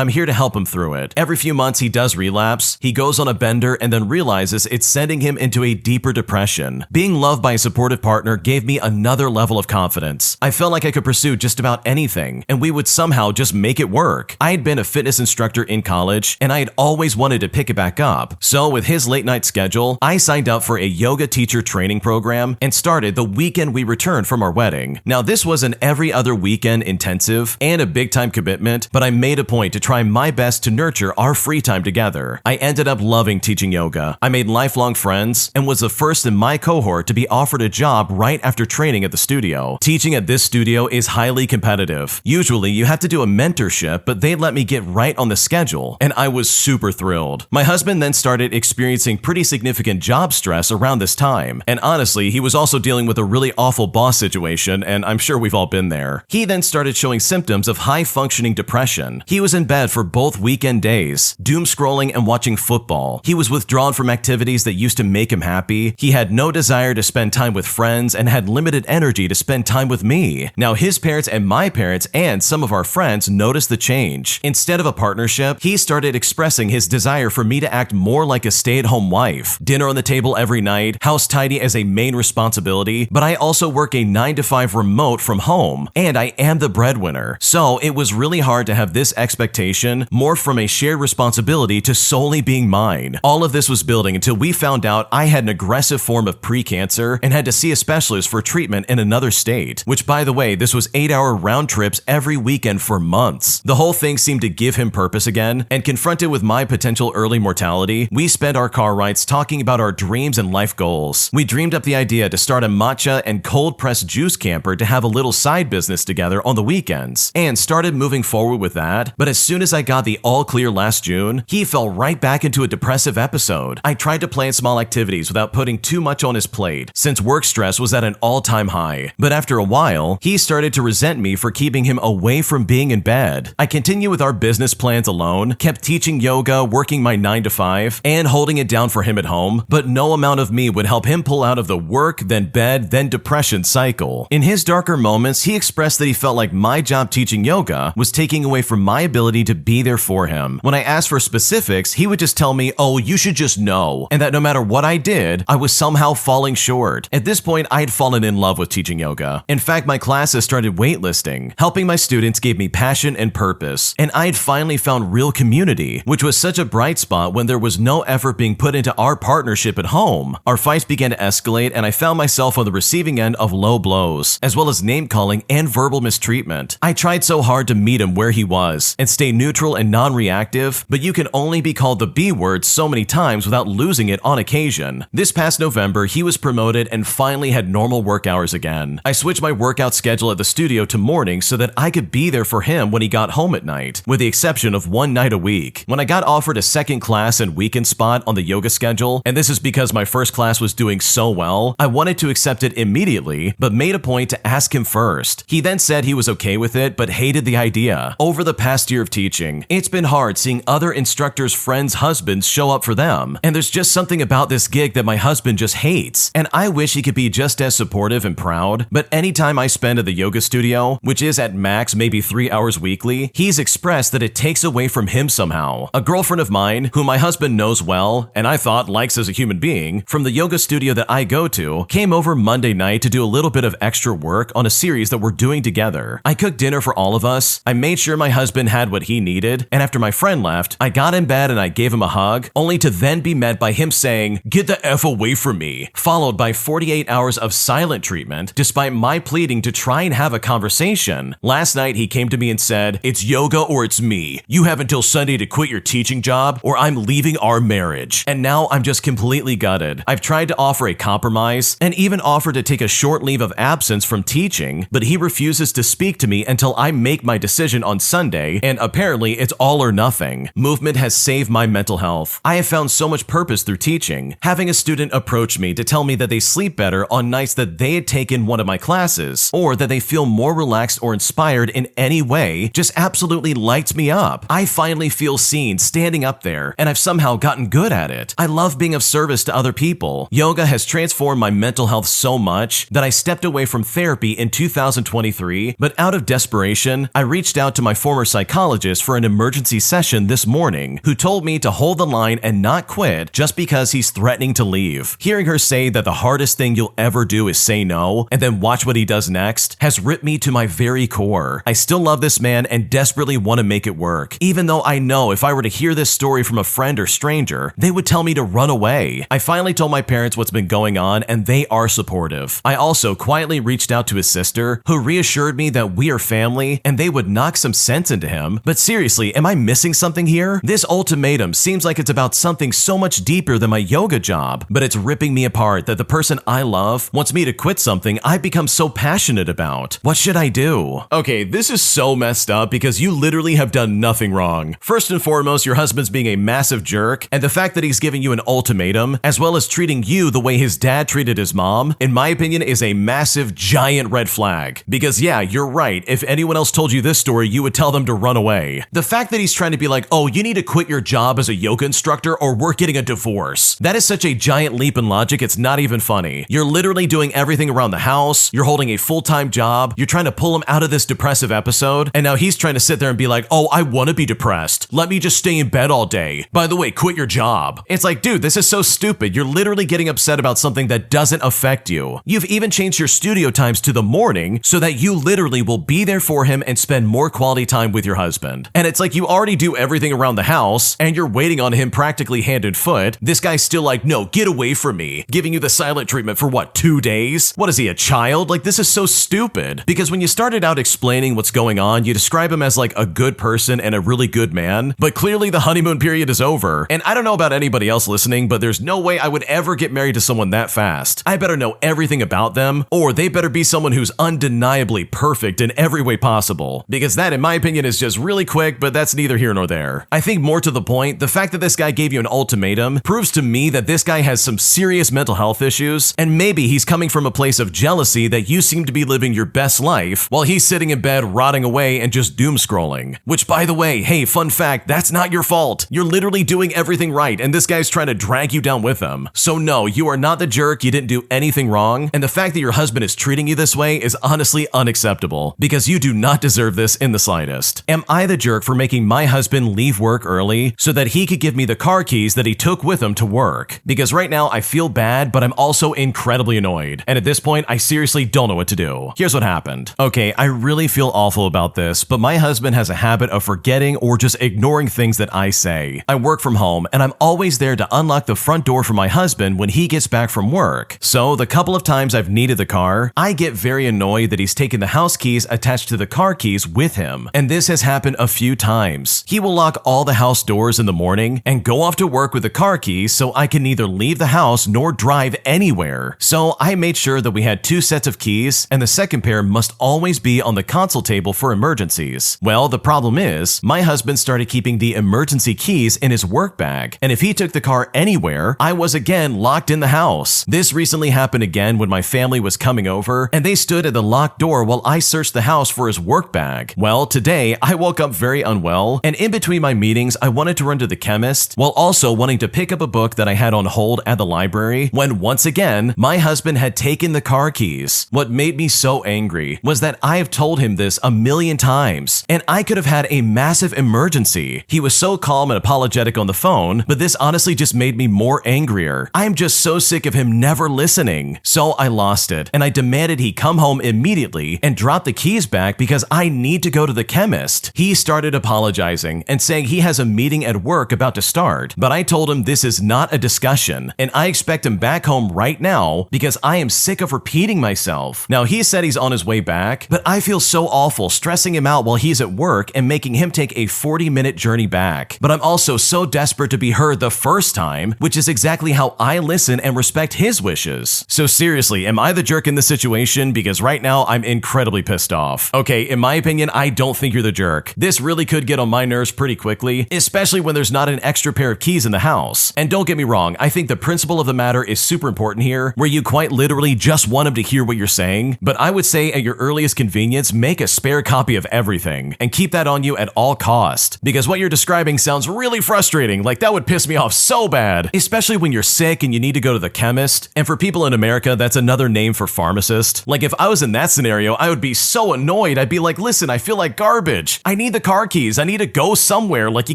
[SPEAKER 1] I'm here to help him through it. Every few months he does relapse, he goes on a bender and then realizes it's sending him into a deeper depression. Being loved by a supportive partner gave me another level of confidence. I felt like I could pursue just about anything, and we would somehow just make it work. I had been a fitness instructor in college, and I had always wanted to pick it back up. So with his late night schedule, I signed up for a yoga teacher training program and started the weekend we returned from our wedding. Now, this was an every other weekend intensive and a big time commitment, but I made a point to try my best to nurture our free time together. I ended up loving teaching yoga. I made lifelong friends and was the first in my cohort to be offered a job right after training at the studio. Teaching at this studio is highly competitive. Usually you have to do a mentorship, but they let me get right on the schedule, and I was super thrilled. My husband then started experiencing pretty significant job stress around this time, and honestly, he was also dealing with a really awful boss situation, and I'm sure we've all been there. He then started showing symptoms of high-functioning depression. He was in bed for both weekend days, doom scrolling and watching football. He was withdrawn from activities that used to make him happy. He had no desire to spend time with friends and had limited energy to spend time with me. Now, his parents and my parents and some of our friends noticed the change. Instead of a partnership, he started expressing his desire for me to act more like a stay-at-home wife. Dinner on the table every night, house tidy as a main responsibility, but I also work a 9-to-5 remote from home, and I am the breadwinner. So it was really hard to have this expectation morph from a shared responsibility to solely being mine. All of this was building until we found out I had an aggressive form of pre-cancer and had to see a specialist for treatment in another state, which, by the way, this was 8-hour round trips every weekend for months. The whole thing seemed to give him purpose again, and confronted with my potential early mortality, we spent our car rides talking about our dreams and life goals. We dreamed up the idea to start a matcha and cold-pressed juice camper to have a little side business together on the weekends, and started moving forward with that, but as soon as I got the all clear last June, he fell right back into a depressive episode. I tried to plan small activities without putting too much on his plate, since work stress was at an all-time high. But after a while, he started to resent me for keeping him away from being in bed. I continued with our business plans alone, kept teaching yoga, working my 9 to 5, and holding it down for him at home, but no amount of me would help him pull out of the work, then bed, then depression cycle. In his darker moments, he expressed that he felt like my job teaching yoga was taking away from my ability to be there for him. When I asked for specifics, he would just tell me, "Oh, you should just know," and that no matter what I did, I was somehow falling short. At this point, I had fallen in love with teaching yoga. In fact, my classes started waitlisting. Helping my students gave me passion and purpose, and I had finally found real community, which was such a bright spot when there was no effort being put into our partnership at home. Our fights began to escalate, and I found myself on the receiving end of low blows, as well as name-calling and verbal mistreatment. I tried so hard to meet him where he was and stay neutral and non-reactive, but you can only be called the B word so many times without losing it on occasion. This past November, he was promoted and finally had normal work hours again. I switched my workout schedule at the studio to mornings so that I could be there for him when he got home at night, with the exception of one night a week. When I got offered a second class and weekend spot on the yoga schedule, and this is because my first class was doing so well, I wanted to accept it immediately, but made a point to ask him first. He then said he was okay with it, but hated the idea. Over the past year of teaching, it's been hard seeing other instructors' friends' husbands show up for them, and there's just something about this gig that my husband just hates, and I wish he could be just as supportive and proud, but anytime I spend at the yoga studio, which is at max maybe 3 hours weekly, he's expressed that it takes away from him somehow. A girlfriend of mine, who my husband knows well, and I thought likes as a human being, from the yoga studio that I go to, came over Monday night to do a little bit of extra work on a series that we're doing together. I cooked dinner for all of us, I made sure my husband had what he needed, and after my friend left, I got in bed and I gave him a hug, only to then be met by him saying, "Get the F away from me," followed by 48 hours of silent treatment, despite my pleading to try and have a conversation. Last night, he came to me and said, "It's yoga or it's me. You have until Sunday to quit your teaching job or I'm leaving our marriage." And now I'm just completely gutted. I've tried to offer a compromise and even offered to take a short leave of absence from teaching, but he refuses to speak to me until I make my decision on Sunday, and apparently it's all or nothing. Movement has saved my mental health. I have found so much purpose through teaching. Having a student approach me to tell me that they sleep better on nights that they had taken one of my classes, or that they feel more relaxed or inspired in any way, just absolutely lights me up. I finally feel seen standing up there, and I've somehow gotten good at it. I love being of service to other people. Yoga has transformed my mental health so much that I stepped away from therapy in 2023, but out of desperation, I reached out to my former psychologist for an emergency session this morning, who told me to hold the line and not quit just because he's threatening to leave. Hearing her say that the hardest thing you'll ever do is say no, and then watch what he does next, has ripped me to my very core. I still love this man and desperately want to make it work, even though I know if I were to hear this story from a friend or stranger, they would tell me to run away. I finally told my parents what's been going on, and they are supportive. I also quietly reached out to his sister, who reassured me that we are family and they would knock some sense into him. But seriously, am I missing something here? This ultimatum seems like it's about something so much deeper than my yoga job, but it's ripping me apart that the person I love wants me to quit something I've become so passionate about. What should I do? Okay, this is so messed up because you literally have done nothing wrong. First and foremost, your husband's being a massive jerk, and the fact that he's giving you an ultimatum, as well as treating you the way his dad treated his mom, in my opinion, is a massive, giant red flag. Because yeah, you're right, if anyone else told you this story, you would tell them to run away. The fact that he's trying to be like, "Oh, you need to quit your job as a yoga instructor or we're getting a divorce," that is such a giant leap in logic, it's not even funny. You're literally doing everything around the house, you're holding a full-time job, you're trying to pull him out of this depressive episode, and now he's trying to sit there and be like, "Oh, I want to be depressed. Let me just stay in bed all day. By the way, quit your job." It's like, dude, this is so stupid. You're literally getting upset about something that doesn't affect you. You've even changed your studio times to the morning so that you literally will be there for him and spend more quality time with your husband. And it's like you already do everything around the house and you're waiting on him practically hand and foot. This guy's still like, "No, get away from me," giving you the silent treatment for what, 2 days? What is he, a child? Like, this is so stupid. Because when you started out explaining what's going on, you describe him as like a good person and a really good man, but clearly the honeymoon period is over. And I don't know about anybody else listening, but there's no way I would ever get married to someone that fast. I better know everything about them, or they better be someone who's undeniably perfect in every way possible. Because that, in my opinion, is just really quick, but that's neither here nor there. I think more to the point, the fact that this guy gave you an ultimatum proves to me that this guy has some serious mental health issues, and maybe he's coming from a place of jealousy that you seem to be living your best life while he's sitting in bed rotting away and just doom scrolling. Which, by the way, hey, fun fact, that's not your fault. You're literally doing everything right, and this guy's trying to drag you down with him. So no, you are not the jerk, you didn't do anything wrong, and the fact that your husband is treating you this way is honestly unacceptable, because you do not deserve this in the slightest. Am I the jerk for making my husband leave work early so that he could give me the car keys that he took with him to work? Because right now I feel bad, but I'm also incredibly annoyed, and at this point I seriously don't know what to do. Here's what happened. Okay, I really feel awful about this, but my husband has a habit of forgetting or just ignoring things that I say. I work from home, and I'm always there to unlock the front door for my husband when he gets back from work. So the couple of times I've needed the car, I get very annoyed that he's taken the house keys attached to the car keys with him, and this has happened a few times. He will lock all the house doors in the morning and go off to work with the car keys so I can neither leave the house nor drive anywhere. So I made sure that we had 2 sets of keys, and the second pair must always be on the console table for emergencies. Well, the problem is, my husband started keeping the emergency keys in his work bag, and if he took the car anywhere, I was again locked in the house. This recently happened again when my family was coming over, and they stood at the locked door while I searched the house for his work bag. Well, today, I woke up very unwell, and in between my meetings, I wanted to run to the chemist, while also wanting to pick up a book that I had on hold at the library, when once again, my husband had taken the car keys. What made me so angry was that I have told him this a million times, and I could have had a massive emergency. He was so calm and apologetic on the phone, but this honestly just made me more angrier. I am just so sick of him never listening. So I lost it, and I demanded he come home immediately and drop the keys back because I need to go to the chemist. He started apologizing and saying he has a meeting at work about to start, but I told him this is not a discussion, and I expect him back home right now because I am sick of repeating myself. Now, he said he's on his way back, but I feel so awful stressing him out while he's at work and making him take a 40-minute journey back. But I'm also so desperate to be heard the first time, which is exactly how I listen and respect his wishes. So seriously, am I the jerk in this situation? Because right now I'm incredibly pissed off. Okay, in my opinion, I don't think you're the jerk. This really could get on my nerves pretty quickly, especially when there's not an extra pair of keys in the house. And don't get me wrong, I think the principle of the matter is super important here, where you quite literally just want him to hear what you're saying, but I would say at your earliest convenience, make a spare copy of everything and keep that on you at all cost. Because what you're describing sounds really frustrating, like that would piss me off so bad, especially when you're sick and you need to go to the chemist. And for people in America, that's another name for pharmacist. Like if I was in that scenario, I would be so annoyed. I'd be like, listen, I feel like garbage. I need the car keys. I need to go somewhere. Like you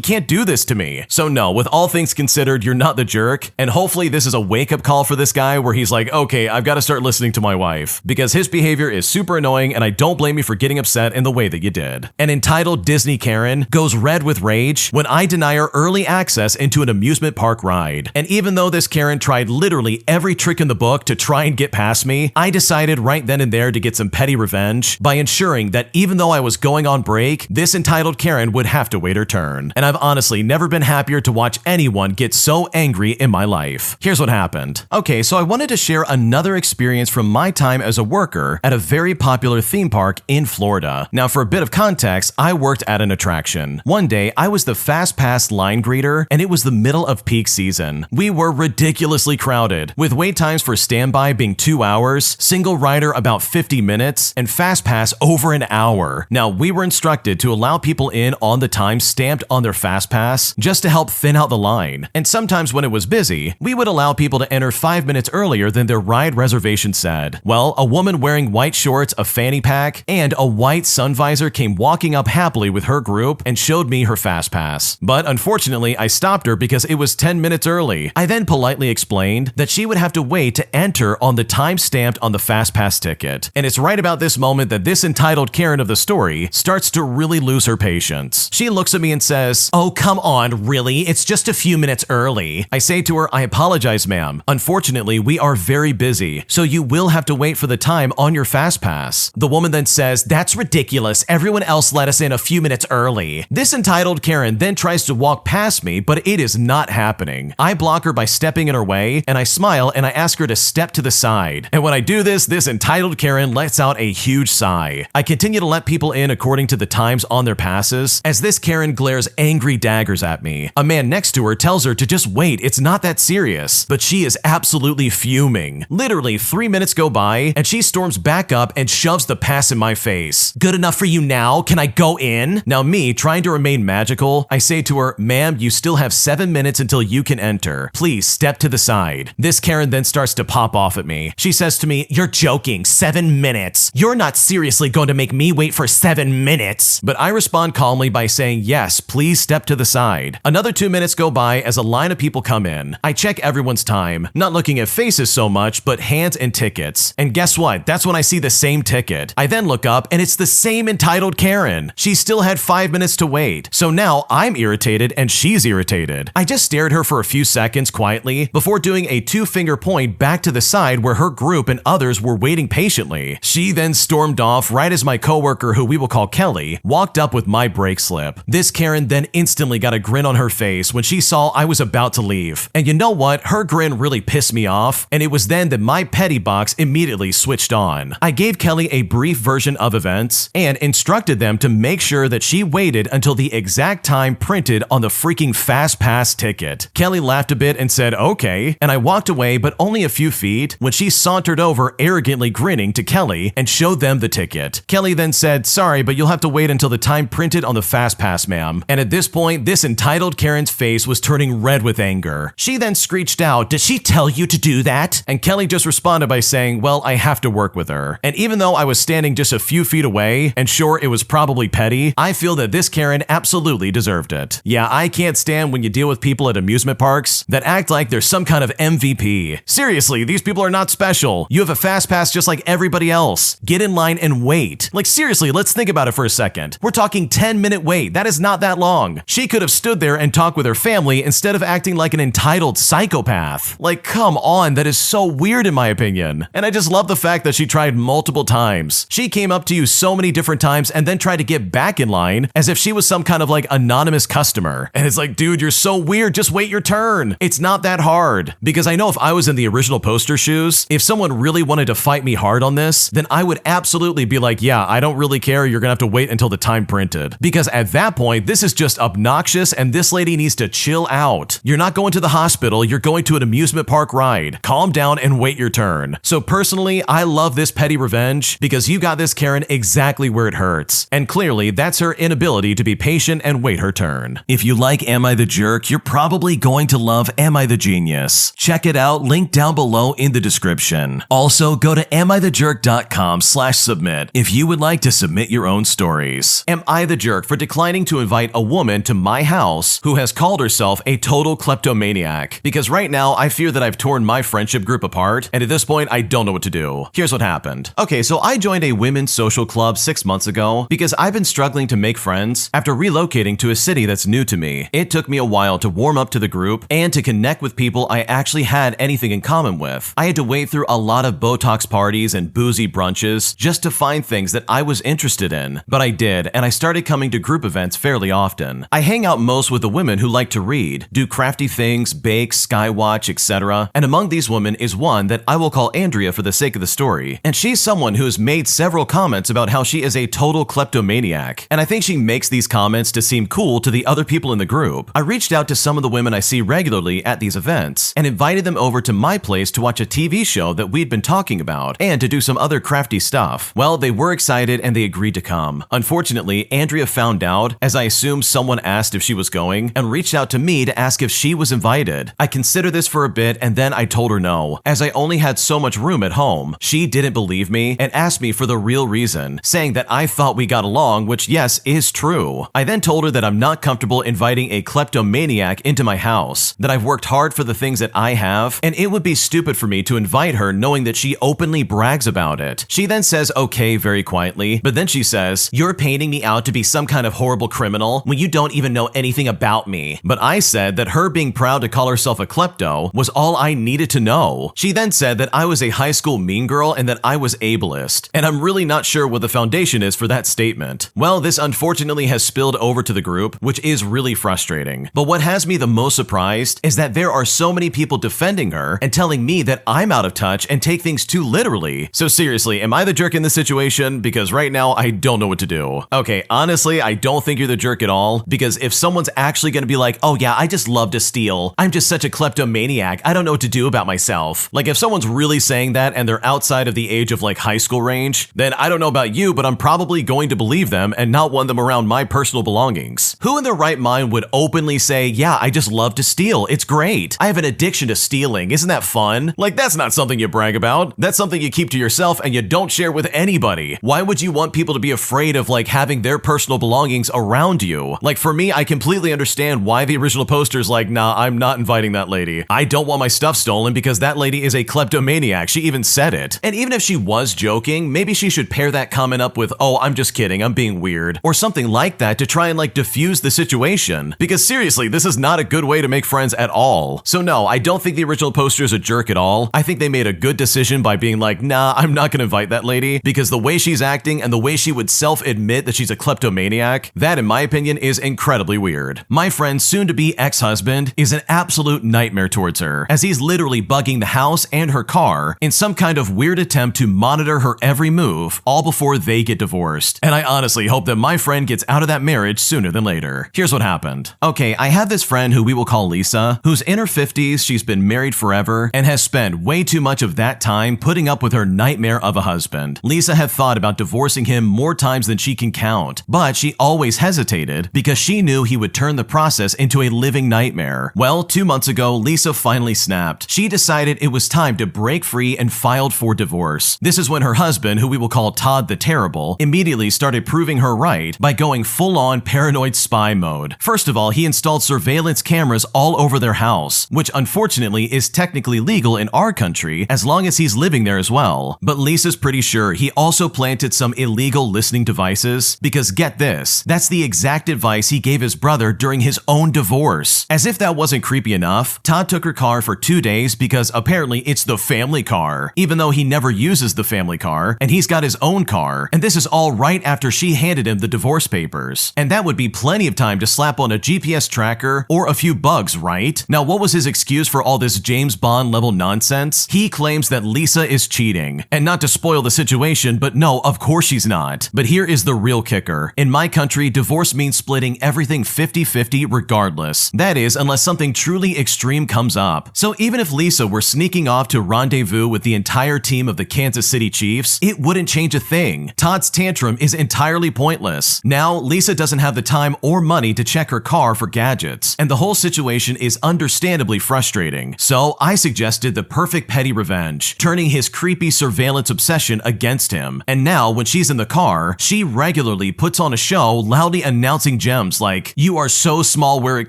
[SPEAKER 1] can't do this to me. So no, with all things considered, you're not the jerk. And hopefully this is a wake-up call for this guy where he's like, okay, I've got to start listening to my wife, because his behavior is super annoying and I don't blame you for getting upset in the way that you did. An entitled Disney Karen goes red with rage when I deny her early access into an amusement park ride. And even though this Karen tried literally every trick in the book to try and get past me, I decided right then and there to get some petty revenge by ensuring that even though I was going on break, this entitled Karen would have to wait her turn. And I've honestly never been happier to watch anyone get so angry in my life. Here's what happened. Okay, so I wanted to share another experience from my time as a worker at a very popular theme park in Florida. Now, for a bit of context, I worked at an attraction. One day, I was the fast pass line greeter, and it was the middle of peak season. We were ridiculously crowded, with wait times for standby being 2 hours, single rider about 50 minutes, and fast pass over an hour. Now, we were instructed to allow people in on the time stamped on their fast pass just to help thin out the line. And sometimes when it was busy, we would allow people to enter 5 minutes earlier than their ride reservation said. Well, a woman wearing white shorts, a fanny pack, and a white sun visor came walking up happily with her group and showed me her fast pass. But unfortunately, I stopped her because it was 10 minutes early. I then politely explained that she would have to wait to enter on the time stamped on the fast pass ticket. And it's right about this moment that this entitled Karen of the story starts to really lose her patience. She looks at me and says, "Oh, come on, really? It's just a few minutes early." I say to her, "I apologize, ma'am. Unfortunately, we are very busy, so you will have to wait for the time on your fast pass." The woman then says, "That's ridiculous. Everyone else boss let us in a few minutes early. This entitled Karen then tries to walk past me, but it is not happening. I block her by stepping in her way, and I smile and I ask her to step to the side. And when I do this entitled Karen lets out a huge sigh. I continue to let people in according to the times on their passes, as this Karen glares angry daggers at me. A man next to her tells her to just wait, it's not that serious, but she is absolutely fuming. Literally 3 minutes go by, and she storms back up and shoves the pass in my face. Good enough for you now? Can I go in? Now me, trying to remain magical, I say to her, ma'am, you still have 7 minutes until you can enter. Please step to the side. This Karen then starts to pop off at me. She says to me, you're joking, 7 minutes. You're not seriously going to make me wait for 7 minutes. But I respond calmly by saying, yes, please step to the side. Another 2 minutes go by as a line of people come in. I check everyone's time, not looking at faces so much, but hands and tickets. And guess what? That's when I see the same ticket. I then look up and it's the same entitled Karen. She still had 5 minutes to wait. So now I'm irritated and she's irritated. I just stare at her for a few seconds quietly before doing a 2-finger point back to the side where her group and others were waiting patiently. She then stormed off right as my coworker, who we will call Kelly, walked up with my brake slip. This Karen then instantly got a grin on her face when she saw I was about to leave. And you know what? Her grin really pissed me off, and it was then that my petty box immediately switched on. I gave Kelly a brief version of events and instructed them to make sure that she waited until the exact time printed on the freaking fast pass ticket. Kelly laughed a bit and said, okay, and I walked away, but only a few feet when she sauntered over, arrogantly grinning to Kelly and showed them the ticket. Kelly then said, sorry, but you'll have to wait until the time printed on the fast pass, ma'am. And at this point, this entitled Karen's face was turning red with anger. She then screeched out, did she tell you to do that? And Kelly just responded by saying, well, I have to work with her. And even though I was standing just a few feet away, and sure, it was probably petty, I feel that this Karen absolutely deserved it. Yeah, I can't stand when you deal with people at amusement parks that act like they're some kind of MVP. Seriously, these people are not special. You have a fast pass just like everybody else. Get in line and wait. Like seriously, let's think about it for a second. We're talking 10-minute wait. That is not that long. She could have stood there and talked with her family instead of acting like an entitled psychopath. Like, come on, that is so weird in my opinion. And I just love the fact that she tried multiple times. She came up to you so many different times and then tried to get back in line as if she was some kind of like anonymous customer. And it's like, dude, you're so weird. Just wait your turn. It's not that hard. Because I know if I was in the original poster shoes, if someone really wanted to fight me hard on this, then I would absolutely be like, yeah, I don't really care. You're gonna have to wait until the time printed. Because at that point, this is just obnoxious and this lady needs to chill out. You're not going to the hospital, you're going to an amusement park ride. Calm down and wait your turn. So personally, I love this petty revenge because you got this Karen exactly where it hurts. And clearly, that's her inability to be patient and wait her turn. If you like Am I the Jerk, you're probably going to love Am I the Genius. Check it out, link down below in the description. Also, go to AmITheJerk.com/submit if you would like to submit your own stories. Am I the jerk for declining to invite a woman to my house who has called herself a total kleptomaniac? Because right now, I fear that I've torn my friendship group apart, and at this point, I don't know what to do. Here's what happened. Okay, so I joined a women's social club 6 months ago because I've been struggling to make friends after relocating to a city that's new to me. It took me a while to warm up to the group and to connect with people I actually had anything in common with. I had to wait through a lot of Botox parties and boozy brunches just to find things that I was interested in. But I did, and I started coming to group events fairly often. I hang out most with the women who like to read, do crafty things, bake, skywatch, etc. And among these women is one that I will call Andrea for the sake of the story. And she's someone who has made several comments about how she is a total kleptomaniac. And I think she makes these comments to seem cool to the other people in the group. I reached out to some of the women I see regularly at these events and invited them over to my place to watch a TV show that we'd been talking about and to do some other crafty stuff. Well, they were excited and they agreed to come. Unfortunately, Andrea found out, as I assumed someone asked if she was going, and reached out to me to ask if she was invited. I considered this for a bit and then I told her no, as I only had so much room at home. She didn't believe me and asked me for the real reason, saying that I thought we got along, which yes, is true. I then told her that I'm not comfortable inviting a kleptomaniac into my house, that I've worked hard for the things that I have, and it would be stupid for me to invite her knowing that she openly brags about it. She then says okay very quietly, but then she says, "You're painting me out to be some kind of horrible criminal when you don't even know anything about me." But I said that her being proud to call herself a klepto was all I needed to know. She then said that I was a high school mean girl and that I was ableist, and I'm really not sure what the foundation is for that statement. treatment. Well, this unfortunately has spilled over to the group, which is really frustrating. But what has me the most surprised is that there are so many people defending her and telling me that I'm out of touch and take things too literally. So seriously, am I the jerk in this situation? Because right now, I don't know what to do. Okay, honestly, I don't think you're the jerk at all, because if someone's actually gonna be like, oh yeah, I just love to steal, I'm just such a kleptomaniac, I don't know what to do about myself. Like if someone's really saying that and they're outside of the age of like high school range, then I don't know about you, but I'm probably going to believe them and not want them around my personal belongings. Who in their right mind would openly say, yeah, I just love to steal, it's great, I have an addiction to stealing, isn't that fun? Like that's not something you brag about. That's something you keep to yourself and you don't share with anybody. Why would you want people to be afraid of like having their personal belongings around you? Like for me, I completely understand why the original poster's like, nah, I'm not inviting that lady. I don't want my stuff stolen because that lady is a kleptomaniac. She even said it. And even if she was joking, maybe she should pair that comment up with, oh, I'm just kidding, I'm being weird, or something like that to try and like diffuse the situation. Because seriously, this is not a good way to make friends at all. So no, I don't think the original poster is a jerk at all. I think they made a good decision by being like, nah, I'm not gonna invite that lady, because the way she's acting and the way she would self-admit that she's a kleptomaniac, that in my opinion is incredibly weird. My friend's soon-to-be ex-husband is an absolute nightmare towards her, as he's literally bugging the house and her car in some kind of weird attempt to monitor her every move, all before they get divorced. And I honestly hope that my friend gets out of that marriage sooner than later. Here's what happened. Okay, I have this friend who we will call Lisa, who's in her 50s, she's been married forever, and has spent way too much of that time putting up with her nightmare of a husband. Lisa had thought about divorcing him more times than she can count, but she always hesitated because she knew he would turn the process into a living nightmare. Well, 2 months ago, Lisa finally snapped. She decided it was time to break free and filed for divorce. This is when her husband, who we will call Todd the Terrible, immediately started proving her right by going full-on paranoid spy mode. First of all, he installed surveillance cameras all over their house, which unfortunately is technically legal in our country as long as he's living there as well. But Lisa's pretty sure he also planted some illegal listening devices, because get this, that's the exact advice he gave his brother during his own divorce. As if that wasn't creepy enough, Todd took her car for 2 days because apparently it's the family car, even though he never uses the family car and he's got his own car. And this is all right after she handed him the divorce papers. And that would be plenty of time to slap on a GPS tracker or a few bugs, right? Now, what was his excuse for all this James Bond level nonsense? He claims that Lisa is cheating. And not to spoil the situation, but no, of course she's not. But here is the real kicker. In my country, divorce means splitting everything 50-50 regardless. That is, unless something truly extreme comes up. So even if Lisa were sneaking off to rendezvous with the entire team of the Kansas City Chiefs, it wouldn't change a thing. Todd's tantrum is entirely pointless. Now, Lisa doesn't have the time or money to check her car for gadgets, and the whole situation is understandably frustrating. So I suggested the perfect petty revenge, turning his creepy surveillance obsession against him. And now, when she's in the car, she regularly puts on a show loudly announcing gems like, "You are so small where it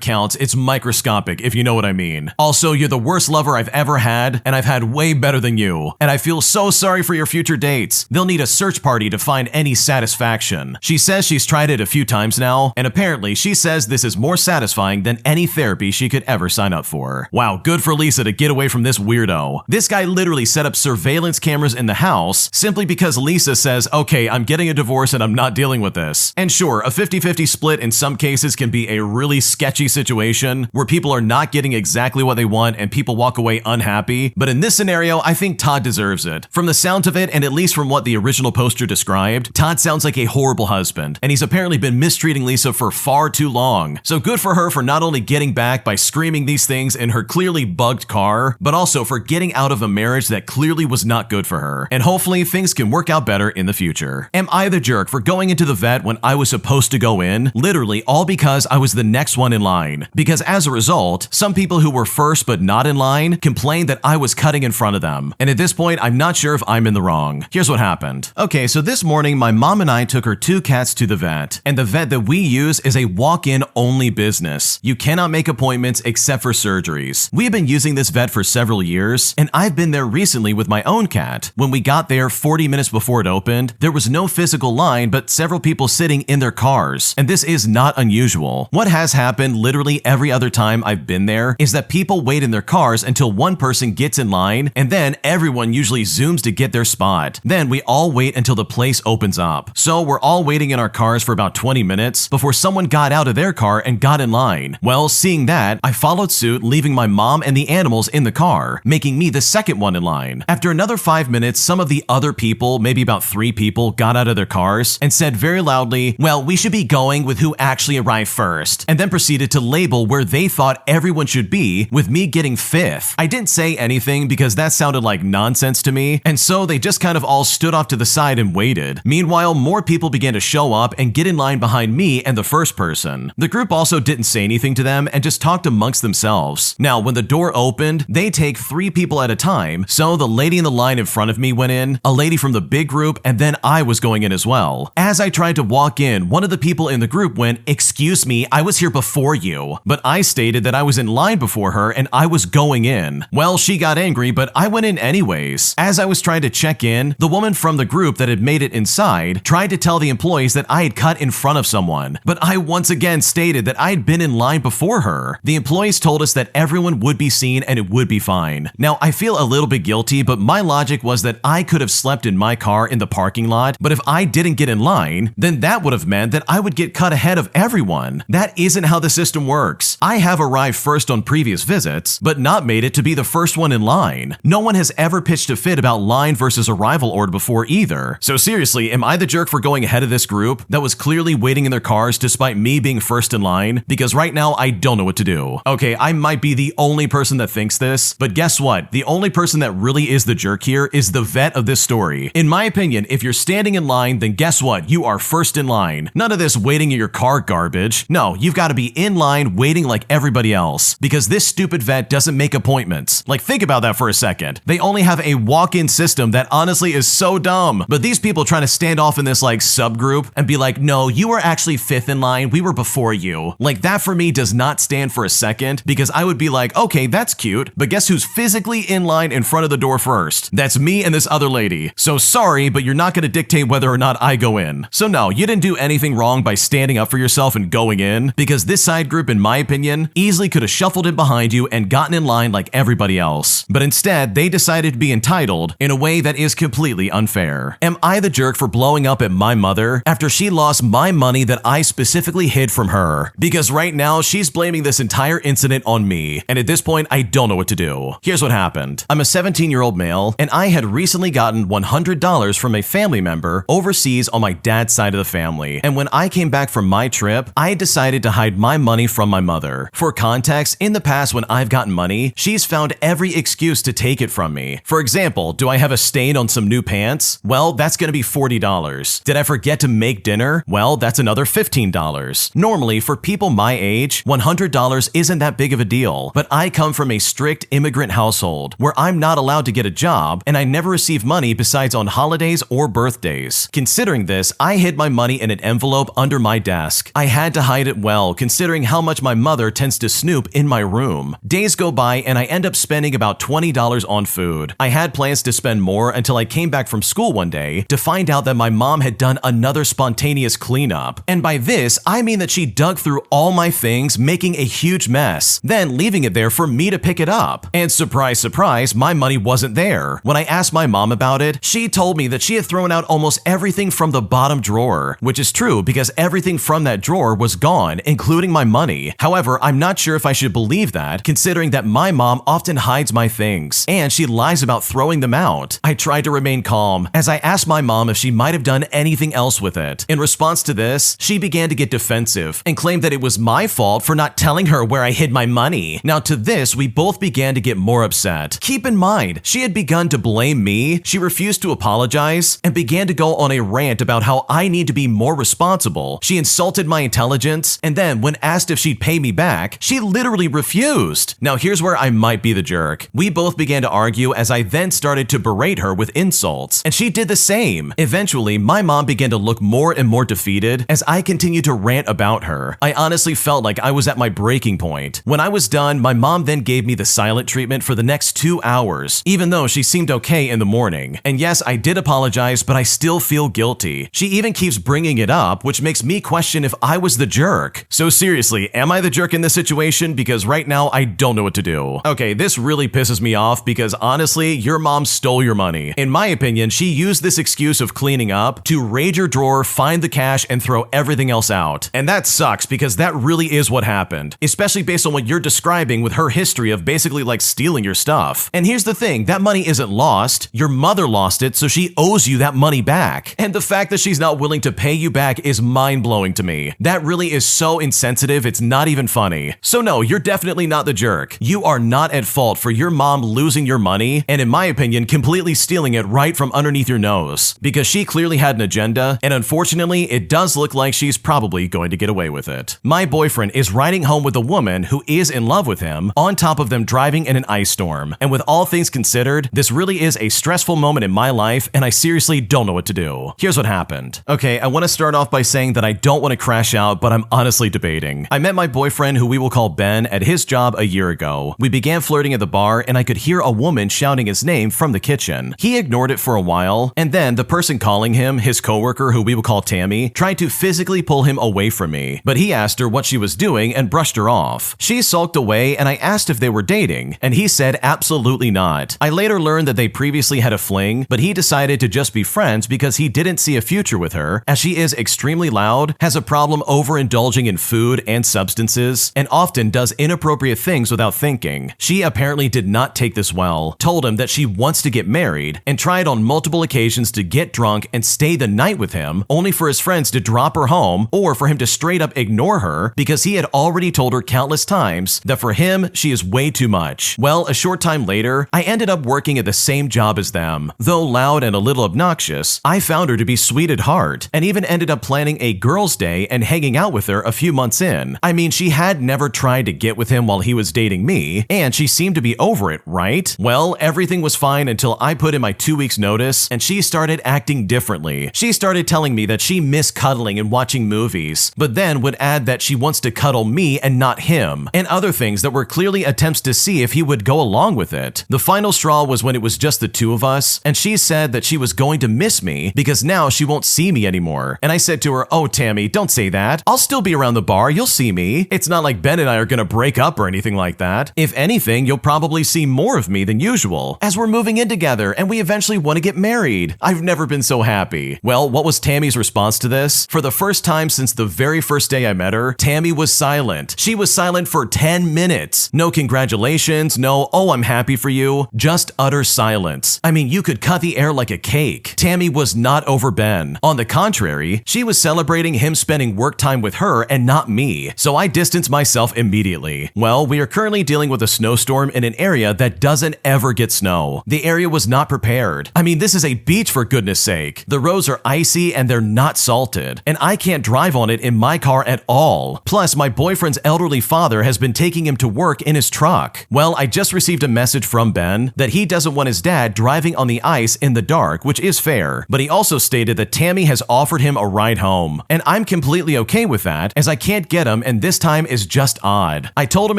[SPEAKER 1] counts, it's microscopic, if you know what I mean. Also, you're the worst lover I've ever had, and I've had way better than you. And I feel so sorry for your future dates. They'll need a search party to find any satisfaction." She says she's tried it a few times now, and apparently she says this is more satisfying than any therapy she could ever sign up for. Wow, good for Lisa to get away from this weirdo. This guy literally set up surveillance cameras in the house simply because Lisa says, okay, I'm getting a divorce and I'm not dealing with this. And sure, a 50-50 split in some cases can be a really sketchy situation where people are not getting exactly what they want and people walk away unhappy. But in this scenario, I think Todd deserves it. From the sound of it, and at least from what the original poster described, Todd sounds like a horrible husband, and he's apparently been mistreating Lisa for far too long. So good for her for not only getting back by screaming these things in her clearly bugged car, but also for getting out of a marriage that clearly was not good for her. And hopefully things can work out better in the future. Am I the jerk for going into the vet when I was supposed to go in? Literally all because I was the next one in line. Because as a result, some people who were first but not in line complained that I was cutting in front of them. And at this point, I'm not sure if I'm in the wrong. Here's what happened. Okay, so this morning, my mom and I took her 2 cats to the vet. And the vet that we use is a walk-in only business. You cannot make appointments except for surgeries. We have been using this vet for several years, and I've been there recently with my own cat. When we got there 40 minutes before it opened, there was no physical line, but several people sitting in their cars. And this is not unusual. What has happened literally every other time I've been there is that people wait in their cars until one person gets in line, and then everyone usually zooms to get their spot. Then we all wait until the place opens up. So So we're all waiting in our cars for about 20 minutes before someone got out of their car and got in line. Well, seeing that, I followed suit, leaving my mom and the animals in the car, making me the second one in line. After another 5 minutes, some of the other people, maybe about 3 people, got out of their cars and said very loudly, "Well, we should be going with who actually arrived first," and then proceeded to label where they thought everyone should be, with me getting 5th. I didn't say anything because that sounded like nonsense to me, and so they just kind of all stood off to the side and waited. Meanwhile, more people began to show up and get in line behind me and the first person. The group also didn't say anything to them and just talked amongst themselves. Now, when the door opened, they take 3 people at a time, so the lady in the line in front of me went in, a lady from the big group, and then I was going in as well. As I tried to walk in, one of the people in the group went, "Excuse me, I was here before you." But I stated that I was in line before her and I was going in. Well, she got angry, but I went in anyways. As I was trying to check in, the woman from the group that had made it inside tried to tell the employees that I had cut in front of someone, but I once again stated that I had been in line before her. The employees told us that everyone would be seen and it would be fine. Now, I feel a little bit guilty, but my logic was that I could have slept in my car in the parking lot, but if I didn't get in line, then that would have meant that I would get cut ahead of everyone. That isn't how the system works. I have arrived first on previous visits, but not made it to be the first one in line. No one has ever pitched a fit about line versus arrival order before either. So seriously, am I the jerk for going ahead of this group that was clearly waiting in their cars despite me being first in line? Because right now, I don't know what to do. Okay, I might be the only person that thinks this, but guess what? The only person that really is the jerk here is the vet of this story. In my opinion, if you're standing in line, then guess what? You are first in line. None of this waiting in your car garbage. No, you've got to be in line waiting like everybody else, because this stupid vet doesn't make appointments. Like, think about that for a second. They only have a walk-in system that honestly is so dumb. But these people trying to stand off in this like subgroup and be like, "No, you were actually 5th in line. We were before you." Like, that for me does not stand for a second, because I would be like, okay, that's cute, but guess who's physically in line in front of the door first? That's me and this other lady. So sorry, but you're not going to dictate whether or not I go in. So no, you didn't do anything wrong by standing up for yourself and going in, because this side group, in my opinion, easily could have shuffled in behind you and gotten in line like everybody else. But instead, they decided to be entitled in a way that is completely unfair. Am I the jerk for blowing up at my mother after she lost my money that I specifically hid from her? Because right now, she's blaming this entire incident on me, and at this point, I don't know what to do. Here's what happened. I'm a 17-year-old male, and I had recently gotten $100 from a family member overseas on my dad's side of the family, and when I came back from my trip, I decided to hide my money from my mother. For context, in the past when I've gotten money, she's found every excuse to take it from me. For example, do I have a stain on some new pants? Well, that's gonna be $40. Did I forget to make dinner? Well, that's another $15. Normally, for people my age, $100 isn't that big of a deal, but I come from a strict immigrant household where I'm not allowed to get a job, and I never receive money besides on holidays or birthdays. Considering this, I hid my money in an envelope under my desk. I had to hide it well, considering how much my mother tends to snoop in my room. Days go by and I end up spending about $20 on food. I had plans to spend more until I came back from school one day to find out that my mom had done another spontaneous cleanup. And by this, I mean that she dug through all my things, making a huge mess, then leaving it there for me to pick it up. And surprise, surprise, my money wasn't there. When I asked my mom about it, she told me that she had thrown out almost everything from the bottom drawer, which is true because everything from that drawer was gone, including my money. However, I'm not sure if I should believe that, considering that my mom often hides my things, and she lies about throwing them out. I tried to remain calm as I asked my mom if she might have done anything else with it. In response to this, she began to get defensive and claimed that it was my fault for not telling her where I hid my money. Now to this, we both began to get more upset. Keep in mind, she had begun to blame me, she refused to apologize, and began to go on a rant about how I need to be more responsible. She insulted my intelligence, and then when asked if she'd pay me back, she literally refused. Now here's where I might be the jerk. We both began to argue as I then started to berate her with insults, and she did the same. Eventually, my mom began to look more and more defeated as I continued to rant about her. I honestly felt like I was at my breaking point. When I was done, my mom then gave me the silent treatment for the next 2 hours, even though she seemed okay in the morning. And yes, I did apologize, but I still feel guilty. She even keeps bringing it up, which makes me question if I was the jerk. So seriously, am I the jerk in this situation? Because right now, I don't know what to do. Okay, this really pisses me off because honestly, your mom stole your money. In my opinion, she used this excuse of cleaning up to raid your drawer, find the cash, and throw everything else out. And that sucks because that really is what happened, especially based on what you're describing with her history of basically like stealing your stuff. And here's the thing, that money isn't lost. Your mother lost it, so she owes you that money back. And the fact that she's not willing to pay you back is mind-blowing to me. That really is so insensitive, it's not even funny. So no, you're definitely not the jerk. You are not at fault for your mom losing your money, and in my opinion, completely stealing it right from underneath your nose. Because she clearly had an agenda, and unfortunately, it does look like she's probably going to get away with it. My boyfriend is riding home with a woman who is in love with him, on top of them driving in an ice storm. And with all things considered, this really is a stressful moment in my life, and I seriously don't know what to do. Here's what happened. Okay, I want to start off by saying that I don't want to crash out, but I'm honestly debating. I met my boyfriend, who we will call Ben, at his job a year ago. We began flirting at the bar, and I could hear a woman shouting his name from the kitchen. He ignored it for a while, and then the person calling him, his coworker, who we will call Tammy, tried to physically pull him away from me, but he asked her what she was doing and brushed her off. She sulked away, and I asked if they were dating, and he said absolutely not. I later learned that they previously had a fling, but he decided to just be friends because he didn't see a future with her, as she is extremely loud, has a problem overindulging in food and substances, and often does inappropriate things without thinking. She apparently did not take this well, told him that she wants to get married, and tried on multiple occasions to get drunk and stay the night with him, only for his friends to drop her home or for him to straight up ignore her because he had already told her countless times that for him, she is way too much. Well, a short time later, I ended up working at the same job as them. Though loud and a little obnoxious, I found her to be sweet at heart, and even ended up planning a girls' day and hanging out with her a few months in. I mean, she had never tried to get with him while he was dating me, and she seemed to be over it, right? Well, everything was fine until I put in my 2 weeks notice, and she started acting differently. She started telling me that she missed cuddling and watching movies, but then would add that she wants to cuddle me and not him, and other things that were clearly attempts to see if he would go along with it. The final straw was when it was just the two of us, and she said that she was going to miss me because now she won't see me anymore. And I said to her, "Oh, Tammy, don't say that. I'll still be around the bar, you'll see me. It's not like Ben and I are gonna break up or anything like that. If anything, you'll probably see more of me than usual, as we're moving in together and we eventually want to get married. I've never been so happy." Well, what was Tammy's response to this? For the first time since the very first day I met her, Tammy was silent. She was silent for 10 minutes. No congratulations, no, "Oh, I'm happy for you," just utter silence. I mean, you could cut the air like a cake. Tammy was not over Ben. On the contrary, she was celebrating him spending work time with her and not me, so I distanced myself immediately. Well, we are currently dealing with a snowstorm in an area that doesn't ever get snow. The area was not prepared. I mean, this is a beach for goodness sake. The roads are icy and they're not salted, and I can't drive on it in my car at all. Plus, my boyfriend's elderly father has been taking him to work in his truck. Well, I just received a message from Ben that he doesn't want his dad driving on the ice in the dark, which is fair, but he also stated that Tammy has offered him a ride home, and I'm completely okay with that, as I can't get him, and this time is just odd. I told him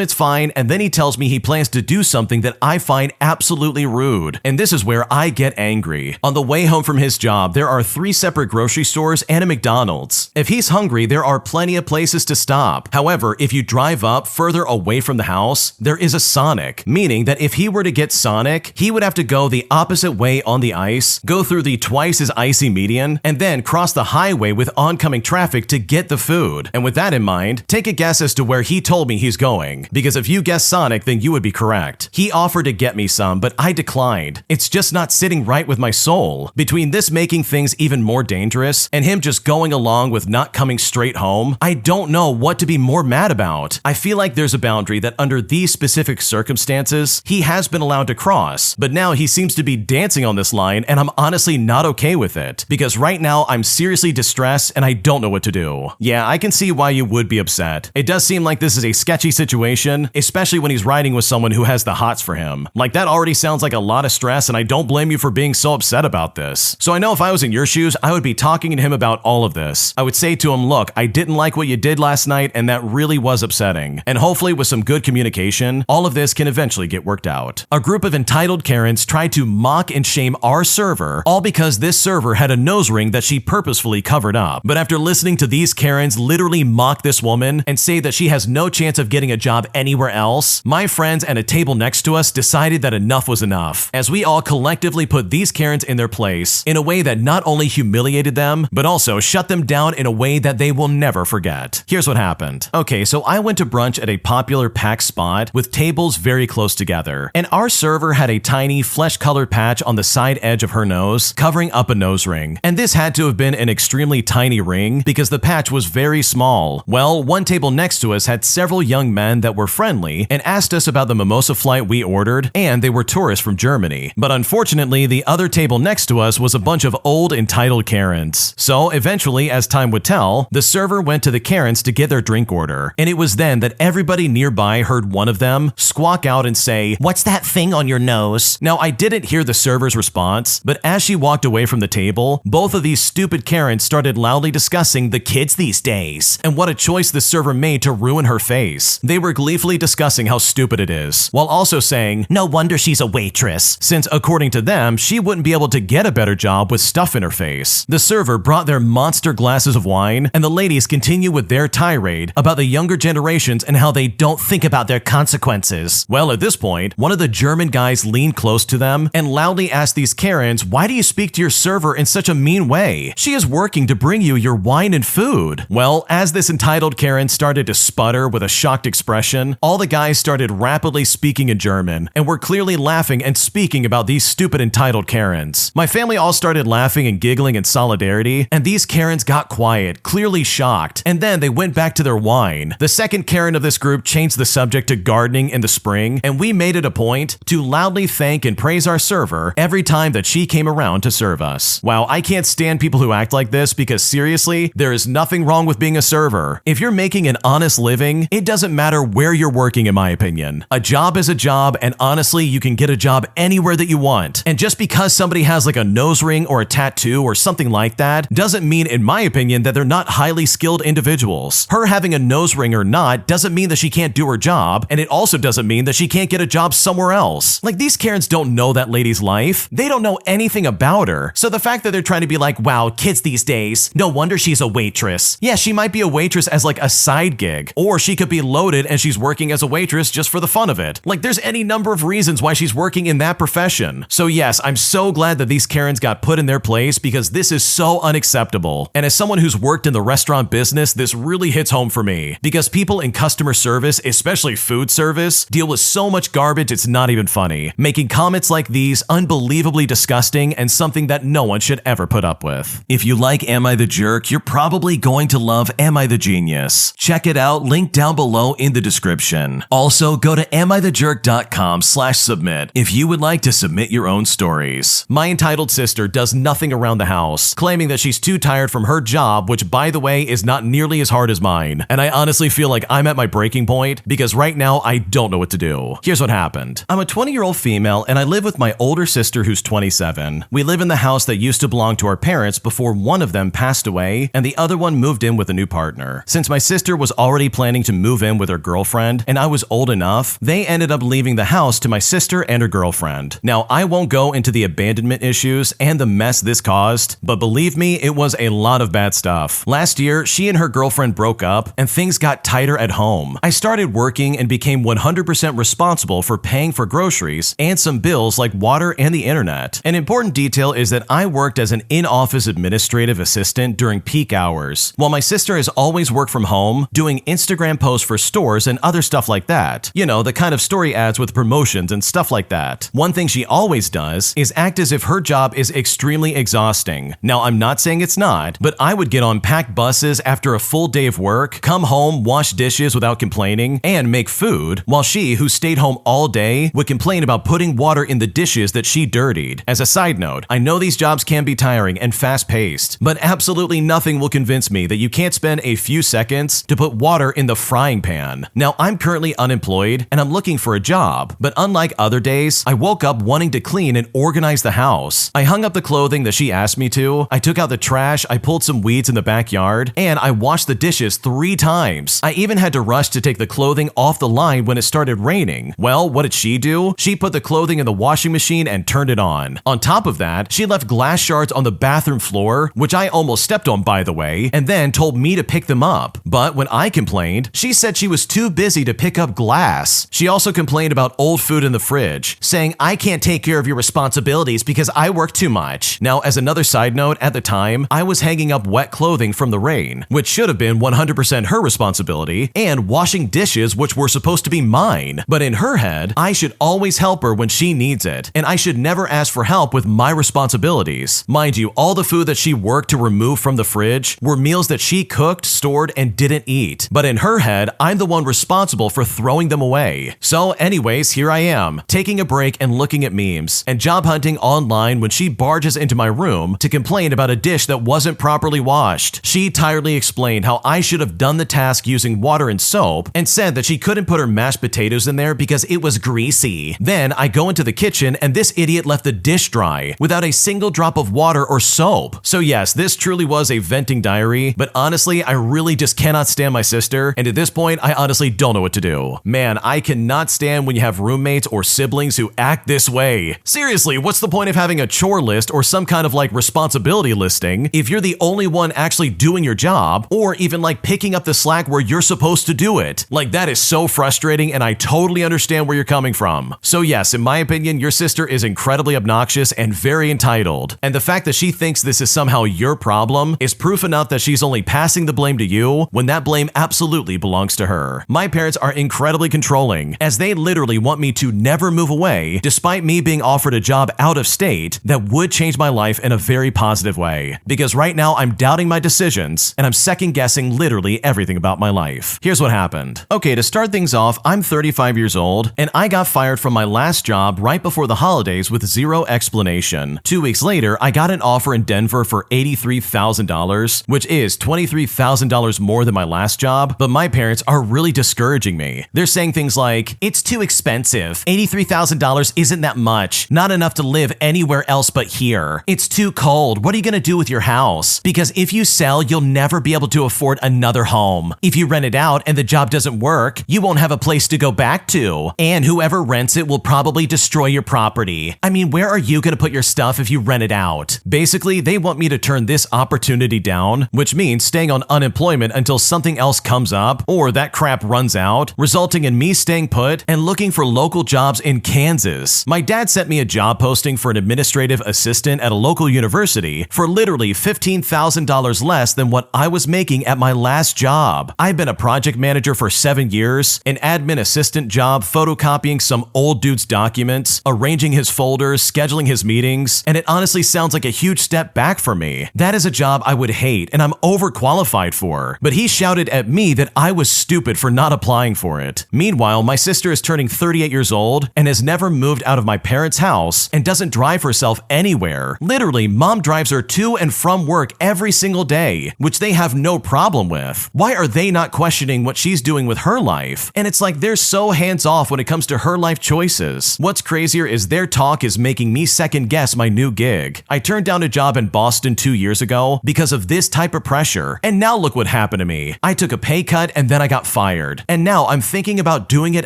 [SPEAKER 1] it's fine, and then he tells me he plans to do something that I find absolutely rude, and this is where I get angry. On the way home from his job, there are 3 separate grocery stores and a McDonald's. If he's hungry, there are plenty of places to stop. However, if you drive up further away from the house, there is a Sonic, meaning that if he were to get Sonic, he would have to go the opposite way on the ice, go through the twice as icy median, and then cross the highway with oncoming traffic to get the food. And with that in mind, take a guess as to where he told me he's going, because if you guessed Sonic, then you would be correct. He offered to get me some, but I declined. It's just not sitting right with my soul. Between this making things even more dangerous and him just going along with not coming straight home, I don't know what to be more mad about. I feel like there's a boundary that under these specific circumstances, he has been allowed to cross, but now he seems to be dancing on this line, and I'm honestly not okay with it, because right now I'm seriously distressed and I don't know what to do. Yeah, I can see why you would be upset. It does seem like this is a sketchy situation, especially when he's riding with someone who has the hots for him. Like, that already sounds like a lot of stress, and I don't blame you for being so upset about this. So I know if I was in your shoes, I would be talking to him about all of this. I would say to him, "Look, I didn't like what you did last night, and that really was upsetting. And hopefully with some good communication, all of this can eventually get worked out." A group of entitled Karens tried to mock and shame our server, all because this server had a nose ring that she purposefully covered up. But after listening to these Karens literally mock this woman and say that she has no chance of getting a job anywhere else, my friends at a table next to us decided that enough was enough, as we all collectively put these Karens in their place in a way that not only humiliated them, but also shut them down in a way that they will never forget. Here's what happened. Okay, so I went to brunch at a popular packed spot with tables very close together, and our server had a tiny flesh-colored patch on the side edge of her nose, covering up a nose ring. And this had to have been an extremely tiny ring because the patch was very small. Well, one table next to us had several young men that were friendly and asked us about the mimosa flight we ordered, and they were tourists from Germany. But unfortunately, the other table next to us was a bunch of old entitled Karens. So eventually, as time would tell, the server went to the Karens to get their drink order. And it was then that everybody nearby heard one of them squawk out and say, "What's that thing on your nose?" Now, I didn't hear the server's response, but as she walked away from the table, both of these stupid Karens started loudly discussing the kids these days and what a choice the server made to ruin her face. They were gleefully discussing how stupid it is, while also saying, "No wonder she's a waitress," since according to them, she wouldn't be able to get a better job with stuff in her face. The server brought their monster glasses of wine, and the ladies continue with their tirade about the younger generations and how they don't think about their consequences. Well, at this point, one of the German guys leaned close to them and loudly asked these Karens, "Why do you speak to your server in such a mean way? She is working to bring you your wine and food." Well, as this entitled Karen started to sputter with a shocked expression, all the guys started rapidly speaking in German and were clearly laughing and speaking about these stupid entitled Karens. My family all started laughing and giggling in solidarity, and these Karens got quiet, clearly shocked, and then they went back to their wine. The second Karen of this group changed the subject to gardening in the spring, and we made it a point to loudly thank and praise our server every time that she came around to serve us. Wow, I can't stand people who act like this because seriously, there is nothing wrong with being a server. If you're making an honest living, it doesn't matter where you're working, in my opinion. A job is a job, and honestly, you can get a job anywhere that you want. And just because somebody has like a nose ring or a tattoo or something like that doesn't mean, in my opinion, that they're not highly skilled individuals. Her having a nose ring or not doesn't mean that she can't do her job, and it also doesn't mean that she can't get a job somewhere else. Like, these Karens don't know that lady's life. They don't know anything about her. So the fact that they're trying to be like, "Wow, kids these days, no wonder she's a waitress." Yeah, she might be a waitress as like a side gig, or she could be loaded and she's working as a waitress just for the fun of it. Like, there's any number of reasons why she's working in that profession. So yes, I'm so glad that these Karens got put in their place because this is so unacceptable. And as someone who's worked in the restaurant business, this really hits home for me because people in customer service, especially food service, deal with so much garbage it's not even funny, making comments like these unbelievably disgusting and something that no one should ever put up with. If you like Am I the Jerk, you're probably going to love Am I the Genius. Check it out, link down below in the description. Also, go to AmITheJerk.com/submit if you would like to submit your own stories. My entitled sister does nothing around the house, claiming that she's too tired from her job, which by the way is not nearly as hard as mine. And I honestly feel like I'm at my breaking point because right now I don't know what to do. Here's what happened. I'm a 20-year-old female and I live with my older sister who's 27. We live in the house that used to belong to our parents before one of them passed away and the other one moved in with a new partner. Since my sister was already planning to move in with her girlfriend and I was old enough, they ended up leaving the house to my sister and her girlfriend. Now, I won't go into the abandonment issues and the mess this caused, but believe me, it was a lot of bad stuff. Last year, she and her girlfriend broke up and things got tighter at home. I started working and became 100% responsible for paying for groceries and some bills like water and the internet. An important detail is that I worked as an in-office administrative assistant during peak hours, while my sister has always worked from home, doing Instagram posts for stores and other stuff like that. You know, the kind of story ads with promotions and stuff like that. One thing she always does is act as if her job is extremely exhausting. Now, I'm not saying it's not, but I would get on packed buses after a full day of work, come home, wash dishes without complaining, and make food, while she, who stayed home all day, would complain about putting water in the dishes that she dirtied. As a side note, I know these jobs can be tiring and fast-paced, but absolutely nothing will convince me that you can't spend a few seconds to put water in the frying pan. Now, I'm currently unemployed and I'm looking for a job, but unlike other days, I woke up wanting to clean and organize the house. I hung up the clothing that she asked me to, I took out the trash, I pulled some weeds in the backyard, and I washed the dishes 3 times. I even had to rush to take the clothing off the line when it started raining. Well, what did she do? She put the clothing in the washing machine and turned it on. On top of that, she left glass shards on the bathroom floor, which I almost stepped on by the way, and then told me to pick them up. But when I complained, she said she was too busy to pick up glass. She also complained about old food in the fridge, saying I can't take care of your responsibilities because I work too much. Now, as another Another side note, at the time, I was hanging up wet clothing from the rain, which should have been 100% her responsibility, and washing dishes which were supposed to be mine. But in her head, I should always help her when she needs it, and I should never ask for help with my responsibilities. Mind you, all the food that she worked to remove from the fridge were meals that she cooked, stored, and didn't eat. But in her head, I'm the one responsible for throwing them away. So anyways, here I am, taking a break and looking at memes, and job hunting online when she barges into my room to complain about a dish that wasn't properly washed. She tiredly explained how I should have done the task using water and soap, and said that she couldn't put her mashed potatoes in there because it was greasy. Then I go into the kitchen and this idiot left the dish dry without a single drop of water or soap. So yes, this truly was a venting diary, but honestly, I really just cannot stand my sister, and at this point, I honestly don't know what to do. Man, I cannot stand when you have roommates or siblings who act this way. Seriously, what's the point of having a chore list or some kind of like responsibility listing if you're the only one actually doing your job, or even like picking up the slack where you're supposed to do it? Like, that is so frustrating, and I totally understand where you're coming from. So yes, in my opinion, your sister is incredibly obnoxious and very entitled, and the fact that she thinks this is somehow your problem is proof enough that she's only passing the blame to you when that blame absolutely belongs to her. My parents are incredibly controlling, as they literally want me to never move away despite me being offered a job out of state that would change my life in a very positive way. Because right now I'm doubting my decisions and I'm second guessing literally everything about my life. Here's what happened. Okay, to start things off, I'm 35 years old and I got fired from my last job right before the holidays with zero explanation. 2 weeks later, I got an offer in Denver for $83,000, which is $23,000 more than my last job, but my parents are really discouraging me. They're saying things like, "It's too expensive. $83,000 isn't that much. Not enough to live anywhere else but here. It's too cold. What are you going to do with your house? Because if you sell, you'll never be able to afford another home. If you rent it out and the job doesn't work, you won't have a place to go back to. And whoever rents it will probably destroy your property. I mean, where are you going to put your stuff if you rent it out?" Basically, they want me to turn this opportunity down, which means staying on unemployment until something else comes up or that crap runs out, resulting in me staying put and looking for local jobs in Kansas. My dad sent me a job posting for an administrative assistant at a local university for literally $15,000 less than what I was making at my last job. I've been a project manager for 7 years, an admin assistant job photocopying some old dude's documents, arranging his folders, scheduling his meetings, and it honestly sounds like a huge step back for me. That is a job I would hate and I'm overqualified for, but he shouted at me that I was stupid for not applying for it. Meanwhile, my sister is turning 38 years old and has never moved out of my parents' house and doesn't drive herself anywhere. Literally, mom drives her to and from work every single day, which they have no problem with. Why are they not questioning what she's doing with her life? And it's like they're so hands-off when it comes to her life choices. What's crazier is their talk is making me second guess my new gig. I turned down a job in Boston 2 years ago because of this type of pressure, and now look what happened to me. I took a pay cut and then I got fired, and now I'm thinking about doing it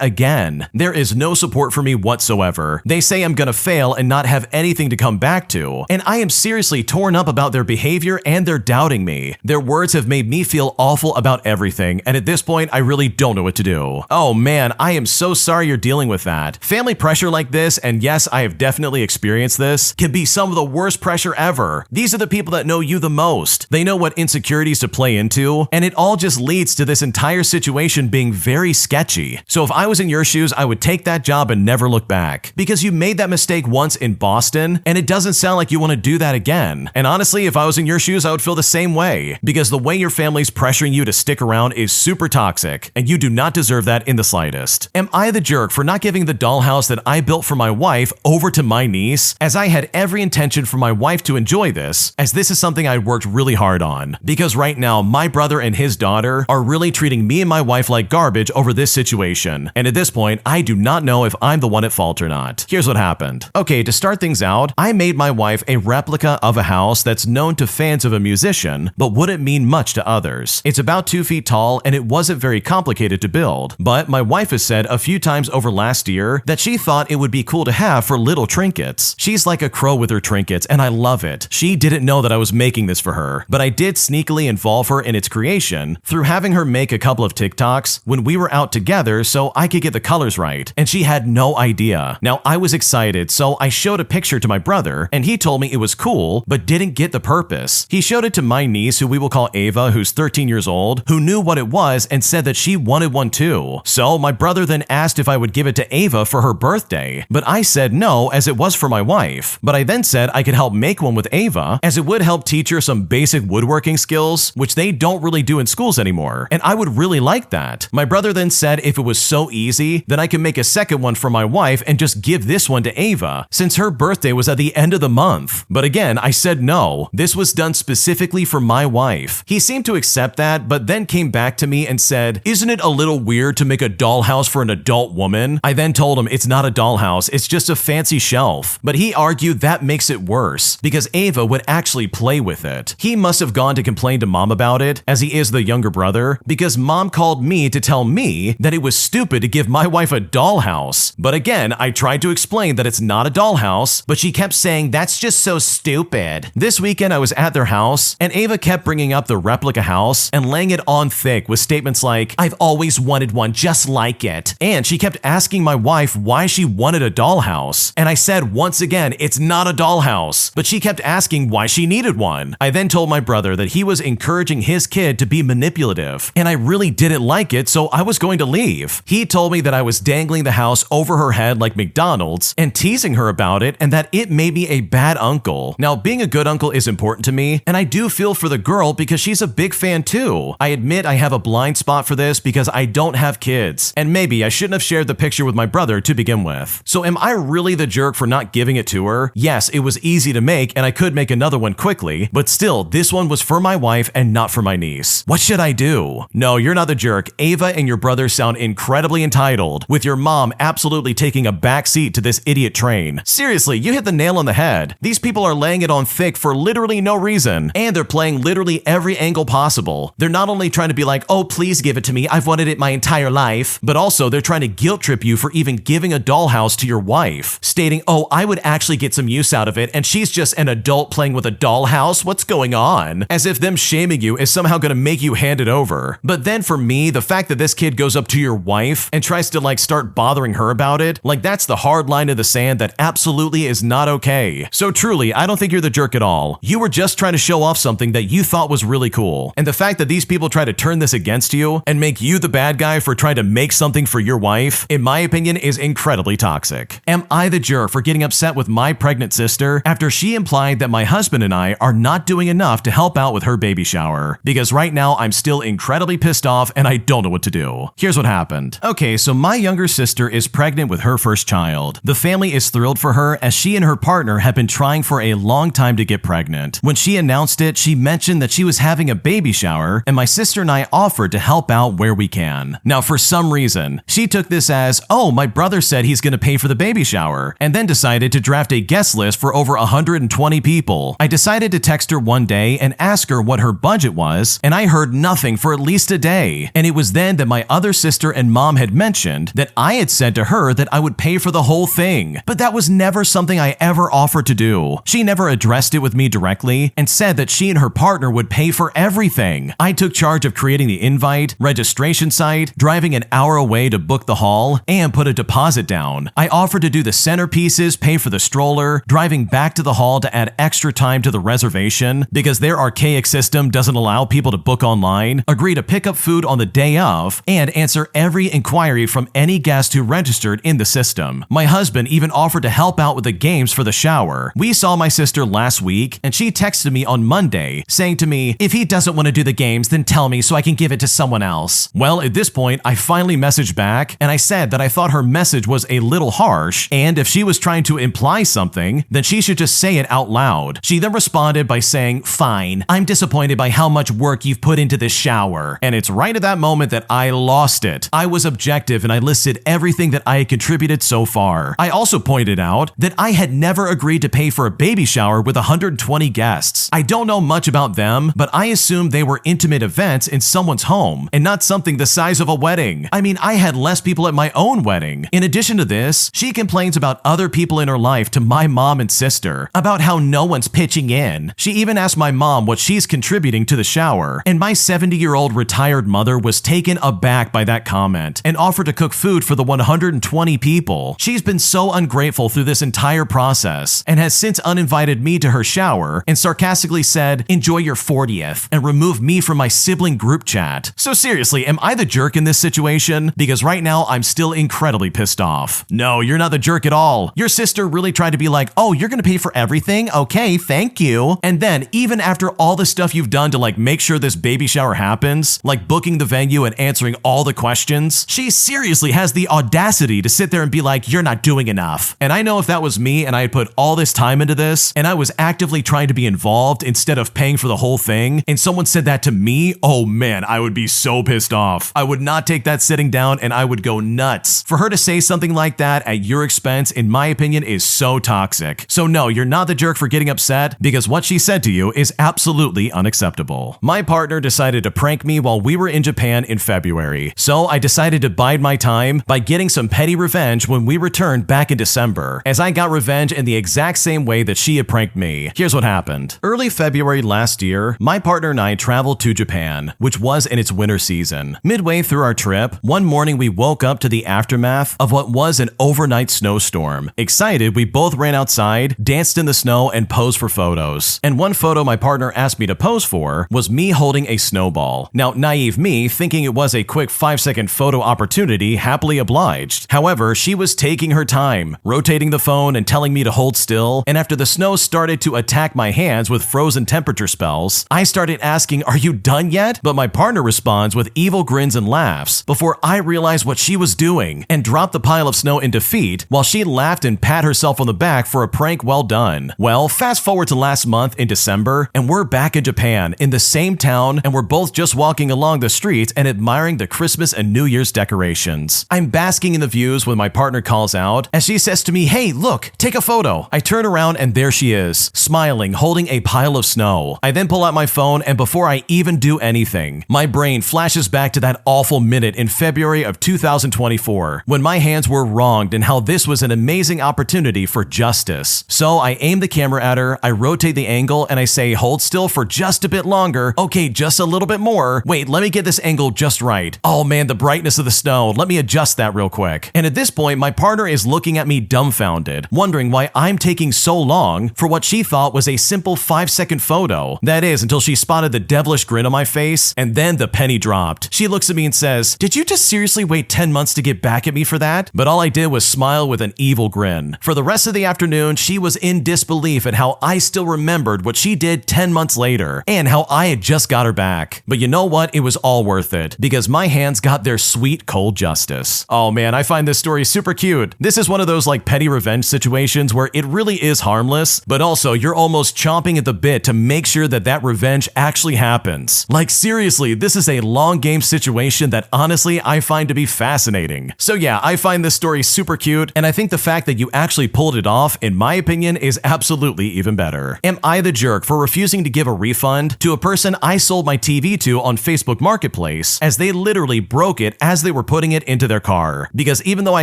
[SPEAKER 1] again. There is no support for me whatsoever. They say I'm gonna fail and not have anything to come back to, and I am seriously torn up about their behavior and they're doubting me. Their words have made me feel awful about everything, and at this point, I really don't know what to do. Oh man, I am so sorry you're dealing with that. Family pressure like this, and yes, I have definitely experienced this, can be some of the worst pressure ever. These are the people that know you the most. They know what insecurities to play into, and it all just leads to this entire situation being very sketchy. So if I was in your shoes, I would take that job and never look back, because you made that mistake once in Boston, and it doesn't sound like you want to do that again. And honestly, if I was in your shoes, I would feel the same way, because the way your family's pressuring you to stick around is super toxic, and you do not deserve that in the slightest. Am I the jerk for not giving the dollhouse that I built for my wife over to my niece, as I had every intention for my wife to enjoy this, as this is something I worked really hard on? Because right now, my brother and his daughter are really treating me and my wife like garbage over this situation, and at this point, I do not know if I'm the one at fault or not. Here's what happened. Okay, to start things out, I made my wife a replica of a house that's known to fans of a musician, but wouldn't mean much to others. It's about 2 feet tall, and it wasn't very complicated to build, but my wife has said a few times over last year that she thought it would be cool to have for little trinkets. She's like a crow with her trinkets, and I love it. She didn't know that I was making this for her, but I did sneakily involve her in its creation through having her make a couple of TikToks when we were out together so I could get the colors right, and she had no idea. Now, I was excited, so I showed a picture to my brother, and he told me it was cool, but didn't get the purpose. He showed it to my niece, who we will call Ava, who's 13 years old, who knew what it was and said that she wanted one too. So my brother then asked if I would give it to Ava for her birthday, but I said no, as it was for my wife. But I then said I could help make one with Ava, as it would help teach her some basic woodworking skills, which they don't really do in schools anymore, and I would really like that. My brother then said if it was so easy, then I could make a second one for my wife and just give this one to Ava, since her birthday was at the end of the month. But again, I said no. This was done specifically for my wife. He seemed to accept that, but then came back to me and said, "Isn't it a little weird to make a dollhouse for an adult woman?" I then told him it's not a dollhouse, it's just a fancy shelf. But he argued that makes it worse, because Ava would actually play with it. He must have gone to complain to mom about it, as he is the younger brother, because mom called me to tell me that it was stupid to give my wife a dollhouse. But again, I tried to explain that it's not a dollhouse, but she kept saying that's just so stupid. This weekend I was at their house, and Ava kept bringing up the replica house and laying it on thick with statements like, "I've always wanted one just like it." And she kept asking my wife why she wanted a dollhouse. And I said once again, it's not a dollhouse, but she kept asking why she needed one. I then told my brother that he was encouraging his kid to be manipulative, and I really didn't like it, so I was going to leave. He told me that I was dangling the house over her head like McDonald's and teasing her about it, and that it made me a bad uncle. Now, being a good uncle is important to me, and I do feel for the girl because she's a big fan too. I admit I have a blind spot for this because I don't have kids, and maybe I shouldn't have shared the picture with my brother to begin with. So am I really the jerk for not giving it to her? Yes, it was easy to make, and I could make another one quickly, but still, this one was for my wife and not for my niece. What should I do? No, you're not the jerk. Ava and your brother sound incredibly entitled, with your mom absolutely taking a back seat to this idiot train. Seriously, you hit the nail on the head. These people are laying it on thick for literally no reason, and they're playing literally every angle possible. They're not only trying to be like, "Oh, please give it to me, I've wanted it my entire life," but also they're trying to guilt trip you for even giving a dollhouse to your wife, stating, "Oh, I would actually get some use out of it, and she's just an adult playing with a dollhouse, what's going on?" As if them shaming you is somehow gonna make you hand it over. But then for me, the fact that this kid goes up to your wife and tries to start bothering her about it, that's the hard line in the sand that absolutely is not okay. So truly, I don't think you're the jerk at all. You were just trying to show off something that you thought was really cool. And the fact that these people try to turn this against you and make you the bad guy for trying to make something for your wife, in my opinion, is incredibly toxic. Am I the jerk for getting upset with my pregnant sister after she implied that my husband and I are not doing enough to help out with her baby shower? Because right now I'm still incredibly pissed off and I don't know what to do. Here's what happened. Okay, so my younger sister is pregnant with her first child. The family is thrilled for her, as she and her partner have been trying for a long time to get pregnant. When she announced it, she mentioned that she was having a baby shower, and my sister and I offered to help out where we can. Now, for some reason, she took this as, "Oh, my brother said he's going to pay for the baby shower," and then decided to draft a guest list for over 120 people. I decided to text her one day and ask her what her budget was, and I heard nothing for at least a day. And it was then that my other sister and mom had mentioned that I had said to her that I would pay for the whole thing, but that was never something I ever offered to do. She never addressed it with me directly and said that she and her partner would pay for everything. I took charge of creating the invite, registration site, driving an hour away to book the hall, and put a deposit down. I offered to do the centerpieces, pay for the stroller, driving back to the hall to add extra time to the reservation because their archaic system doesn't allow people to book online, agree to pick up food on the day of, and answer every inquiry from any guest who registered in the system. My husband even offered to help out with the games for the shower. We saw my sister last week, and she texted me on Monday saying to me, "If he doesn't want to do the games, then tell me so I can give it to someone else." Well, at this point, I finally messaged back, and I said that I thought her message was a little harsh, and if she was trying to imply something, then she should just say it out loud. She then responded by saying, "Fine, I'm disappointed by how much work you've put into this shower." And it's right at that moment that I lost it. I was objective and I listed everything that I had contributed so far. I also pointed out that I had never agreed to pay for a baby shower with 120 guests. I don't know much about them, but I assumed they were intimate events in someone's home and not something the size of a wedding. I mean, I had less people at my own wedding. In addition to this, she complains about other people in her life to my mom and sister, about how no one's pitching in. She even asked my mom what she's contributing to the shower, and my 70-year-old retired mother was taken aback by that comment and offered to cook food for the 120 people. She's been so ungrateful through this entire process and has since uninvited invited me to her shower and sarcastically said, "Enjoy your 40th," and removed me from my sibling group chat. So seriously, am I the jerk in this situation? Because right now I'm still incredibly pissed off. No, you're not the jerk at all. Your sister really tried to be like, "Oh, you're gonna pay for everything? Okay, thank you." And then even after all the stuff you've done to like make sure this baby shower happens, like booking the venue and answering all the questions, she seriously has the audacity to sit there and be like, "You're not doing enough." And I know if that was me and I had put all this time into this and I was actively trying to be involved instead of paying for the whole thing, and someone said that to me, oh man, I would be so pissed off. I would not take that sitting down and I would go nuts. For her to say something like that at your expense, in my opinion, is so toxic. So no, you're not the jerk for getting upset, because what she said to you is absolutely unacceptable. My partner decided to prank me while we were in Japan in February, so I decided to bide my time by getting some petty revenge when we returned back in December, as I got revenge in the exact same way that she had pranked me. Here's what happened. Early February last year, my partner and I traveled to Japan, which was in its winter season. Midway through our trip, one morning we woke up to the aftermath of what was an overnight snowstorm. Excited, we both ran outside, danced in the snow, and posed for photos. And one photo my partner asked me to pose for was me holding a snowball. Now, naive me, thinking it was a quick 5-second photo opportunity, happily obliged. However, she was taking her time, rotating the phone and telling me to hold still, and after the snow started to attack my hands with frozen temperature spells, I started asking, "Are you done yet?" But my partner responds with evil grins and laughs before I realized what she was doing, and dropped the pile of snow in defeat while she laughed and pat herself on the back for a prank well done. Well, fast forward to last month in December, and we're back in Japan in the same town, and we're both just walking along the streets and admiring the Christmas and New Year's decorations. I'm basking in the views when my partner calls out as she says to me, "Hey, look, take a photo." I turn around and there she is, smiling, holding a pile of snow. I then pull out my phone, and before I even do anything, my brain flashes back to that awful minute in February of 2024 when my hands were wronged and how this was an amazing opportunity for justice. So I aim the camera at her, I rotate the angle, and I say, "Hold still for just a bit longer. Okay, just a little bit more. Wait, let me get this angle just right. Oh man, the brightness of the snow. Let me adjust that real quick." And at this point, my partner is looking at me dumbfounded, wondering why I'm taking so long for what she thought was a simple 5-second photo. That is, until she spotted the devilish grin on my face, and then the penny dropped. She looks at me and says, "Did you just seriously wait 10 months to get back at me for that?" But all I did was smile with an evil grin. For the rest of the afternoon, she was in disbelief at how I still remembered what she did 10 months later, and how I had just got her back. But you know what? It was all worth it, because my hands got their sweet cold justice. Oh man, I find this story super cute. This is one of those like petty revenge situations where it really is harmless, but also you're almost chomping at the bit to make sure that that revenge actually happens. Like seriously, this is a long game situation that honestly I find to be fascinating. So yeah, I find this story super cute, and I think the fact that you actually pulled it off, in my opinion, is absolutely even better. Am I the jerk for refusing to give a refund to a person I sold my TV to on Facebook Marketplace, as they literally broke it as they were putting it into their car? Because even though I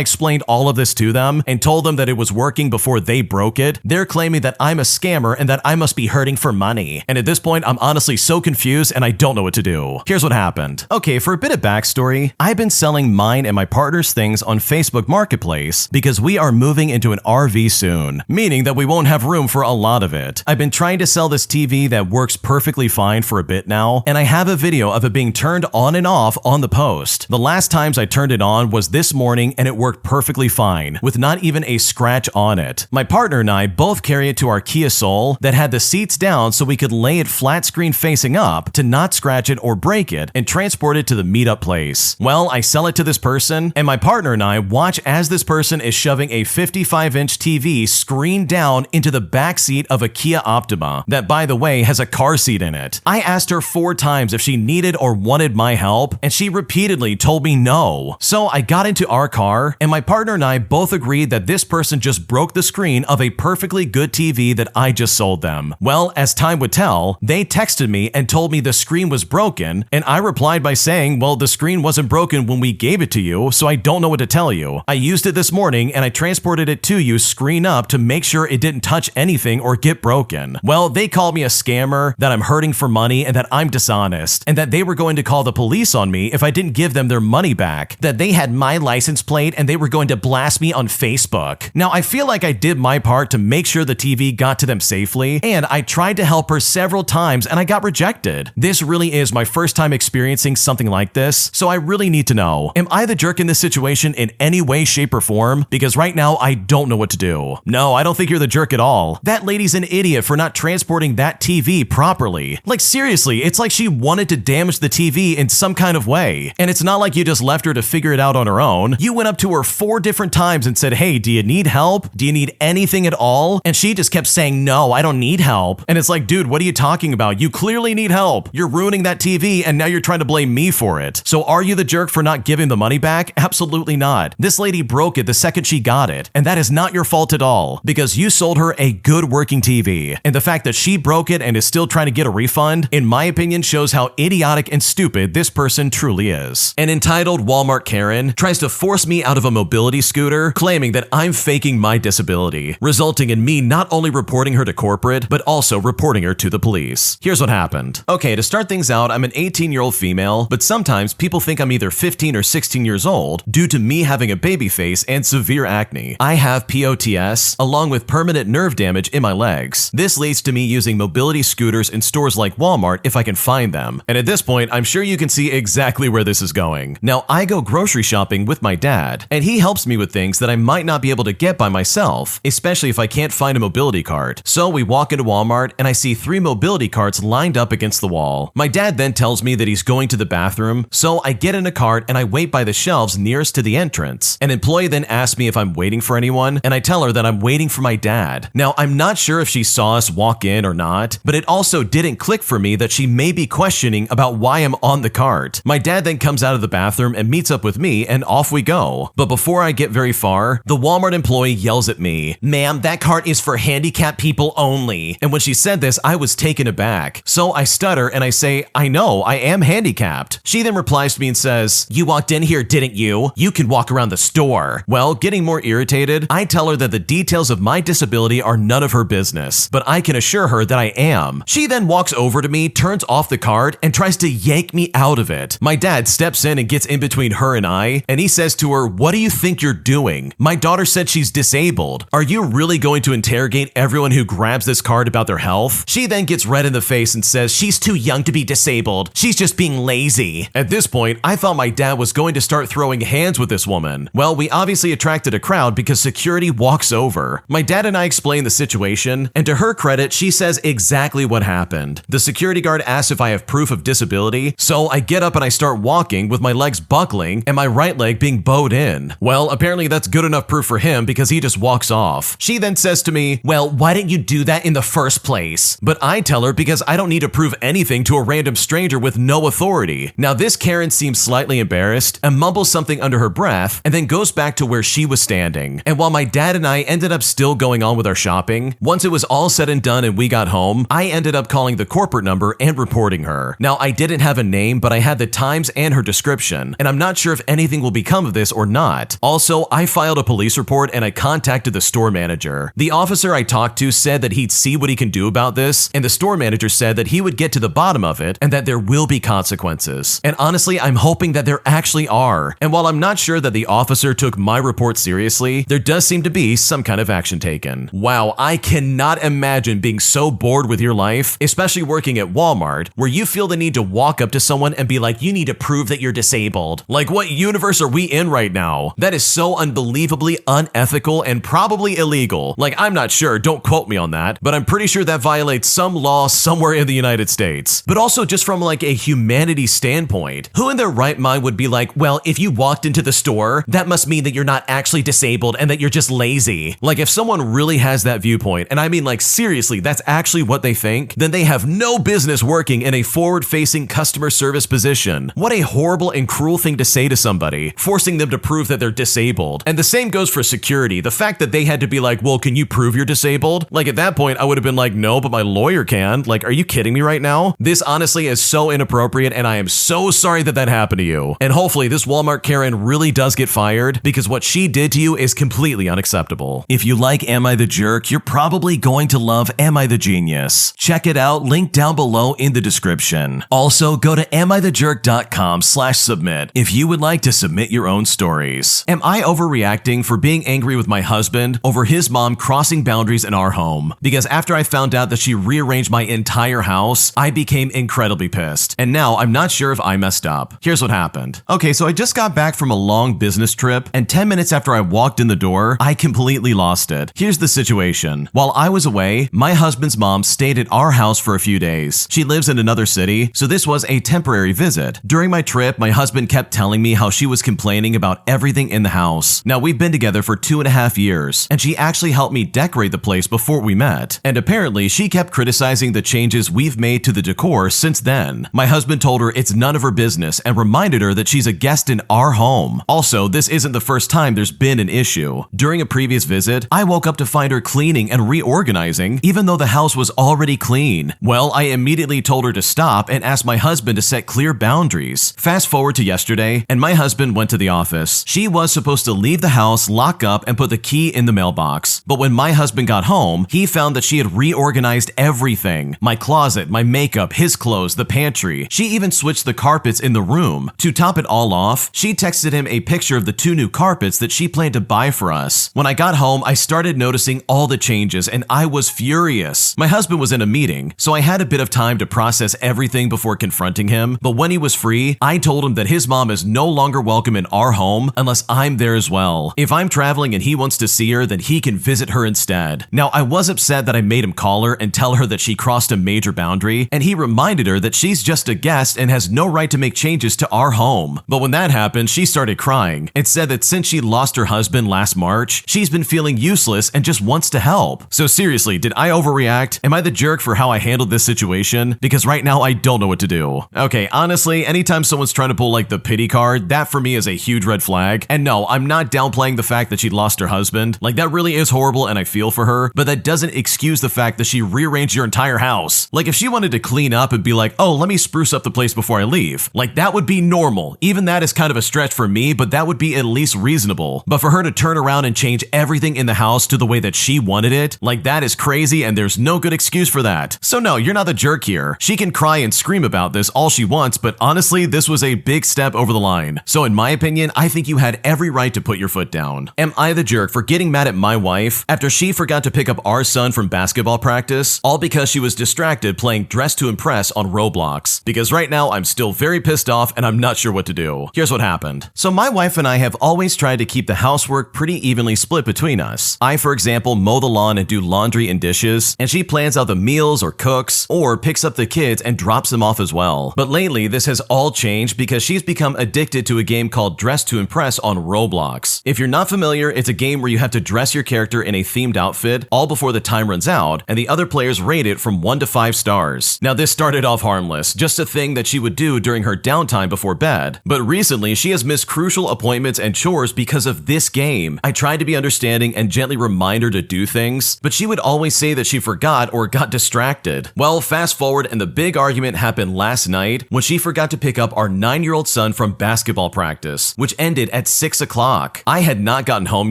[SPEAKER 1] explained all of this to them and told them that it was working before they broke it, they're claiming that I'm a scammer and that I must be hurting for money. And at this point, I'm honestly so confused and I don't know what to do. Here's what happened. Okay, for a bit of backstory, I've been selling mine and my partner's things on Facebook Marketplace because we are moving into an RV soon, meaning that we won't have room for a lot of it. I've been trying to sell this TV that works perfectly fine for a bit now, and I have a video of it being turned on and off on the post. The last times I turned it on was this morning and it worked perfectly fine, with not even a scratch on it. My partner and I both carry it to our Kia Soul that had the seats down so we could lay it flat screen facing up to not scratch it or break it and transport it to the meetup place. Well, I sell it to this person, and my partner and I watch as this person is shoving a 55-inch TV screen down into the back seat of a Kia Optima that, by the way, has a car seat in it. I asked her 4 times if she needed or wanted my help, and she repeatedly told me no. So I got into our car, and my partner and I both agreed that this person just broke the screen of a perfectly good TV that I just sold them. Well, as time would tell, they texted me and told me the screen was broken, and I replied by saying, well, the screen wasn't broken when we gave it to you, so I don't know what to tell you. I used it this morning and I transported it to you screen up to make sure it didn't touch anything or get broken. Well, they called me a scammer, that I'm hurting for money, and that I'm dishonest, and that they were going to call the police on me if I didn't give them their money back, that they had my license plate and they were going to blast me on Facebook. Now, I feel like I did my part to make sure the the TV got to them safely, and I tried to help her several times and I got rejected. This really is my first time experiencing something like this, so I really need to know, am I the jerk in this situation in any way, shape, or form? Because right now I don't know what to do. No, I don't think you're the jerk at all. That lady's an idiot for not transporting that TV properly. Like seriously, it's like she wanted to damage the TV in some kind of way. And it's not like you just left her to figure it out on her own. You went up to her 4 different times and said, hey, do you need help? Do you need anything at all? And she just kept saying, no, I don't need help. And it's like, dude, what are you talking about? You clearly need help. You're ruining that TV and now you're trying to blame me for it. So are you the jerk for not giving the money back? Absolutely not. This lady broke it the second she got it. And that is not your fault at all because you sold her a good working TV. And the fact that she broke it and is still trying to get a refund, in my opinion, shows how idiotic and stupid this person truly is. An entitled Walmart Karen tries to force me out of a mobility scooter, claiming that I'm faking my disability, resulting in me not only reporting her to corporate, but also reporting her to the police. Here's what happened. Okay, to start things out, I'm an 18-year-old female, but sometimes people think I'm either 15 or 16 years old due to me having a baby face and severe acne. I have POTS, along with permanent nerve damage in my legs. This leads to me using mobility scooters in stores like Walmart if I can find them. And at this point, I'm sure you can see exactly where this is going. Now, I go grocery shopping with my dad, and he helps me with things that I might not be able to get by myself, especially if I can't find a mobility cart. So we walk into Walmart, and I see 3 mobility carts lined up against the wall. My dad then tells me that he's going to the bathroom, so I get in a cart and I wait by the shelves nearest to the entrance. An employee then asks me if I'm waiting for anyone, and I tell her that I'm waiting for my dad. Now, I'm not sure if she saw us walk in or not, but it also didn't click for me that she may be questioning about why I'm on the cart. My dad then comes out of the bathroom and meets up with me, and off we go. But before I get very far, the Walmart employee yells at me, "Ma'am, that cart is for handicapped people only." And when she said this, I was taken aback. So I stutter and I say, "I know, I am handicapped." She then replies to me and says, "You walked in here, didn't you? You can walk around the store." Well, getting more irritated, I tell her that the details of my disability are none of her business, but I can assure her that I am. She then walks over to me, turns off the cart, and tries to yank me out of it. My dad steps in and gets in between her and I, and he says to her, "What do you think you're doing? My daughter said she's disabled. Are you really going to interrogate everyone who grabs this cart about their health?" She then gets red in the face and says she's too young to be disabled. She's just being lazy. At this point, I thought my dad was going to start throwing hands with this woman. Well, we obviously attracted a crowd because security walks over. My dad and I explain the situation, and to her credit, she says exactly what happened. The security guard asks if I have proof of disability, so I get up and I start walking with my legs buckling and my right leg being bowed in. Well, apparently that's good enough proof for him because he just walks off. She then says to me, "Well, why didn't you do that in the first place?" But I tell her because I don't need to prove anything to a random stranger with no authority. Now this Karen seems slightly embarrassed and mumbles something under her breath and then goes back to where she was standing. And while my dad and I ended up still going on with our shopping, once it was all said and done and we got home, I ended up calling the corporate number and reporting her. Now I didn't have a name, but I had the times and her description, and I'm not sure if anything will become of this or not. Also, I filed a police report and I contacted the store manager. The officer I talked to said that he'd see what he can do about this, and the store manager said that he would get to the bottom of it and that there will be consequences. And honestly, I'm hoping that there actually are. And while I'm not sure that the officer took my report seriously, there does seem to be some kind of action taken. Wow, I cannot imagine being so bored with your life, especially working at Walmart, where you feel the need to walk up to someone and be like, "You need to prove that you're disabled." Like, what universe are we in right now? That is so unbelievably unethical and probably illegal. Like, I'm not sure, don't quote me on that, but I'm pretty sure that violates some law somewhere in the United States. But also just from like a humanity standpoint, who in their right mind would be like, "Well, if you walked into the store, that must mean that you're not actually disabled and that you're just lazy." Like, if someone really has that viewpoint, and I mean like seriously, that's actually what they think, then they have no business working in a forward-facing customer service position. What a horrible and cruel thing to say to somebody, forcing them to prove that they're disabled. And the same goes for security. The fact that they had to be like, "Well, can you prove you're disabled?" Like, at that point, I would have been like, "No, but my lawyer can." Like, are you kidding me right now? This honestly is so inappropriate, and I am so sorry that that happened to you. And hopefully this Walmart Karen really does get fired, because what she did to you is completely unacceptable. If you like Am I the Jerk, you're probably going to love Am I the Genius. Check it out, link down below in the description. Also, go to amithejerk.com/submit if you would like to submit your own stories. Am I overreacting for being angry with my husband over his mom crossing crossing boundaries in our home, because after I found out that she rearranged my entire house, I became incredibly pissed. And now I'm not sure if I messed up. Here's what happened. Okay, so I just got back from a long business trip, and 10 minutes after I walked in the door, I completely lost it. Here's the situation. While I was away, my husband's mom stayed at our house for a few days. She lives in another city, so this was a temporary visit. During my trip, my husband kept telling me how she was complaining about everything in the house. Now, we've been together for 2.5 years, and she actually helped me decorate the place before we met. And apparently, she kept criticizing the changes we've made to the decor since then. My husband told her it's none of her business and reminded her that she's a guest in our home. Also, this isn't the first time there's been an issue. During a previous visit, I woke up to find her cleaning and reorganizing, even though the house was already clean. Well, I immediately told her to stop and asked my husband to set clear boundaries. Fast forward to yesterday, and my husband went to the office. She was supposed to leave the house, lock up, and put the key in the mailbox. But when my husband got home, he found that she had reorganized everything. My closet, my makeup, his clothes, the pantry. She even switched the carpets in the room. To top it all off, she texted him a picture of the 2 new carpets that she planned to buy for us. When I got home, I started noticing all the changes, and I was furious. My husband was in a meeting, so I had a bit of time to process everything before confronting him, but when he was free, I told him that his mom is no longer welcome in our home unless I'm there as well. If I'm traveling and he wants to see her, then he can visit her instead. Now, I was upset that I made him call her and tell her that she crossed a major boundary, and he reminded her that she's just a guest and has no right to make changes to our home. But when that happened, she started crying and said that since she lost her husband last March, she's been feeling useless and just wants to help. So seriously, did I overreact? Am I the jerk for how I handled this situation? Because right now I don't know what to do. Okay, honestly, anytime someone's trying to pull like the pity card, that for me is a huge red flag. And no, I'm not downplaying the fact that she lost her husband. Like, that really is horrible and I feel for her, but that doesn't excuse the fact that she rearranged your entire house. Like, if she wanted to clean up and be like, oh, let me spruce up the place before I leave, like, that would be normal. Even that is kind of a stretch for me, but that would be at least reasonable. But for her to turn around and change everything in the house to the way that she wanted it, like, that is crazy and there's no good excuse for that. So no, you're not the jerk here. She can cry and scream about this all she wants, but honestly, this was a big step over the line. So in my opinion, I think you had every right to put your foot down. Am I the jerk for getting mad at my wife after she forgot to pick up our son from basketball practice, all because she was distracted playing Dress to Impress on Roblox? Because right now, I'm still very pissed off and I'm not sure what to do. Here's what happened. So my wife and I have always tried to keep the housework pretty evenly split between us. I, for example, mow the lawn and do laundry and dishes, and she plans out the meals or cooks, or picks up the kids and drops them off as well. But lately, this has all changed because she's become addicted to a game called Dress to Impress on Roblox. If you're not familiar, it's a game where you have to dress your character in a themed outfit all before the time runs out, and the other players rate it from 1 to 5 stars. Now, this started off harmless, just a thing that she would do during her downtime before bed. But recently, she has missed crucial appointments and chores because of this game. I tried to be understanding and gently remind her to do things, but she would always say that she forgot or got distracted. Well, fast forward, and the big argument happened last night when she forgot to pick up our 9-year-old son from basketball practice, which ended at 6 o'clock. I had not gotten home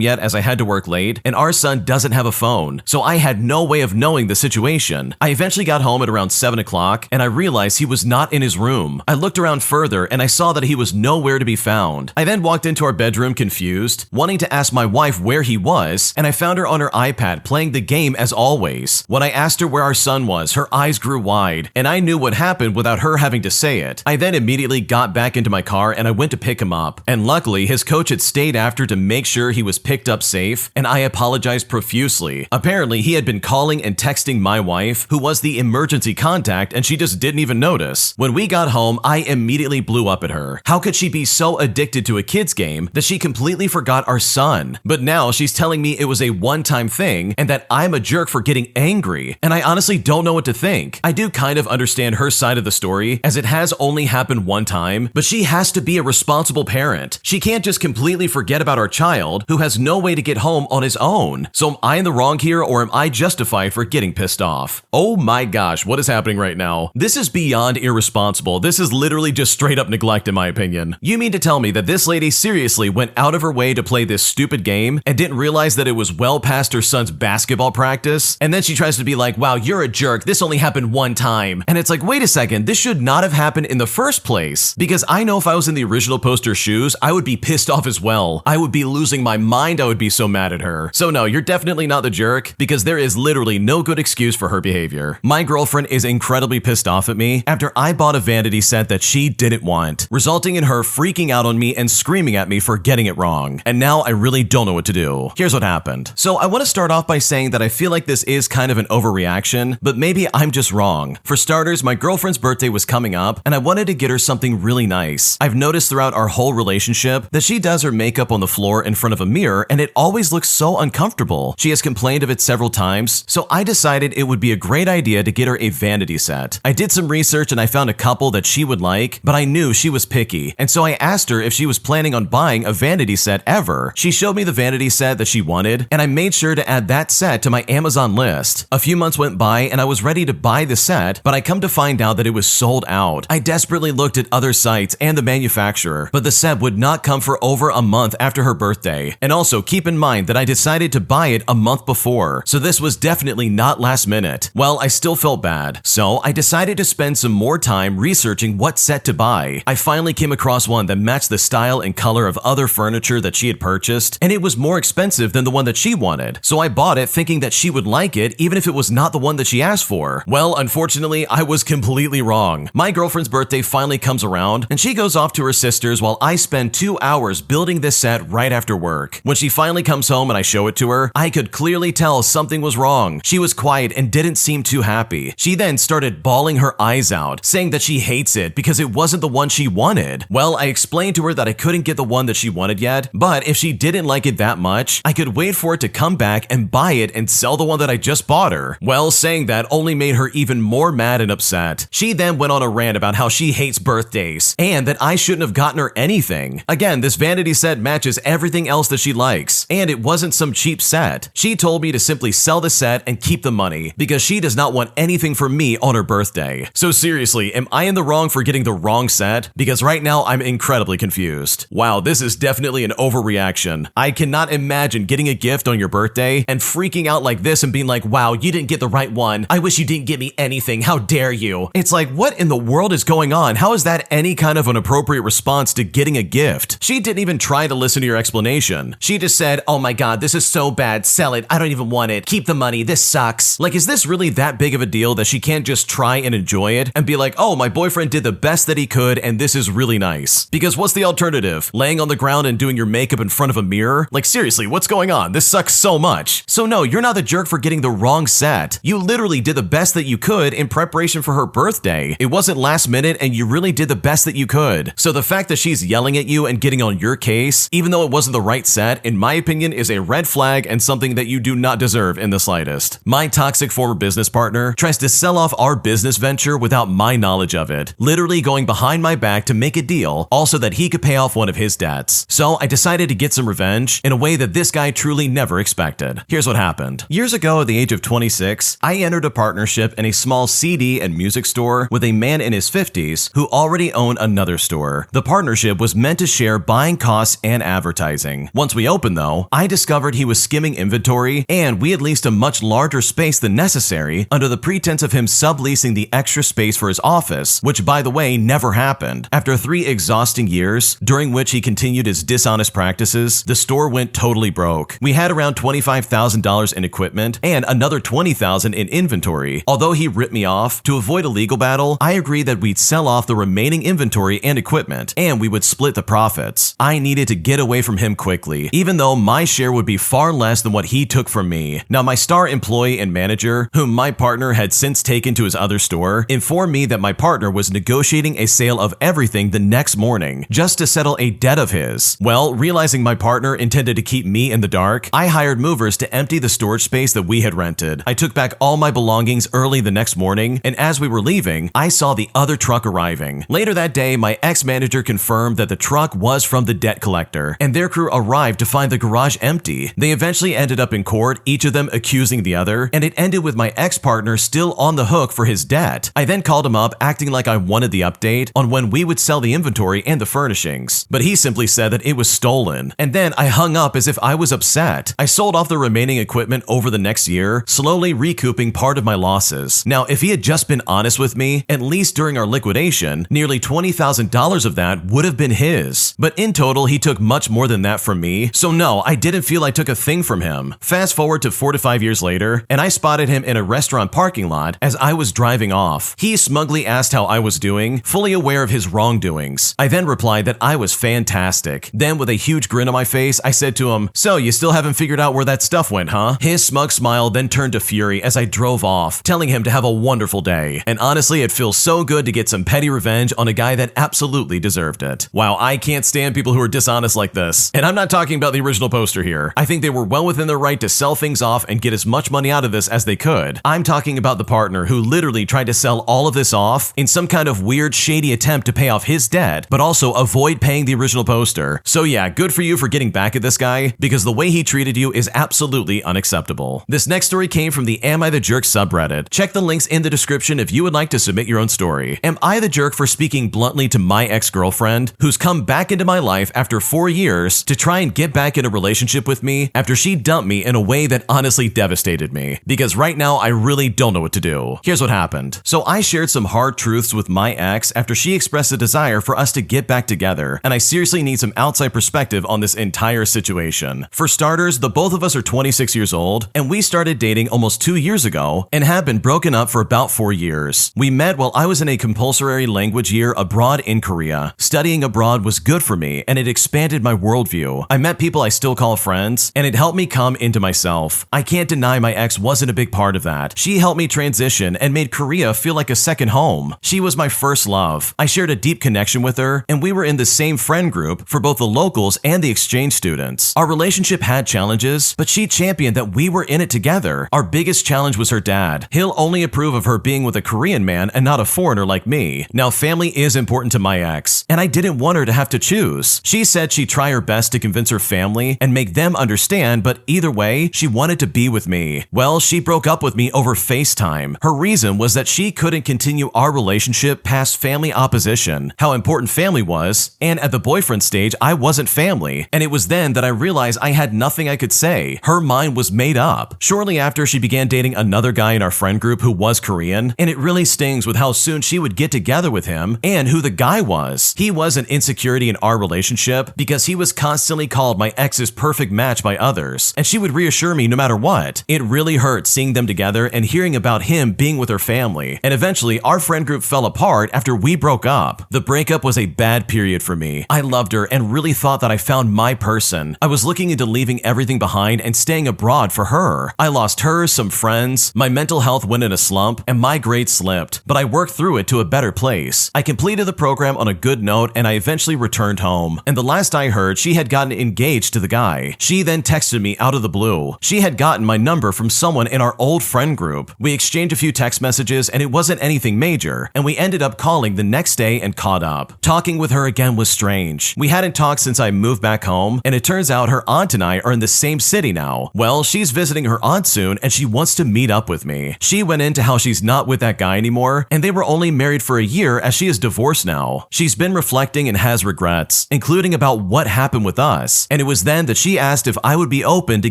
[SPEAKER 1] yet as I had to work late, and our son doesn't have a phone, so I had no way of knowing the situation. I eventually got home at around 7 o'clock, and I realized he was not in his room. I looked around further, and I saw that he was nowhere to be found. I then walked into our bedroom confused, wanting to ask my wife where he was, and I found her on her iPad playing the game as always. When I asked her where our son was, her eyes grew wide, and I knew what happened without her having to say it. I then immediately got back into my car and I went to pick him up. And luckily, his coach had stayed after to make sure he was picked up safe, and I apologized profusely. Apparently, he had been calling and texting my wife, who was the emergency contact, and she just didn't even notice. When we got home, I immediately blew up at her. How could she be so addicted to a kid's game that she completely forgot our son? But now she's telling me it was a one-time thing and that I'm a jerk for getting angry, and I honestly don't know what to think. I do kind of understand her side of the story, as it has only happened one time, but she has to be a responsible parent. She can't just completely forget about our child who has no way to get home on his own. So am I in the wrong here, or am I justified for getting pissed off? Oh my gosh, what is happening right now? This is beyond irresponsible. This is literally just straight up neglect in my opinion. You mean to tell me that this lady seriously went out of her way to play this stupid game and didn't realize that it was well past her son's basketball practice? And then she tries to be like, wow, you're a jerk. This only happened one time. And it's like, wait a second, this should not have happened in the first place. Because I know if I was in the original poster's shoes, I would be pissed off as well. I would be losing my mind. I would be so mad at her. So no, you're definitely definitely not the jerk because there is literally no good excuse for her behavior. My girlfriend is incredibly pissed off at me after I bought a vanity set that she didn't want, resulting in her freaking out on me and screaming at me for getting it wrong. And now I really don't know what to do. Here's what happened. So I want to start off by saying that I feel like this is kind of an overreaction, but maybe I'm just wrong. For starters, my girlfriend's birthday was coming up and I wanted to get her something really nice. I've noticed throughout our whole relationship that she does her makeup on the floor in front of a mirror and it always looks so uncomfortable. She has complained of it several times, so I decided it would be a great idea to get her a vanity set. I did some research and I found a couple that she would like, but I knew she was picky, and so I asked her if she was planning on buying a vanity set ever. She showed me the vanity set that she wanted, and I made sure to add that set to my Amazon list. A few months went by and I was ready to buy the set, but I come to find out that it was sold out. I desperately looked at other sites and the manufacturer, but the set would not come for over a month after her birthday. And also keep in mind that I decided to buy it a month before, so this was definitely not last minute. Well, I still felt bad, so I decided to spend some more time researching what set to buy. I finally came across one that matched the style and color of other furniture that she had purchased, and it was more expensive than the one that she wanted, so I bought it thinking that she would like it even if it was not the one that she asked for. Well, unfortunately, I was completely wrong. My girlfriend's birthday finally comes around, and she goes off to her sister's while I spend 2 hours building this set right after work. When she finally comes home and I show it to her, I could clearly tell something was wrong. She was quiet and didn't seem too happy. She then started bawling her eyes out, saying that she hates it because it wasn't the one she wanted. Well, I explained to her that I couldn't get the one that she wanted yet, but if she didn't like it that much, I could wait for it to come back and buy it and sell the one that I just bought her. Well, saying that only made her even more mad and upset. She then went on a rant about how she hates birthdays and that I shouldn't have gotten her anything. Again, this vanity set matches everything else that she likes, and it wasn't some cheap set. She told me to simply sell the set and keep the money because she does not want anything from me on her birthday. So seriously, am I in the wrong for getting the wrong set? Because right now I'm incredibly confused. Wow, this is definitely an overreaction. I cannot imagine getting a gift on your birthday and freaking out like this and being like, wow, you didn't get the right one. I wish you didn't get me anything. How dare you? It's like, what in the world is going on? How is that any kind of an appropriate response to getting a gift? She didn't even try to listen to your explanation. She just said, oh my god, this is so bad. Sell it. I don't even want it. Keep the money. This sucks. Like, is this really that big of a deal that she can't just try and enjoy it and be like, oh, my boyfriend did the best that he could and this is really nice? Because what's the alternative? Laying on the ground and doing your makeup in front of a mirror? Like, seriously, what's going on? This sucks so much. So no, you're not the jerk for getting the wrong set. You literally did the best that you could in preparation for her birthday. It wasn't last minute and you really did the best that you could. So the fact that she's yelling at you and getting on your case, even though it wasn't the right set, in my opinion, is a red flag and something that you do not deserve in the slightest. My toxic former business partner tries to sell off our business venture without my knowledge of it, literally going behind my back to make a deal, also that he could pay off one of his debts. So I decided to get some revenge in a way that this guy truly never expected. Here's what happened. Years ago, at the age of 26, I entered a partnership in a small CD and music store with a man in his 50s who already owned another store. The partnership was meant to share buying costs and advertising. Once we opened though, I discovered he was skimming inventory and we had leased a much larger space than necessary under the pretense of him subleasing the extra space for his office, which by the way never happened. After 3 exhausting years, during which he continued his dishonest practices, the store went totally broke. We had around $25,000 in equipment and another $20,000 in inventory. Although he ripped me off, to avoid a legal battle, I agreed that we'd sell off the remaining inventory and equipment, and we would split the profits. I needed to get away from him quickly, even though my share would be far less than what he took from me. Now, my star employee and manager, whom my partner had since taken to his other store, informed me that my partner was negotiating a sale of everything the next morning, just to settle a debt of his. Well, realizing my partner intended to keep me in the dark, I hired movers to empty the storage space that we had rented. I took back all my belongings early the next morning, and as we were leaving, I saw the other truck arriving. Later that day, my ex-manager confirmed that the truck was from the debt collector, and their crew arrived to find the garage empty. They eventually ended up in court, each of them accusing the other, and it ended with my ex-partner still on the hook for his debt. I then called him up, acting like I wanted the update on when we would sell the inventory and the furnishings, but he simply said that it was stolen, and then I hung up as if I was upset. I sold off the remaining equipment over the next year, slowly recouping part of my losses. Now, if he had just been honest with me, at least during our liquidation, nearly $20,000 of that would have been his. But in total, he took much more than that from me, so no, I didn't feel I took a thing from him. him. Fast forward to 4 to 5 years later, and I spotted him in a restaurant parking lot as I was driving off. He smugly asked how I was doing, fully aware of his wrongdoings. I then replied that I was fantastic. Then with a huge grin on my face, I said to him, "So you still haven't figured out where that stuff went, huh?" His smug smile then turned to fury as I drove off, telling him to have a wonderful day. And honestly, it feels so good to get some petty revenge on a guy that absolutely deserved it. Wow, I can't stand people who are dishonest like this. And I'm not talking about the original poster here. I think they were well within their right to sell things off and get as much money out of this as they could. I'm talking about the partner who literally tried to sell all of this off in some kind of weird, shady attempt to pay off his debt, but also avoid paying the original poster. So yeah, good for you for getting back at this guy, because the way he treated you is absolutely unacceptable. This next story came from the Am I the Jerk subreddit. Check the links in the description if you would like to submit your own story. Am I the jerk for speaking bluntly to my ex-girlfriend, who's come back into my life after 4 years to try and get back in a relationship with me after she dumped me in a way that honestly devastated me? Because right now I really don't know what to do. Here's what happened. So I shared some hard truths with my ex after she expressed a desire for us to get back together, and I seriously need some outside perspective on this entire situation. For starters, the both of us are 26 years old, and we started dating almost 2 years ago and have been broken up for about 4 years. We met while I was in a compulsory language year abroad in Korea. Studying abroad was good for me, and it expanded my worldview. I met people I still call friends, and it helped me come into myself. I can't deny my ex wasn't a big part of that. She helped me transition and made Korea feel like a second home. She was my first love. I shared a deep connection with her, and we were in the same friend group for both the locals and the exchange students. Our relationship had challenges, but she championed that we were in it together. Our biggest challenge was her dad. He'll only approve of her being with a Korean man and not a foreigner like me. Now, family is important to my ex, and I didn't want her to have to choose. She said she'd try her best to convince her family and make them understand, but either way, she wanted to be with me. Well, she broke up with me over FaceTime. Her reason was that she couldn't continue our relationship past family opposition, how important family was, and at the boyfriend stage, I wasn't family. And it was then that I realized I had nothing I could say. Her mind was made up. Shortly after, she began dating another guy in our friend group who was Korean, and it really stings with how soon she would get together with him and who the guy was. He was an insecurity in our relationship because he was constantly called my ex's perfect match by others, and she would reassure me no matter what. It really hurt seeing them together and hearing about him being with her family, and eventually our friend group fell apart after we broke up. The breakup was a bad period for me. I loved her and really thought that I found my person. I was looking into leaving everything behind and staying abroad for her. I lost her, some friends, my mental health went in a slump, and my grades slipped, but I worked through it to a better place. I completed the program on a good note, and I eventually returned home. And the last I heard, she had gotten engaged to the guy. She then texted me out of the blue. She had gotten my number from someone in our old friend group. We exchanged a few text messages, and it wasn't anything major, and we ended up calling the next day and caught up. Talking with her again was strange. We hadn't talked since I moved back home, and it turns out her aunt and I are in the same city now. Well, she's visiting her aunt soon, and she wants to meet up with me. She went into how she's not with that guy anymore, and they were only married for a year as she is divorced now. She's been reflecting and has regrets, including about what happened with us, and it was then that she asked if I would be open to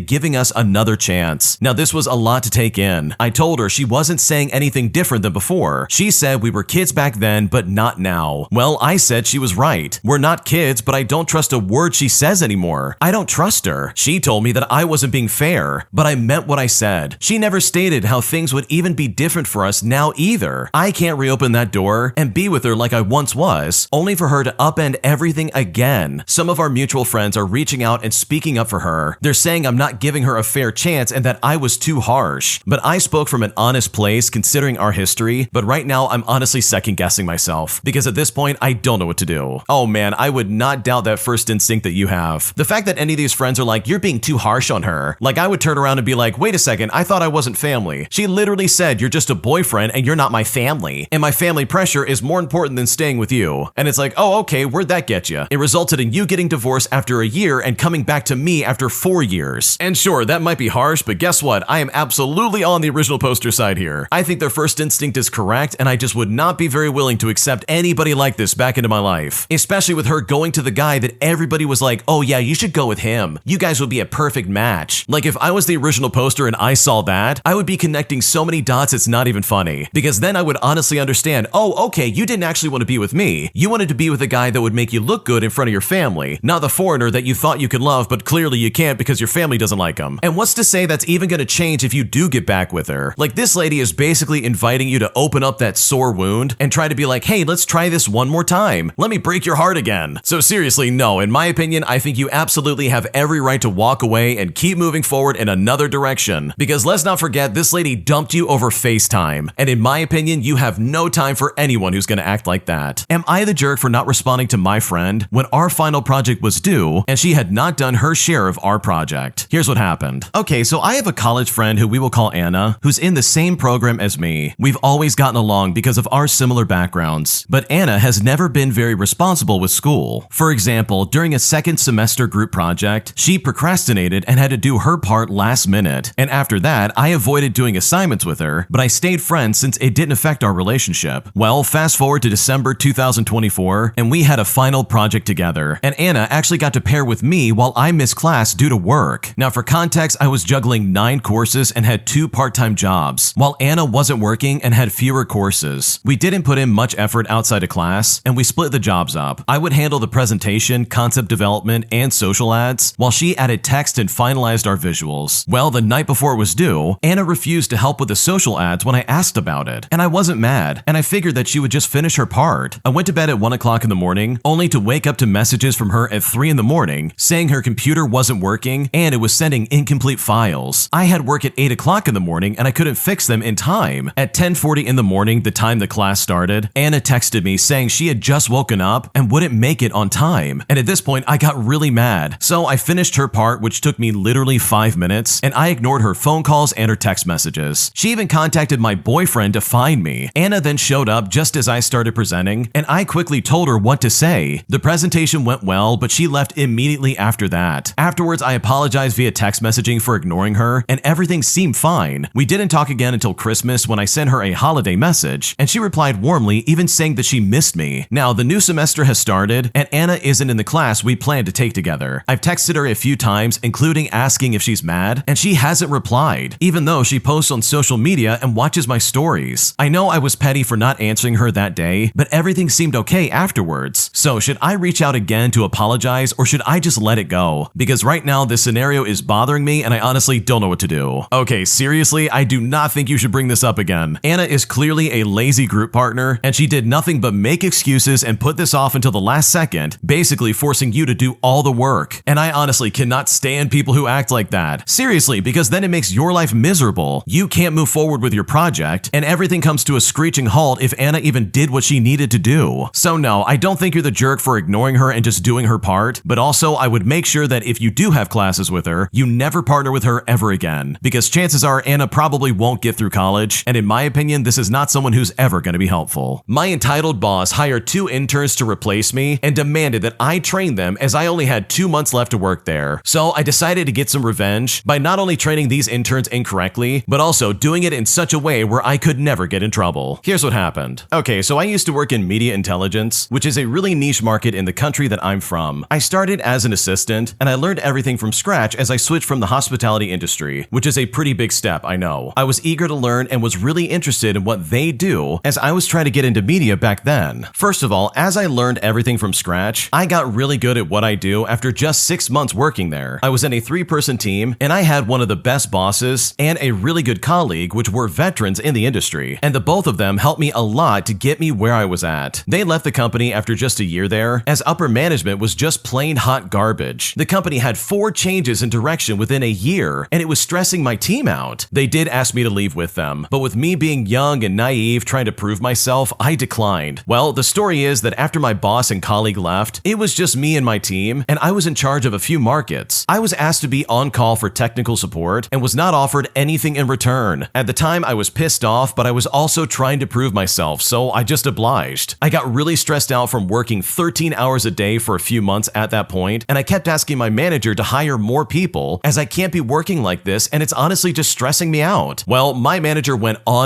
[SPEAKER 1] giving us another chance. Now, this was a lot to take in. I told her she wasn't saying anything different than before. She said we were kids back then, but not now. Well, I said she was right. We're not kids, but I don't trust a word she says anymore. I don't trust her. She told me that I wasn't being fair, but I meant what I said. She never stated how things would even be different for us now either. I can't reopen that door and be with her like I once was, only for her to upend everything again. Some of our mutual friends are reaching out and speaking up for her. They're saying I'm not giving her a fair chance and that I was too harsh. But I spoke from an honest place considering our history, but right now I'm honestly second guessing myself because at this point I don't know what to do. Oh man, I would not doubt that first instinct that you have. The fact that any of these friends are like, you're being too harsh on her. Like I would turn around and be like, wait a second, I thought I wasn't family. She literally said you're just a boyfriend and you're not my family. And my family pressure is more important than staying with you. And it's like, oh okay, where'd that get you? It resulted in you getting divorced after a year and coming back to me after 4 years. And sure, that might be harsh, but guess what? I am absolutely on the original poster side here. I think their first instinct is correct, and I just would not be very willing to accept anybody like this back into my life. Especially with her going to the guy that everybody was like, oh yeah, you should go with him. You guys would be a perfect match. Like if I was the original poster and I saw that, I would be connecting so many dots it's not even funny. Because then I would honestly understand, oh okay, you didn't actually want to be with me. You wanted to be with a guy that would make you look good in front of your family, not the foreigner that you thought you could love but clearly you can't because your family doesn't doesn't like him. And what's to say that's even gonna change if you do get back with her? Like, this lady is basically inviting you to open up that sore wound and try to be like, hey, let's try this one more time. Let me break your heart again. So seriously, no, in my opinion, I think you absolutely have every right to walk away and keep moving forward in another direction. Because let's not forget, this lady dumped you over FaceTime. And in my opinion, you have no time for anyone who's gonna act like that. Am I the jerk for not responding to my friend when our final project was due and she had not done her share of our project? Here's what happened. Okay, so I have a college friend who we will call Anna, who's in the same program as me. We've always gotten along because of our similar backgrounds, but Anna has never been very responsible with school. For example, during a second semester group project, she procrastinated and had to do her part last minute. And after that, I avoided doing assignments with her, but I stayed friends since it didn't affect our relationship. Well, fast forward to December 2024, and we had a final project together, and Anna actually got to pair with me while I missed class due to work. Now, for context, I was juggling 9 courses and had 2 part-time jobs, while Anna wasn't working and had fewer courses. We didn't put in much effort outside of class, and we split the jobs up. I would handle the presentation, concept development, and social ads, while she added text and finalized our visuals. Well, the night before it was due, Anna refused to help with the social ads when I asked about it, and I wasn't mad, and I figured that she would just finish her part. I went to bed at 1 o'clock in the morning, only to wake up to messages from her at 3 in the morning saying her computer wasn't working and it was sending incomplete files. I had work at 8 o'clock in the morning and I couldn't fix them in time. At 10:40 in the morning, the time the class started, Anna texted me saying she had just woken up and wouldn't make it on time. And at this point, I got really mad. So I finished her part, which took me literally 5 minutes, and I ignored her phone calls and her text messages. She even contacted my boyfriend to find me. Anna then showed up just as I started presenting, and I quickly told her what to say. The presentation went well, but she left immediately after that. Afterwards, I apologized via text messaging for ignoring her, and everything seemed fine. We didn't talk again until Christmas when I sent her a holiday message, and she replied warmly, even saying that she missed me. Now, the new semester has started, and Anna isn't in the class we planned to take together. I've texted her a few times, including asking if she's mad, and she hasn't replied, even though she posts on social media and watches my stories. I know I was petty for not answering her that day, but everything seemed okay afterwards. So should I reach out again to apologize, or should I just let it go? Because right now this scenario is bothering me and I honestly don't know what to do. Okay, seriously, I do not think you should bring this up again. Anna is clearly a lazy group partner, and she did nothing but make excuses and put this off until the last second, basically forcing you to do all the work. And I honestly cannot stand people who act like that. Seriously, because then it makes your life miserable. You can't move forward with your project, and everything comes to a screeching halt if Anna even did what she needed to do. So no, I don't think you're the jerk for ignoring her and just doing her part, but also I would make sure that if you do have classes with her, you never partner with her ever again, because chances are Anna probably won't get through college, and in my opinion, this is not someone who's ever going to be helpful. My entitled boss hired 2 interns to replace me and demanded that I train them as I only had 2 months left to work there. So I decided to get some revenge by not only training these interns incorrectly, but also doing it in such a way where I could never get in trouble. Here's what happened. Okay, so I used to work in media intelligence, which is a really niche market in the country that I'm from. I started as an assistant, and I learned everything from scratch as I switched from the hospitality industry, which is a pretty big step, I know. I was eager to learn and was really interested in what they do, as I was trying to get into media back then. First of all, as I learned everything from scratch, I got really good at what I do after just 6 months working there. I was in a 3-person team, and I had one of the best bosses and a really good colleague, which were veterans in the industry, and the both of them helped me a lot to get me where I was at. They left the company after just a year there, as upper management was just plain hot garbage. The company had 4 changes in direction within a year, and it was stressing my team out. They did ask me to leave with them, but with me being young and naive trying to prove myself, I declined. Well, the story is that after my boss and colleague left, it was just me and my team, and I was in charge of a few markets. I was asked to be on call for technical support and was not offered anything in return. At the time, I was pissed off, but I was also trying to prove myself, so I just obliged. I got really stressed out from working 13 hours a day for a few months at that point, and I kept asking my manager to hire more people, as I can't be working like this and it's honestly just stressing me out. Well, my manager went on,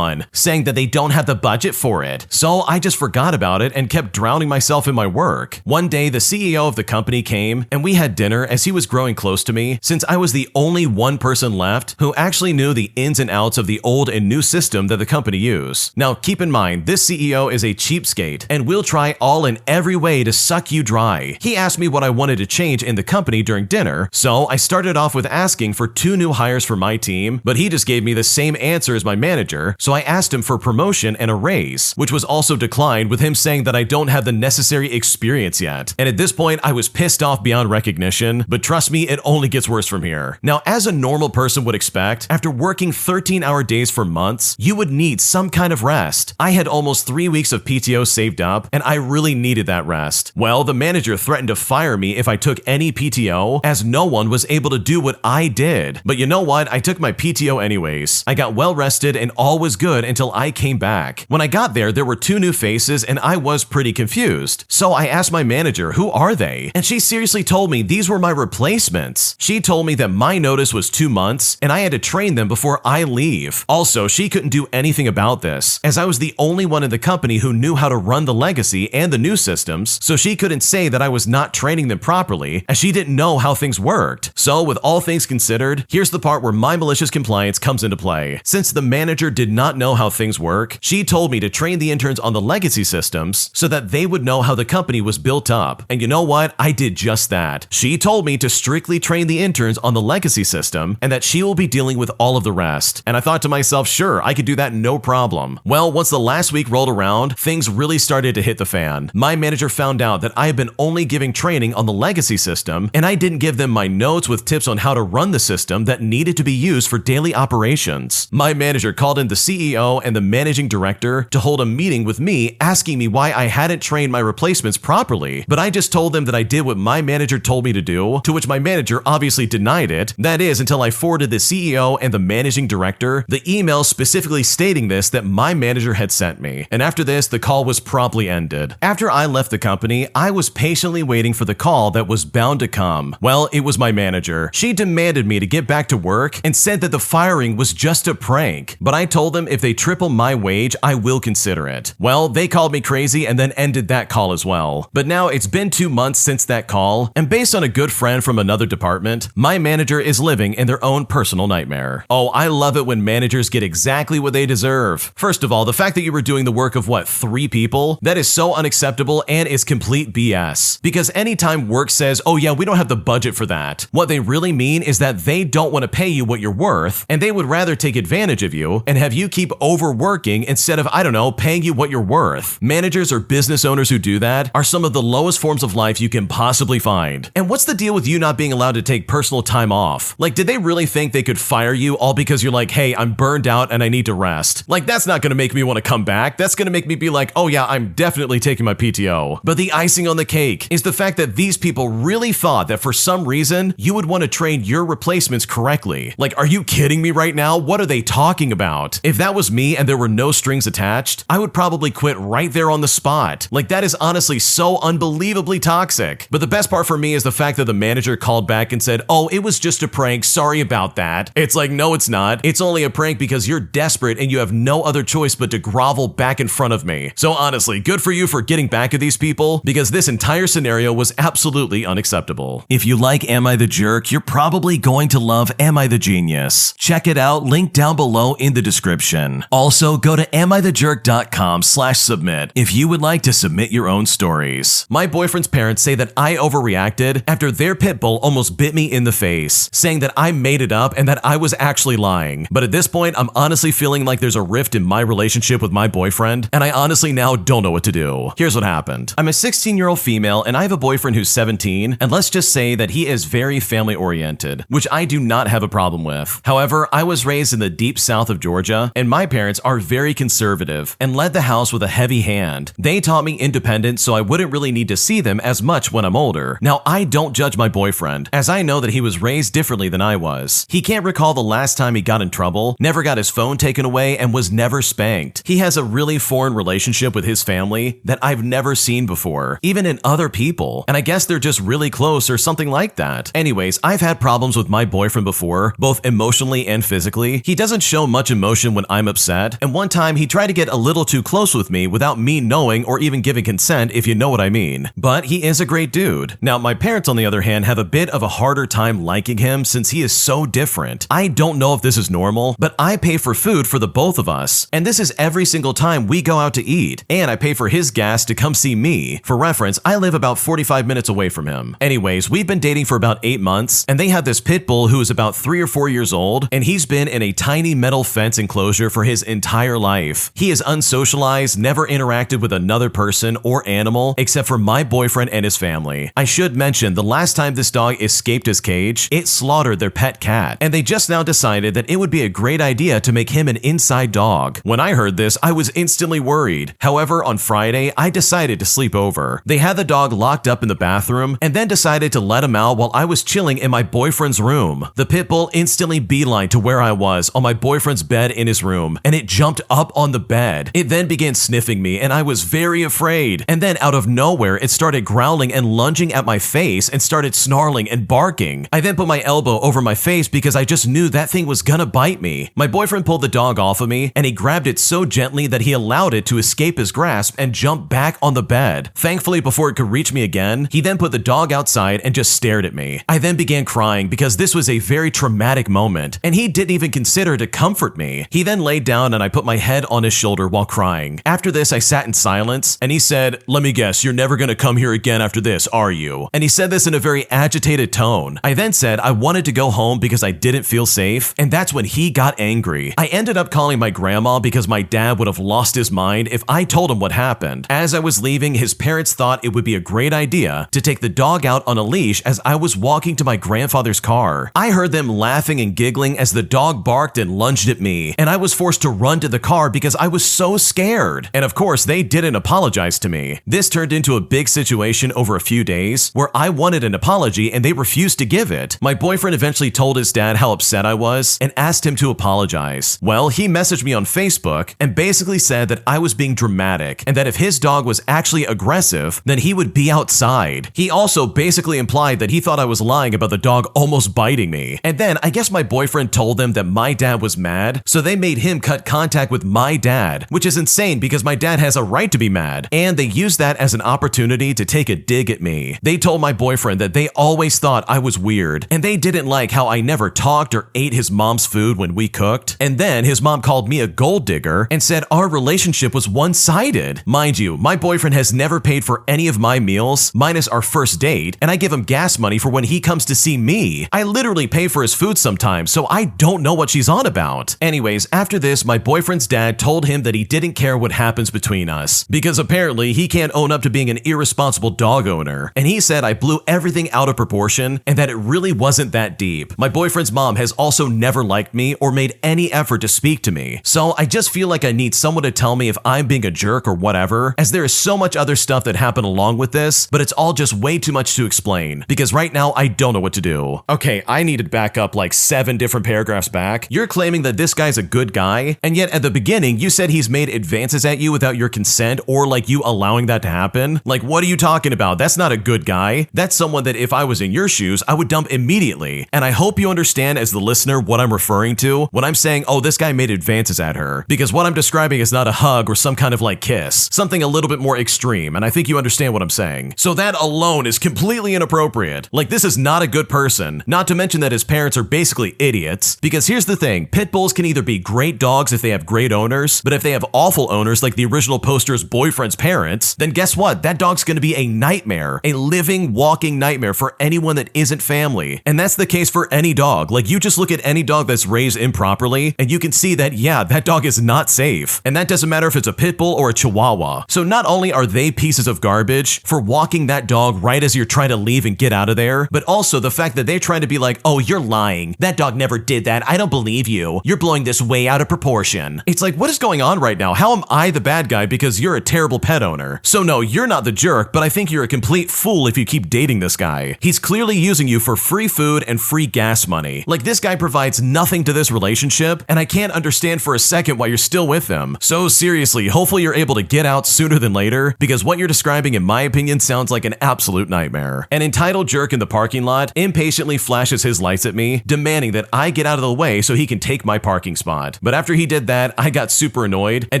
[SPEAKER 1] saying that they don't have the budget for it, so I just forgot about it and kept drowning myself in my work. One day, the CEO of the company came, and we had dinner as he was growing close to me, since I was the only one person left who actually knew the ins and outs of the old and new system that the company used. Now, keep in mind, this CEO is a cheapskate and will try all in every way to suck you dry. He asked me what I wanted to change in the company during dinner, so I started off with asking for 2 new hires for my team, but he just gave me the same answer as my manager, so I asked him for promotion and a raise, which was also declined with him saying that I don't have the necessary experience yet. And at this point, I was pissed off beyond recognition, but trust me, it only gets worse from here. Now, as a normal person would expect, after working 13-hour days for months, you would need some kind of rest. I had almost 3 weeks of PTO saved up, and I really needed that rest. Well, the manager threatened to fire me if I took any PTO, as no one was able to do what I did. But you know what? I took my PTO anyways. I got well rested and all was good until I came back. When I got there were 2 new faces and I was pretty confused. So I asked my manager, who are they? And she seriously told me these were my replacements. She told me that my notice was 2 months and I had to train them before I leave. Also, she couldn't do anything about this, as I was the only one in the company who knew how to run the legacy and the new systems, so she couldn't say that I was not training them properly, as she didn't know how things worked. So with all things considered, here's the part where my malicious compliance comes into play. Since the manager did not know how things work, she told me to train the interns on the legacy systems so that they would know how the company was built up. And you know what? I did just that. She told me to strictly train the interns on the legacy system and that she will be dealing with all of the rest. And I thought to myself, sure, I could do that no problem. Well, once the last week rolled around, things really started to hit the fan. My manager found out that I had been only giving training on the legacy system, and I didn't give them my notes with tips on how to run the system that needed to be used for daily operations. My manager called in the CEO and the managing director to hold a meeting with me, asking me why I hadn't trained my replacements properly, but I just told them that I did what my manager told me to do, to which my manager obviously denied it. That is, until I forwarded the CEO and the managing director the email specifically stating this that my manager had sent me. And after this, the call was promptly ended. After I left the company, I was patiently waiting for the call that was bound to come. Well, it was my manager. She demanded me to get back to work and said that the firing was just a prank, but I told them if they triple my wage, I will consider it. Well, they called me crazy and then ended that call as well. But now it's been 2 months since that call, and based on a good friend from another department, my manager is living in their own personal nightmare. Oh, I love it when managers get exactly what they deserve. First of all, the fact that you were doing the work of 3 people, that is so unacceptable and is complete BS. Because anytime work says, oh yeah, we don't have the budget for that, what they really mean is that they don't want to pay you what you're worth, and they would rather take advantage of you and have you keep overworking instead of, I don't know, paying you what you're worth. Managers or business owners who do that are some of the lowest forms of life you can possibly find. And what's the deal with you not being allowed to take personal time off? Like, did they really think they could fire you all because you're like, hey, I'm burned out and I need to rest? Like, that's not going to make me want to come back. That's going to make me be like, oh yeah, I'm definitely taking my PTO. But the icing on the cake is the fact that these people really thought that for some reason you would want to train your replacements correctly. Like, are you kidding me right now? What are they talking about? If that was me and there were no strings attached, I would probably quit right there on the spot. Like, that is honestly so unbelievably toxic. But the best part for me is the fact that the manager called back and said, oh, it was just a prank, sorry about that. It's like, no, it's not. It's only a prank because you're desperate and you have no other choice but to grovel back in front of me. So honestly, good for you for getting back at these people, because this entire scenario was absolutely unacceptable. If you like Am I the Jerk, you're probably going to love Am I the Genius. Check it out, link down below in the description. Also, go to AmITheJerk.com/submit if you would like to submit your own stories. My boyfriend's parents say that I overreacted after their pit bull almost bit me in the face, saying that I made it up and that I was actually lying. But at this point, I'm honestly feeling like there's a rift in my relationship with my boyfriend, and I honestly now don't know what to do. Here's what happened. I'm a 16-year-old female and I have a boyfriend who's 17, and let's just say that he is very family-oriented, which I do not have a problem with. However, I was raised in the deep south of Georgia, and my parents are very conservative and led the house with a heavy hand. They taught me independence so I wouldn't really need to see them as much when I'm older. Now, I don't judge my boyfriend, as I know that he was raised differently than I was. He can't recall the last time he got in trouble, never got his phone taken away, and was never spanked. He has a really foreign relationship with his family that I've never seen before, even in other people, and I guess they're just really close or something like that. Anyways, I've had problems with my boyfriend before, both emotionally and physically. He doesn't show much emotion when I'm upset, and one time he tried to get a little too close with me without me knowing or even giving consent, if you know what I mean. But he is a great dude. Now, my parents, on the other hand, have a bit of a harder time liking him since he is so different. I don't know if this is normal, but I pay for food for the both of us, and this is every single time we go out to eat, and I pay for his gas to come see me. For reference, I live about 45 minutes away from him. Anyways, we've been dating for about 8 months, and they have this pit bull who is about 3 or 4 years old, and he's been in a tiny metal fence enclosure for his entire life. He is unsocialized, never interacted with another person or animal except for my boyfriend and his family. I should mention, the last time this dog escaped his cage, it slaughtered their pet cat, and they just now decided that it would be a great idea to make him an inside dog. When I heard this, I was instantly worried. However, on Friday, I decided to sleep over. They had the dog locked up in the bathroom and then decided to let him out while I was chilling in my boyfriend's room. The pit bull instantly beelined to where I was on my boyfriend's bed in his room, and it jumped up on the bed. It then began sniffing me, and I was very afraid. And then out of nowhere, it started growling and lunging at my face and started snarling and barking. I then put my elbow over my face because I just knew that thing was gonna bite me. My boyfriend pulled the dog off of me, and he grabbed it so gently that he allowed it to escape his grasp and jump back on the bed. Thankfully, before it could reach me again, he then put the dog outside and just stared at me. I then began crying because this was a very traumatic moment, and he didn't even consider to comfort me. He then laid down and I put my head on his shoulder while crying. After this, I sat in silence, and he said, "Let me guess, you're never gonna come here again after this, are you?" And he said this in a very agitated tone. I then said I wanted to go home because I didn't feel safe, and that's when he got angry. I ended up calling my grandma because my dad would have lost his mind if I told him what happened. As I was leaving, his parents thought it would be a great idea to take the dog out on a leash as I was walking to my grandfather's car. I heard them laughing and giggling as the dog barked and lunged at me, and I was forced to run to the car because I was so scared. And of course, they didn't apologize to me. This turned into a big situation over a few days where I wanted an apology and they refused to give it. My boyfriend eventually told his dad how upset I was and asked him to apologize. Well, he messaged me on Facebook and basically said that I was being dramatic and that if his dog was actually aggressive, then he would be outside. He also basically implied that he thought I was lying about the dog almost biting me. And then I guess my boyfriend told them that my dad was mad, so they made him cut contact with my dad, which is insane because my dad has a right to be mad. And they used that as an opportunity to take a dig at me. They told my boyfriend that they always thought I was weird, and they didn't like how I never talked or ate his mom's food when we cooked. And then his mom called me a gold digger and said our relationship was one-sided. Mind you, my boyfriend has never paid for any of my meals, minus our first date, and I give him gas money for when he comes to see me. I literally pay for his food sometimes, so I don't know what she's on about. Anyways, after this, my boyfriend's dad told him that he didn't care what happens between us, because apparently he can't own up to being an irresponsible dog owner. And he said I blew everything out of proportion and that it really wasn't that deep. My boyfriend's mom has also never liked me or made any effort to speak to me, so I just feel like I need someone to tell me if I'm being a jerk or whatever, as there is so much other stuff that happened along with this, but it's all just way too much to explain, because right now I don't know what to do. Okay, I need to back up like 7 different paragraphs back. You're claiming that this guy's a good guy, and yet at the beginning you said he's made advances at you without your consent or like you allowing that to happen. Like, what are you talking about? That's not a good guy. That's someone that if I was in your shoes, I would dump immediately. And I hope you understand as the listener what I'm referring to when I'm saying, oh, this guy made advances at her, because what I'm describing is not a hug or some kind of like kiss, something a little bit more extreme, and I think you understand what I'm saying. So that alone is completely inappropriate. Like, this is not a good person, not to mention that his parents are basically idiots, because here's the thing, pit bulls can either be great dogs if they have great owners, but if they have awful owners like the original poster's boyfriend's parents, then guess what? That dog's gonna be a nightmare, a living, walking nightmare for anyone that isn't family. And that's the case for any dog. Like, you just look at any dog that's raised improperly, and you can see that, yeah, that dog is not safe. And that doesn't matter if it's a pit bull or a chihuahua. So not only are they pieces of garbage for walking that dog right as you're trying to leave and get out of there, but also the fact that they try to be like, oh, you're lying. That dog never did that. I don't believe you. You're blowing this way out of proportion. It's like, what is going on right now? How am I the bad guy because you're a terrible pet owner? So no, you're not the jerk, but I think you're a complete fool if you keep dating this guy. He's clearly using you for free food and free gas money. Like, this guy provides nothing to this relationship, and I can't understand for a second why you're still with him. So seriously, hopefully you're able to get out sooner than later, because what you're describing, in my opinion, sounds like an absolute nightmare. An entitled jerk in the parking lot impatiently flashes his lights at me, demanding that I get out of the way so he can take my parking spot. But after he did that, I got super annoyed and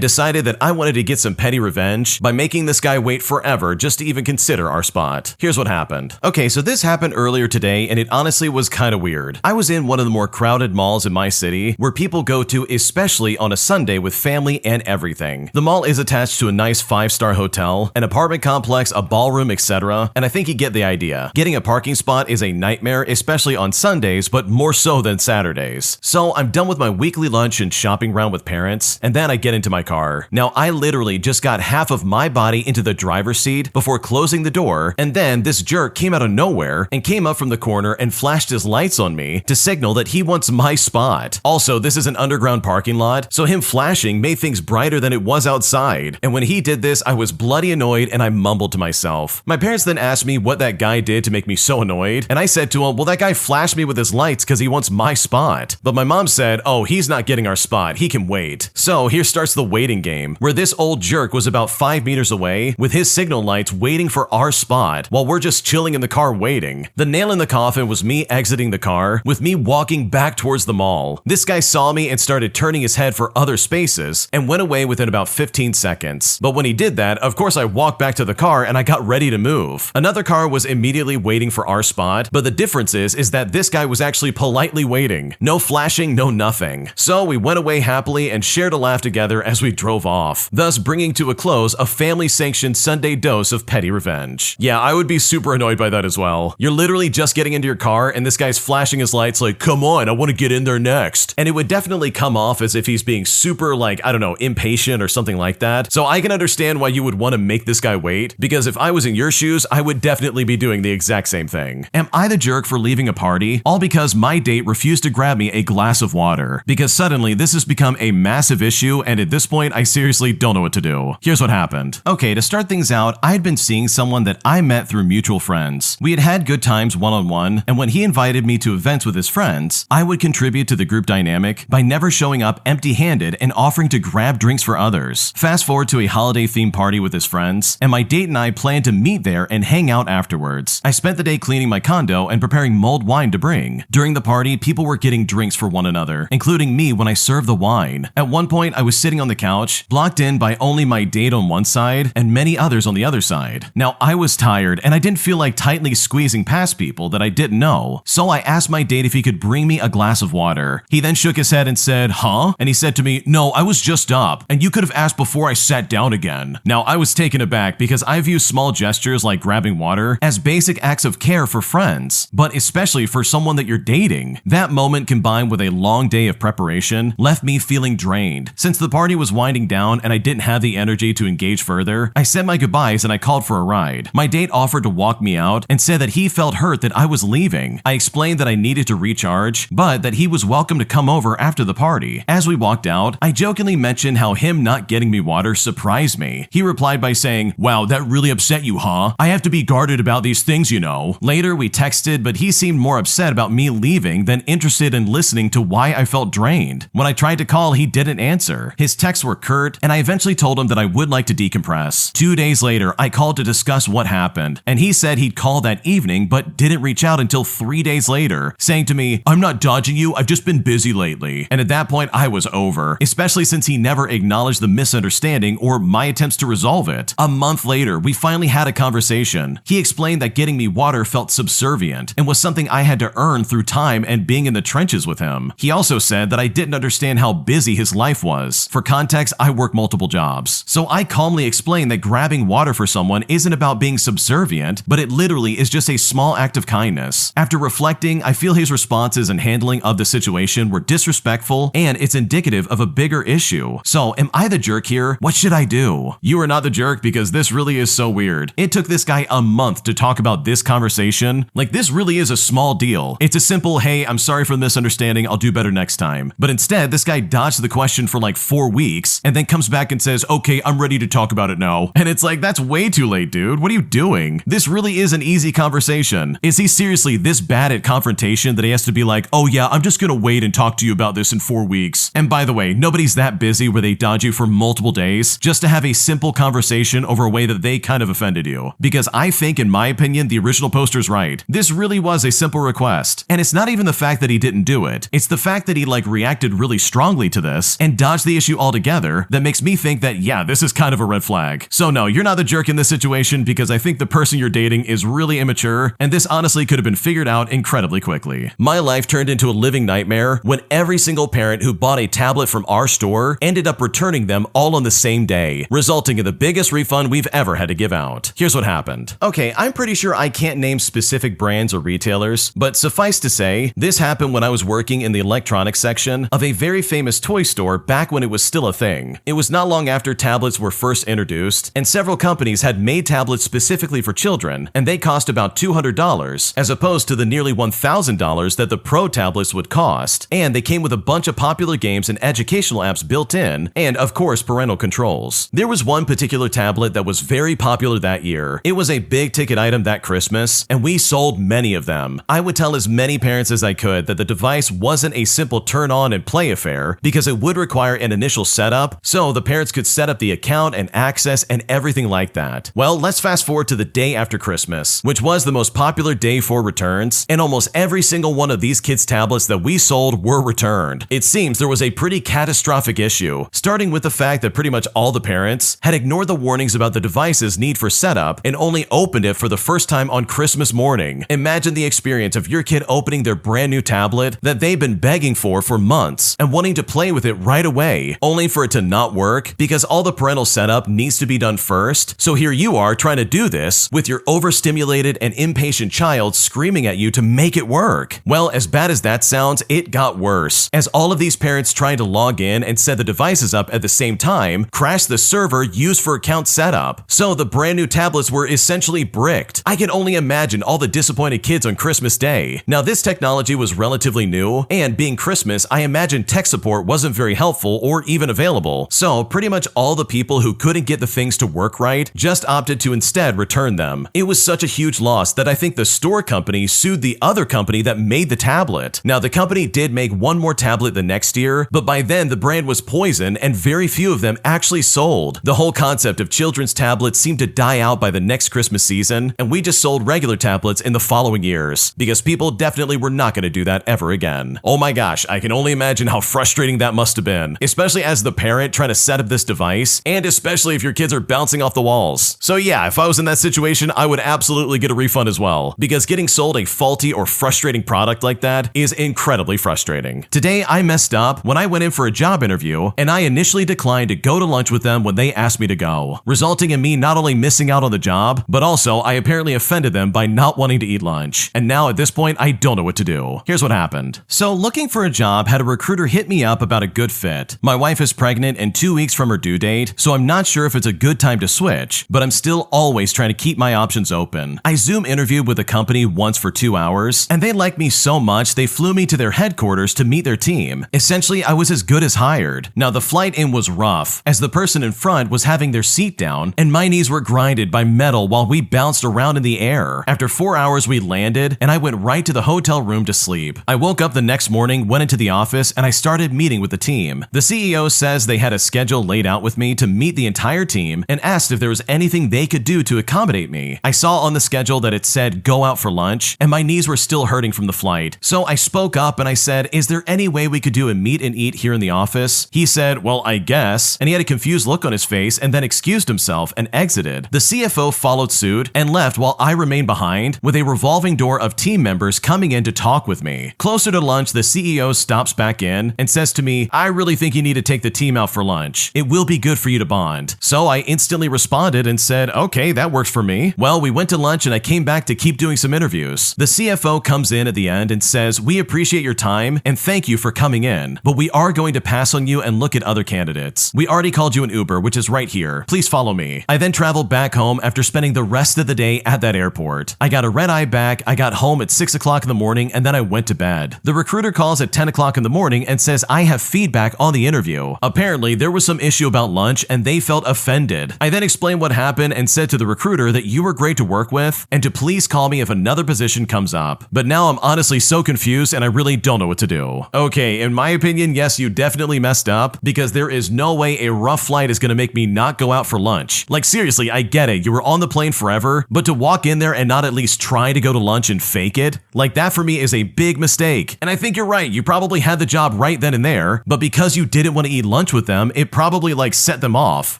[SPEAKER 1] decided that I wanted to get some petty revenge by making this guy wait forever just to even consider our spot. Here's what happened. Okay, so this happened earlier today, and it honestly was kind of weird. I was in one of the more crowded malls in my city where people go to, especially on a Sunday with family and everything. The mall is attached to a nice 5-star hotel, an apartment complex, a ballroom, etc., and I think you get the idea. Getting a parking spot is is a nightmare, especially on Sundays, but more so than Saturdays. So I'm done with my weekly lunch and shopping round with parents, and then I get into my car. Now, I literally just got half of my body into the driver's seat before closing the door, and then this jerk came out of nowhere and came up from the corner and flashed his lights on me to signal that he wants my spot. Also, this is an underground parking lot, so him flashing made things brighter than it was outside. And when he did this, I was bloody annoyed and I mumbled to myself. My parents then asked me what that guy did to make me so annoyed, and I said to him, well, that guy flashed me with his lights because he wants my spot. But my mom said, oh, he's not getting our spot, he can wait. So here starts the waiting game, where this old jerk was about 5 meters away with his signal lights waiting for our spot while we're just chilling in the car waiting. The nail in the coffin was me exiting the car with me walking back towards the mall. This guy saw me and started turning his head for other spaces and went away within about 15 seconds. But when he did that, of course I walked back to the car and I got ready to move. Another car was immediately waiting for our spot, but the difference is that this guy was actually politely waiting. No flashing, no nothing. So we went away happily and shared a laugh together as we drove off, thus bringing to a close a family-sanctioned Sunday dose of petty revenge. Yeah, I would be super annoyed by that as well. You're literally just getting into your car and this guy's flashing his lights like, come on, I want to get in there next. And it would definitely come off as if he's being super, like, I don't know, impatient or something like that. So I can understand why you would want to make this guy wait, because if I was in your shoes, I would definitely be doing the exact same thing. Am I the jerk for leaving a party, all because my date refused to grab me a glass of water? Because suddenly this has become a massive issue, and at this point, I seriously don't know what to do. Here's what happened. Okay, to start things out, I had been seeing someone that I met through mutual friends. We had had good times one-on-one, and when he invited me to events with his friends, I would contribute to the group dynamic by never showing up empty-handed and offering to grab drinks for others. Fast forward to a holiday-themed party with his friends, and my date and I planned to meet there and hang out afterwards. I spent the day cleaning my condo and preparing mulled wine to bring. During the party, people were getting drinks for one another, including me when I served the wine. At one point, I was sitting on the couch, blocked in by only my date on one side and many others on the other side. Now, I was tired and I didn't feel like tightly squeezing past people that I didn't know, so I asked my date if he could bring me a glass of water. He then shook his head and said, huh? And he said to me, no, I was just up, and you could have asked before I sat down again. Now, I was taken aback because I view small gestures like grabbing water as basic acts of care for friends, but especially for someone that you're dating. That moment combined with a long day of preparation left me feeling drained. Since the party was winding down and I didn't have the energy to engage further, I said my goodbyes and I called for a ride. My date offered to walk me out and said that he felt hurt that I was leaving. I explained that I needed to recharge, but that he was welcome to come over after the party. As we walked out, I jokingly mentioned how him not getting me water surprised me. He replied by saying, wow, that really upset you, huh? I have to be guarded about these things, you know. Later, we texted, but he seemed more upset about me leaving than interested in listening to why I felt drained. When I tried to call, he didn't answer. His texts were curt, and I eventually told him that I would like to decompress. 2 days later, I called to discuss what happened, and he said he'd call that evening, but didn't reach out until 3 days later, saying to me, I'm not dodging you, I've just been busy lately. And at that point, I was over, especially since he never acknowledged the misunderstanding or my attempts to resolve it. A month later, we finally had a conversation. He explained that getting me water felt subservient and was something I had to earn through time and being in the trenches with him. He also said that I didn't understand how busy his life was. For context, I work multiple jobs. So I calmly explained that grabbing water for someone isn't about being subservient, but it literally is just a small act of kindness. After reflecting, I feel his responses and handling of the situation were disrespectful, and it's indicative of a bigger issue. So am I the jerk here? What should I do? You are not the jerk, because this really is so weird. It took this guy a month to talk about this conversation. Like, this really is a small deal. It's a simple, hey, I'm sorry for the misunderstanding, I'll do better next time. But instead, this guy dodged the question for like 4 weeks and then comes back and says, okay, I'm ready to talk about it now. And it's like, that's way too late, dude. What are you doing? This really is an easy conversation. Is he seriously this bad at confrontation that he has to be like, oh yeah, I'm just gonna wait and talk to you about this in 4 weeks? And by the way, nobody's that busy where they dodge you for multiple days just to have a simple conversation over a way that they kind of offended you. Because I think, in my opinion, the original poster's right. This really was a simple request. And it's not even the fact that he didn't do it. It's the fact that he reacted really strongly to this and dodged the issue altogether that makes me think that, yeah, this is kind of a red flag. So no, you're not the jerk in this situation, because I think the person you're dating is really immature, and this honestly could have been figured out incredibly quickly. My life turned into a living nightmare when every single parent who bought a tablet from our store ended up returning them all on the same day, resulting in the biggest refund we've ever had to give out. Here's what happened. Okay, I'm pretty sure I can't name specific specific brands or retailers, but suffice to say, this happened when I was working in the electronics section of a very famous toy store back when it was still a thing. It was not long after tablets were first introduced, and several companies had made tablets specifically for children, and they cost about $200, as opposed to the nearly $1,000 that the Pro tablets would cost, and they came with a bunch of popular games and educational apps built in, and of course parental controls. There was one particular tablet that was very popular that year. It was a big ticket item that Christmas, and we sold many of them. I would tell as many parents as I could that the device wasn't a simple turn on and play affair, because it would require an initial setup, so the parents could set up the account and access and everything like that. Well, let's fast forward to the day after Christmas, which was the most popular day for returns, and almost every single one of these kids' tablets that we sold were returned. It seems there was a pretty catastrophic issue, starting with the fact that pretty much all the parents had ignored the warnings about the device's need for setup and only opened it for the first time on Christmas morning. Imagine the experience of your kid opening their brand new tablet that they've been begging for months and wanting to play with it right away, only for it to not work because all the parental setup needs to be done first. So here you are trying to do this with your overstimulated and impatient child screaming at you to make it work. Well, as bad as that sounds, it got worse, as all of these parents trying to log in and set the devices up at the same time crashed the server used for account setup. So the brand new tablets were essentially bricked. I can only imagine all the disappointed kids on Christmas Day. Now, this technology was relatively new, and being Christmas, I imagine tech support wasn't very helpful or even available. So pretty much all the people who couldn't get the things to work right just opted to instead return them. It was such a huge loss that I think the store company sued the other company that made the tablet. Now, the company did make one more tablet the next year, but by then the brand was poisoned and very few of them actually sold. The whole concept of children's tablets seemed to die out by the next Christmas season, and we just sold regular tablets in the following years, because people definitely were not going to do that ever again. Oh my gosh, I can only imagine how frustrating that must have been, especially as the parent trying to set up this device, and especially if your kids are bouncing off the walls. So yeah, if I was in that situation, I would absolutely get a refund as well, because getting sold a faulty or frustrating product like that is incredibly frustrating. Today, I messed up when I went in for a job interview, and I initially declined to go to lunch with them when they asked me to go, resulting in me not only missing out on the job, but also I apparently offended them by not wanting to eat lunch. And now at this point, I don't know what to do. Here's what happened. So looking for a job had a recruiter hit me up about a good fit. My wife is pregnant and 2 weeks from her due date, so I'm not sure if it's a good time to switch, but I'm still always trying to keep my options open. I Zoom interviewed with a company once for 2 hours, and they liked me so much they flew me to their headquarters to meet their team. Essentially, I was as good as hired. Now, the flight in was rough, as the person in front was having their seat down, and my knees were grinded by metal while we bounced around in the air. After 4 hours, we landed, and I went right to the hotel room to sleep. I woke up the next morning, went into the office, and I started meeting with the team. The CEO says they had a schedule laid out with me to meet the entire team and asked if there was anything they could do to accommodate me. I saw on the schedule that it said go out for lunch, and my knees were still hurting from the flight. So I spoke up and I said, is there any way we could do a meet and eat here in the office? He said, well, I guess, and he had a confused look on his face and then excused himself and exited. The CFO followed suit and left while I remained behind with a revolving door of team members coming in to talk with me. Closer to lunch, the CEO stops back in and says to me, I really think you need to take the team out for lunch. It will be good for you to bond. So I instantly responded and said, okay, that works for me. Well, we went to lunch and I came back to keep doing some interviews. The CFO comes in at the end and says, we appreciate your time and thank you for coming in, but we are going to pass on you and look at other candidates. We already called you an Uber, which is right here. Please follow me. I then traveled back home after spending the rest of the day at that airport. I got a red eye back, I got home at 6 o'clock in the morning, and then I went to bed. The recruiter calls at 10 o'clock in the morning and says I have feedback on the interview. Apparently, there was some issue about lunch and they felt offended. I then explained what happened and said to the recruiter that you were great to work with and to please call me if another position comes up. But now I'm honestly so confused and I really don't know what to do. Okay, in my opinion, yes, you definitely messed up, because there is no way a rough flight is going to make me not go out for lunch. Like seriously, I get it, you were on the plane forever, but to walk in there and not at least try to go to lunch and fake it, like that for me is a big mistake. And I think you're right, you probably had the job right then and there, but because you didn't want to eat lunch with them, it probably like set them off.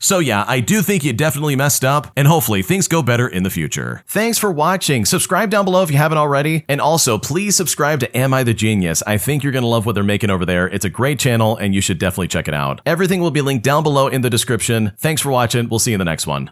[SPEAKER 1] So yeah, I do think you definitely messed up, and hopefully things go better in the future. Thanks for watching. Subscribe down below if you haven't already, and also please subscribe to Am I the Genius? I think you're gonna love what they're making over there. It's a great channel and you should definitely check it out. Everything will be linked down below in the description. Thanks for watching. We'll see you in the next one.